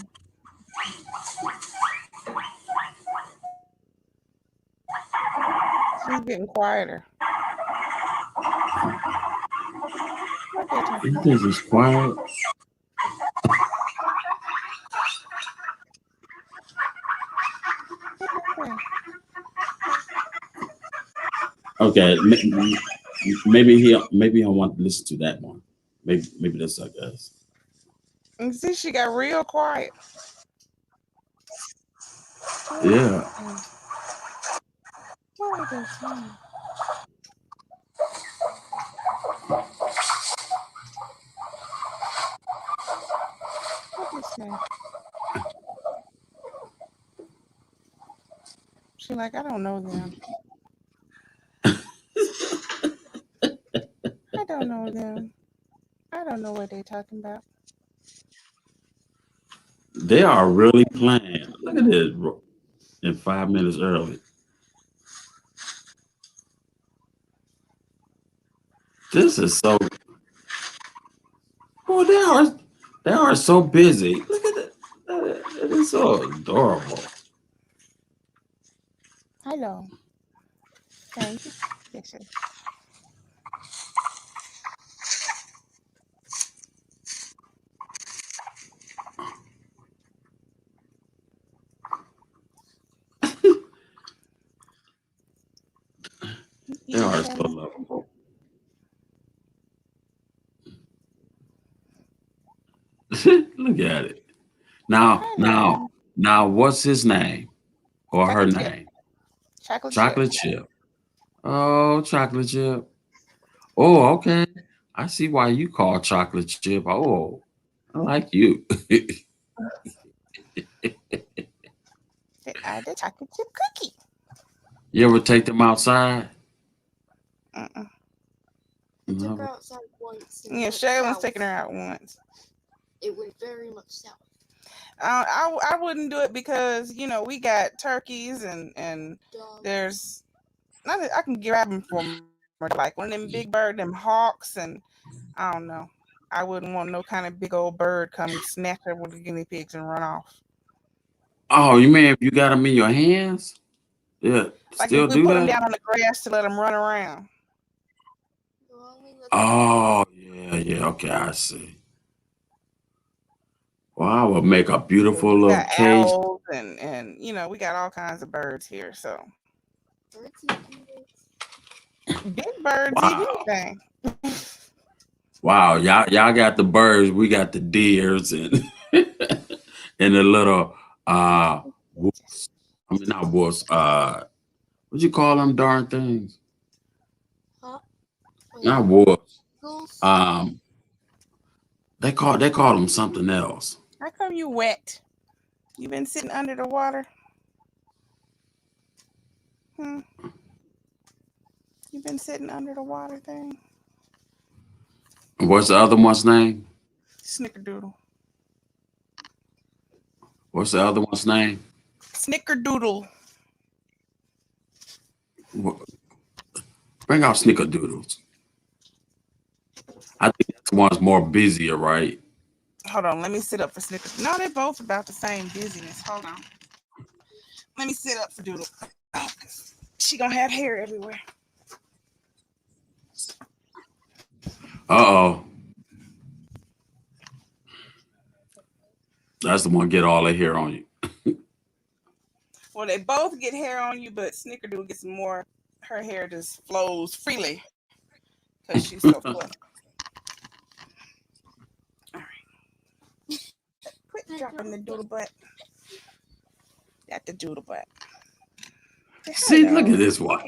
Speaker 3: She's getting quieter. What they talking
Speaker 1: he
Speaker 3: about?
Speaker 1: just is quiet.
Speaker 3: What
Speaker 1: Okay, maybe I want to listen to that one. Maybe that's I guess.
Speaker 3: you see, she got real quiet.
Speaker 1: Yeah.
Speaker 3: What are they saying? What they say? She like, I don't know them. I don't know them. I don't know what they talking about.
Speaker 1: They are really playing. Look at this, bro. In 5 minutes early. This is so. Oh, they are so busy. Look at it. It is so adorable.
Speaker 3: Hello. Thank you. Yes, sir.
Speaker 1: They
Speaker 3: You
Speaker 1: are
Speaker 3: for
Speaker 1: so
Speaker 3: me?
Speaker 1: lovable. Look at it. Now, now,
Speaker 3: Hello.
Speaker 1: now, what's his name or her
Speaker 3: Chocolate chip.
Speaker 1: name?
Speaker 3: Chocolate chip.
Speaker 1: Chocolate chip. Oh, chocolate chip. Oh, okay. I see why you call chocolate chip. Oh, I like you.
Speaker 3: The chocolate chip cookie.
Speaker 1: You ever take them outside?
Speaker 3: Uh-uh.
Speaker 4: I took
Speaker 1: No.
Speaker 4: her outside once. And it
Speaker 3: Yeah,
Speaker 4: went
Speaker 3: Shaylin's
Speaker 4: south.
Speaker 3: taking her out once.
Speaker 4: It went very much south.
Speaker 3: I wouldn't do it because we got turkeys and
Speaker 4: Dog.
Speaker 3: there's not that I can grab them from like one of them big bird, them hawks, and I don't know. I wouldn't want no kind of big old bird come snatch her with the guinea pigs and run off.
Speaker 1: Oh, you mean if you got them in your hands? Yeah,
Speaker 3: Like if
Speaker 1: still
Speaker 3: we
Speaker 1: do
Speaker 3: put them
Speaker 1: that?
Speaker 3: down on the grass to let them run around.
Speaker 4: Well, we let
Speaker 1: Oh, yeah, yeah. Okay, I see. Well, I would make a beautiful
Speaker 3: We
Speaker 1: little
Speaker 3: got
Speaker 1: cage.
Speaker 3: owls and we got all kinds of birds here. So
Speaker 4: birds and kids.
Speaker 3: big birds eat
Speaker 1: Wow.
Speaker 3: anything.
Speaker 1: Wow, y'all got the birds, we got the deers and and the little wolves. I mean not wolves, what you call them darn things?
Speaker 4: Huh? Wait,
Speaker 1: Not wolves.
Speaker 4: eagles?
Speaker 1: Um they call them something else.
Speaker 3: How come you wet? You been sitting under the water? Hmm. You been sitting under the water thing?
Speaker 1: What's the other one's name?
Speaker 3: Snickerdoodle.
Speaker 1: What's the other one's name?
Speaker 3: Snickerdoodle.
Speaker 1: Wha- Bring out snickerdoodles. I think that's the one's more busier, right?
Speaker 3: Hold on, let me sit up for Snicker. No, they're both about the same busyness. Hold on. Let me sit up for Doodle. Oh, she gonna have hair everywhere.
Speaker 1: Uh-oh. That's the one get all the hair on you.
Speaker 3: Well, they both get hair on you, but Snickerdoodle gets more. Her hair just flows freely because she's so fluffy. All right. Quit dropping the doodle butt. That's the doodle butt. Say
Speaker 1: See, look
Speaker 3: hello.
Speaker 1: at this one.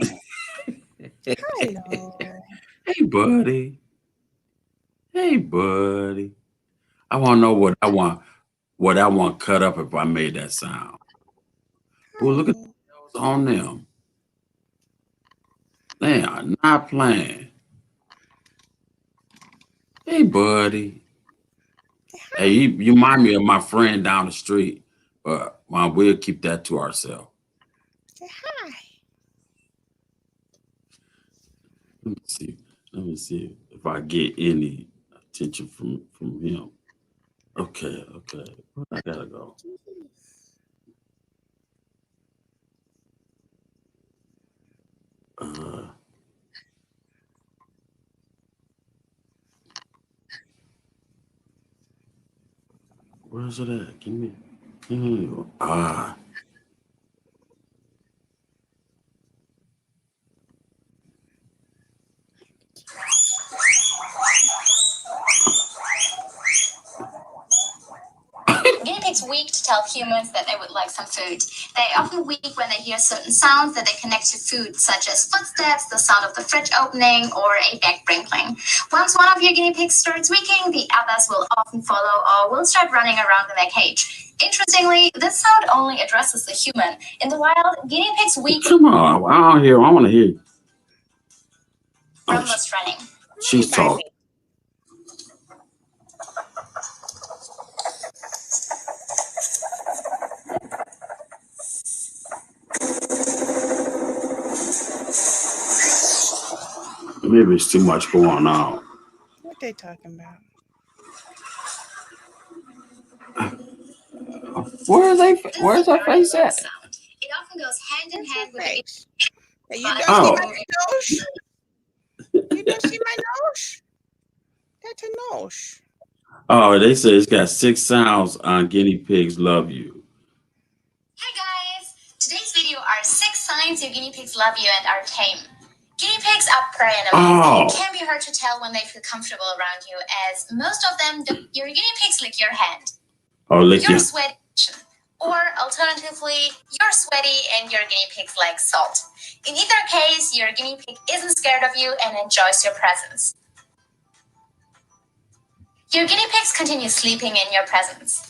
Speaker 3: Hello.
Speaker 1: Hey, buddy. Hey, buddy. I want to know what I want cut up if I made that sound. Well, look at
Speaker 3: Hi.
Speaker 1: what's on them. They are not playing. Hey, buddy. Hey, you remind me of my friend down the street, but we'll keep that to ourselves.
Speaker 3: Say hi.
Speaker 1: Let me see. Let me see if I get any attention from him. Okay, okay. Where I gotta go? Uh, where's it at? Give me. Ah.
Speaker 5: Guinea pigs weak to tell humans that they would like some food. They often weak when they hear certain sounds that they connect to food, such as footsteps, the sound of the fridge opening, or a bag sprinkling. Once one of your guinea pigs starts weaking, the others will often follow or will start running around in their cage. Interestingly, this sound only addresses the human. In the wild, guinea pigs weak
Speaker 1: Come on. I don't hear. I want to hear you.
Speaker 5: from
Speaker 1: Oh,
Speaker 5: just running.
Speaker 1: she's talking. Maybe it's too much going on.
Speaker 3: What they talking about?
Speaker 1: Where's her face at?
Speaker 5: Sound. It often goes hand in hand with the
Speaker 3: Face. Hey, you
Speaker 5: But-
Speaker 3: done
Speaker 1: Oh.
Speaker 3: see my nose? You done see my nose? That's a nose.
Speaker 1: Oh, they say it's got 6 sounds on guinea pigs love you.
Speaker 5: Hi guys! Today's video are 6 signs your guinea pigs love you and are tame. Guinea pigs are prey and
Speaker 1: Oh.
Speaker 5: it can be hard to tell when they feel comfortable around you, as most of them, your guinea pigs lick your hand.
Speaker 1: Oh, lick
Speaker 5: You're
Speaker 1: your.
Speaker 5: sweaty, or alternatively, you're sweaty and your guinea pigs like salt. In either case, your guinea pig isn't scared of you and enjoys your presence. Your guinea pigs continue sleeping in your presence.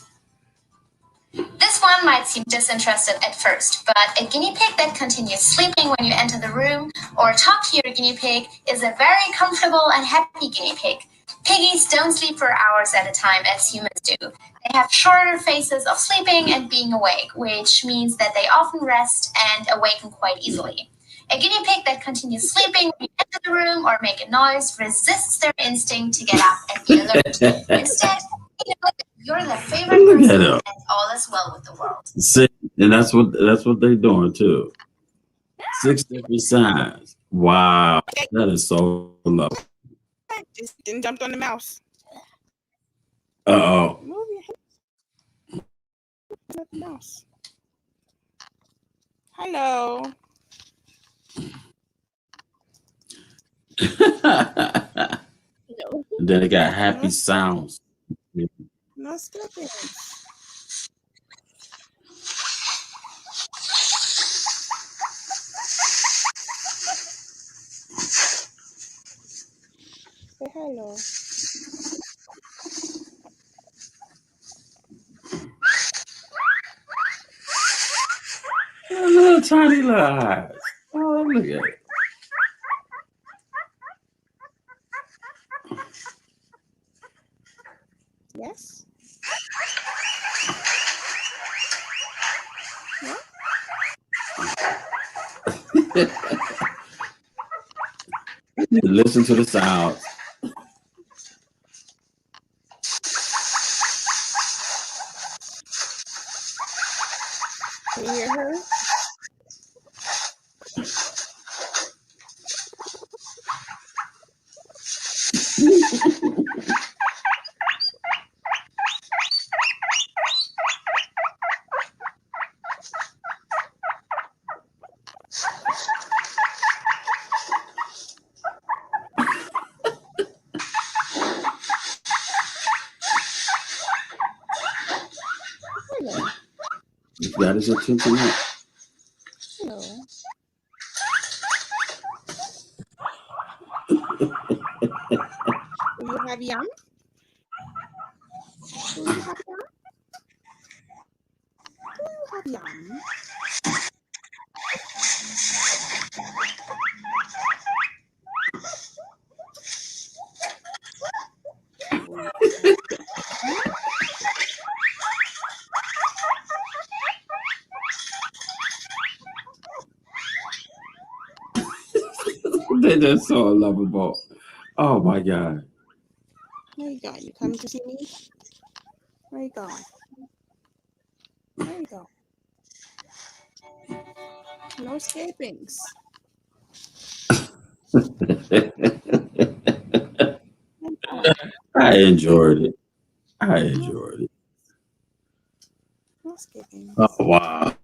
Speaker 5: This one might seem disinterested at first, but a guinea pig that continues sleeping when you enter the room or talk to your guinea pig is a very comfortable and happy guinea pig. Piggies don't sleep for hours at a time as humans do. They have shorter phases of sleeping and being awake, which means that they often rest and awaken quite easily. A guinea pig that continues sleeping when you enter the room or make a noise resists their instinct to get up and be alert. Instead, you know that you're their favorite
Speaker 1: Look at
Speaker 5: person
Speaker 1: them.
Speaker 5: and all is well with the world.
Speaker 1: See, and that's what they're doing too. 6 different signs. Wow, that is so lovely.
Speaker 3: Just didn't jump on the mouse.
Speaker 1: Uh
Speaker 3: Move your head. Not the mouse. Hello.
Speaker 1: oh.
Speaker 3: No.
Speaker 1: And then they got happy sounds.
Speaker 3: No skipping. Say hello.
Speaker 1: Oh, little tiny little eyes. Oh, look at it.
Speaker 3: Yes.
Speaker 1: Listen to the sounds.
Speaker 3: Can you hear her? Hello.
Speaker 1: You got his attention now.
Speaker 3: Hello. Do you have yum? Do you have yum? Do you have yum?
Speaker 1: They're just so lovable. Oh my God.
Speaker 3: Where you going? You coming to see me? Where you going? Where you go? No escapings.
Speaker 1: I enjoyed it. I enjoyed it.
Speaker 3: No escapings.
Speaker 1: Oh wow.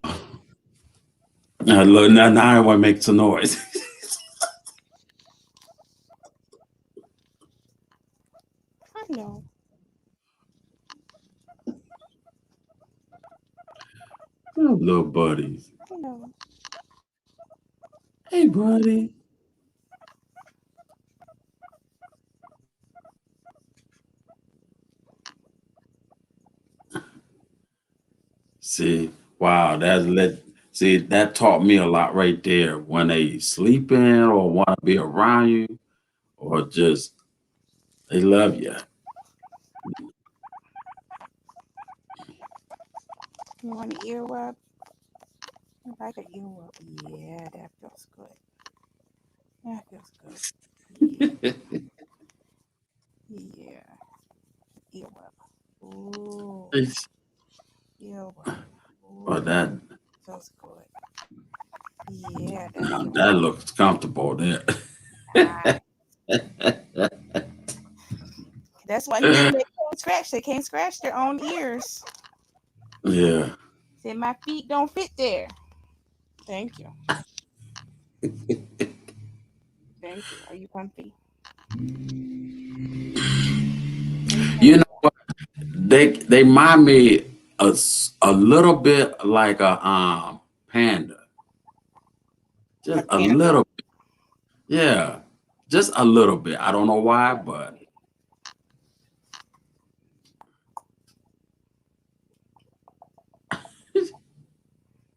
Speaker 1: Look, now I want to make some noise.
Speaker 3: Hello.
Speaker 1: Oh, little buddies.
Speaker 3: Hello.
Speaker 1: Hey, buddy. See, wow, that taught me a lot right there. When they sleeping or want to be around you, or just they love you.
Speaker 3: You want an earwub? You like an earwub? Yeah, that feels good. That feels good. Yeah. Yeah. Earwub. Ooh. Earwub.
Speaker 1: Well, that
Speaker 3: Feels good. Yeah, that feels
Speaker 1: that looks comfortable there.
Speaker 3: nice. That's one thing they can't scratch. They can't scratch their own ears.
Speaker 1: Yeah.
Speaker 3: Say my feet don't fit there. Thank you. comfy? Are you comfy?
Speaker 1: You know what? They remind me a little bit like a panda.
Speaker 3: A
Speaker 1: Just a
Speaker 3: panda?
Speaker 1: little bit. Yeah. Just a little bit. I don't know why, but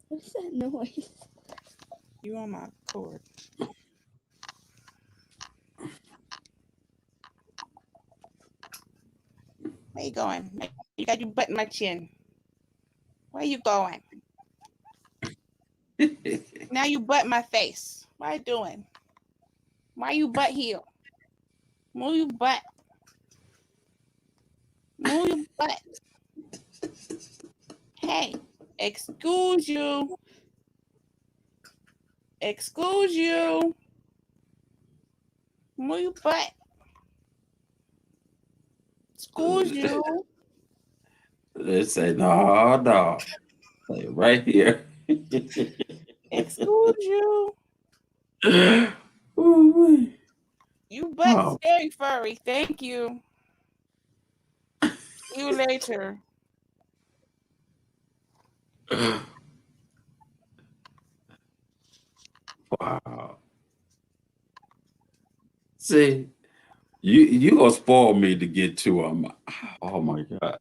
Speaker 4: What's that noise?
Speaker 3: You on my cord. Where you going? You got your butt in my chin. Where you going? Now you butt my face. What you doing? Why you butt heel? Move your butt. Move your butt. Hey, excuse you. Excuse you. Move your butt. Excuse you.
Speaker 1: they say, no. Say, right here.
Speaker 3: Excuse you.
Speaker 1: Ooh-wee.
Speaker 3: You butt
Speaker 1: Oh.
Speaker 3: scary furry. Thank you. See you later.
Speaker 1: Wow. See, you gonna spoil me to get to them. Oh my God.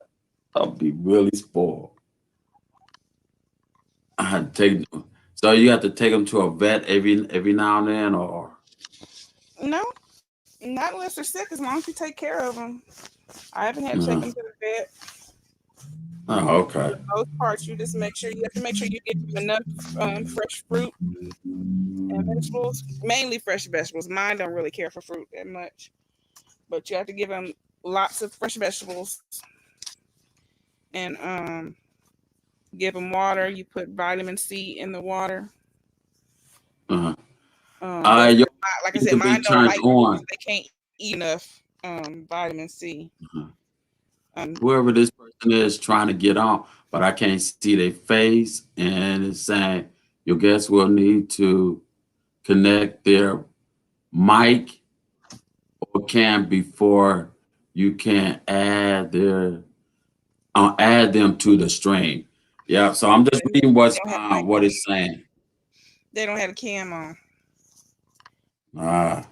Speaker 1: I'll be really spoiled. I had to take so you have to take them to a vet every now and then, or
Speaker 3: No, not unless they're sick. As long as you take care of them. I haven't had to take them to the vet.
Speaker 1: oh, okay.
Speaker 3: For the most part, you just make sure you have to make sure you give them enough fresh fruit and vegetables, mainly fresh vegetables. Mine don't really care for fruit that much, but you have to give them lots of fresh vegetables and give them water. You put vitamin C in the water.
Speaker 1: Uh-huh.
Speaker 3: But
Speaker 1: Your
Speaker 3: like I
Speaker 1: need
Speaker 3: said,
Speaker 1: to be
Speaker 3: mine don't
Speaker 1: turned
Speaker 3: like fruit
Speaker 1: on.
Speaker 3: because they can't eat enough vitamin C.
Speaker 1: Whoever this person is trying to get on, but I can't see their face, and it's saying your guest will need to connect their mic or cam before you can add them to the stream. Yeah, so I'm just reading what it's saying.
Speaker 3: They don't have a cam on.
Speaker 1: Ah,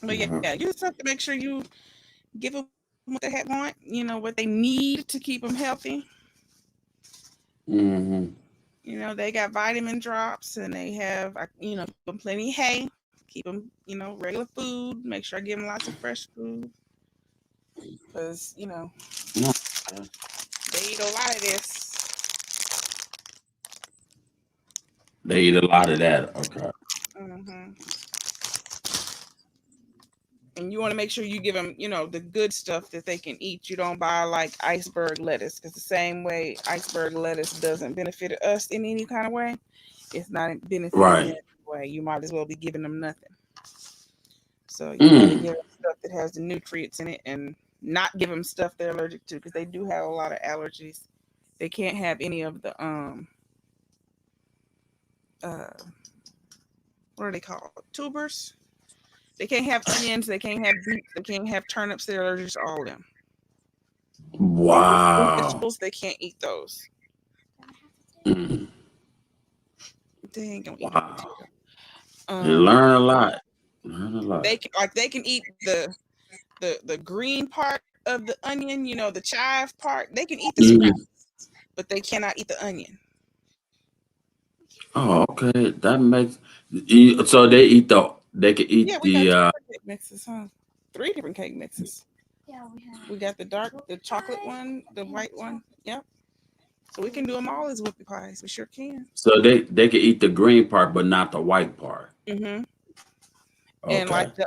Speaker 3: But yeah, you just have to make sure you give them what they want, what they need to keep them healthy.
Speaker 1: mhm.
Speaker 3: They got vitamin drops and they have, give them plenty of hay, keep them, regular food, make sure I give them lots of fresh food. Because, they eat a lot of this.
Speaker 1: They eat a lot of that. Okay.
Speaker 3: And you want to make sure you give them, the good stuff that they can eat. You don't buy like iceberg lettuce, because the same way iceberg lettuce doesn't benefit us in any kind of way, it's not benefiting them in any way. You might as well be giving them nothing. So you got to give them stuff that has the nutrients in it and not give them stuff they're allergic to, because they do have a lot of allergies. They can't have any of the what are they called? Tubers. They can't have onions. They can't have beets. They can't have turnips. They're allergic to all of them.
Speaker 1: Wow.
Speaker 3: Vegetables, they can't eat those.
Speaker 1: Mm.
Speaker 3: They ain't gonna eat
Speaker 1: Wow.
Speaker 3: it.
Speaker 1: You learn a lot. Learn a lot.
Speaker 3: They can eat the green part of the onion. The chive part. They can eat the scraps, but they cannot eat the onion.
Speaker 1: Oh, okay. That makes so they can eat
Speaker 3: We got two cake mixes, huh? 3 different cake mixes.
Speaker 4: Yeah, we have.
Speaker 3: We got the chocolate one, the white one. Yep. So we can do them all as whoopie pies. We sure can.
Speaker 1: so they can eat the green part, but not the white part.
Speaker 3: Mm-hmm.
Speaker 1: Okay.
Speaker 3: And like the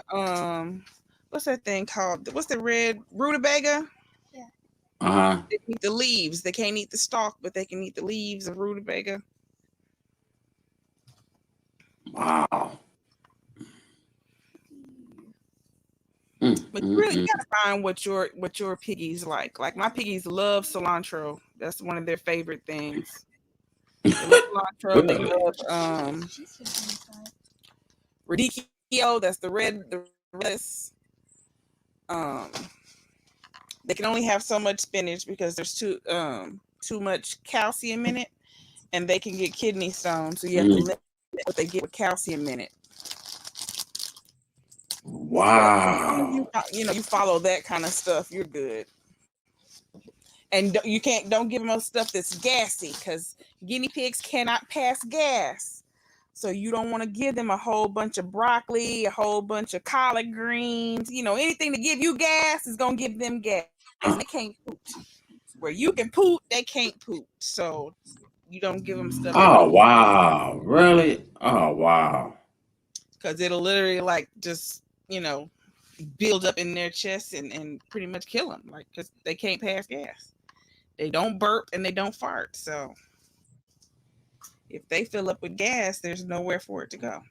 Speaker 3: what's that thing called? What's the red rutabaga?
Speaker 4: Yeah.
Speaker 3: They can eat the leaves. They can't eat the stalk, but they can eat the leaves of rutabaga.
Speaker 1: Wow.
Speaker 3: But you really gotta find what your piggies like. Like my piggies love cilantro. That's one of their favorite things. Cilantro, they
Speaker 1: Really?
Speaker 3: love
Speaker 4: She's just inside.
Speaker 3: radicchio. That's the lettuce. Um, they can only have so much spinach because there's too much calcium in it, and they can get kidney stones. So you have to limit what they get with calcium in it.
Speaker 1: Wow.
Speaker 3: You follow that kind of stuff, you're good. And don't give them no stuff that's gassy, because guinea pigs cannot pass gas. So you don't want to give them a whole bunch of broccoli, a whole bunch of collard greens. Anything to give you gas is gonna give them gas. They can't poot. Where you can poot, they can't poot. So you don't give them stuff that
Speaker 1: Oh, wow. Really? Oh, wow.
Speaker 3: because it'll literally just build up in their chest and pretty much kill them, because they can't pass gas. They don't burp and they don't fart. So if they fill up with gas, there's nowhere for it to go.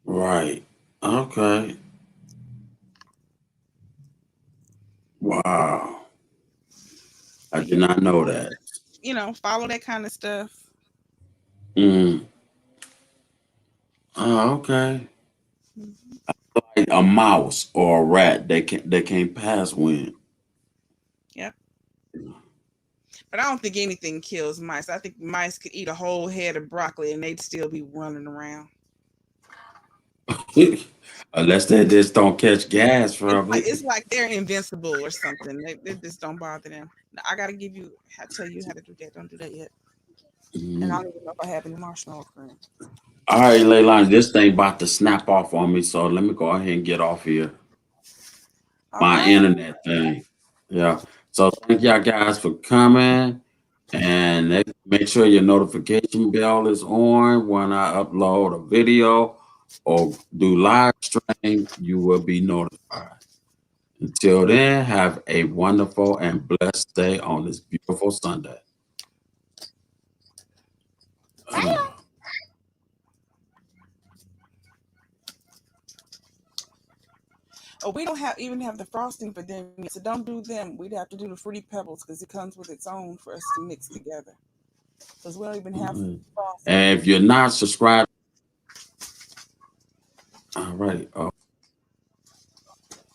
Speaker 1: Right. Okay. Wow. I did not know that.
Speaker 3: Follow that kind of stuff.
Speaker 1: Mm. Oh, okay. Like a mouse or a rat, they can't pass wind.
Speaker 3: Yep. But I don't think anything kills mice. I think mice could eat a whole head of broccoli and they'd still be running around.
Speaker 1: Unless they just don't catch gas from
Speaker 3: It's
Speaker 1: it.
Speaker 3: like they're invincible or something. They just don't bother them. Now, I gotta tell you how to do that. Don't do that yet. And I don't even know if I have any marshmallow cream.
Speaker 1: All right, Leilani, this thing about to snap off on me, so let me go ahead and get off here. My
Speaker 3: Okay.
Speaker 1: internet thing. Yeah. So thank y'all guys for coming. And make sure your notification bell is on when I upload a video or do live stream, you will be notified. Until then, have a wonderful and blessed day on this beautiful Sunday.
Speaker 3: Oh, we don't even have the frosting for them yet, so don't do them. We'd have to do the Fruity Pebbles because it comes with its own for us to mix together. Because we don't even have frosting.
Speaker 1: And if you're not subscribed, all right.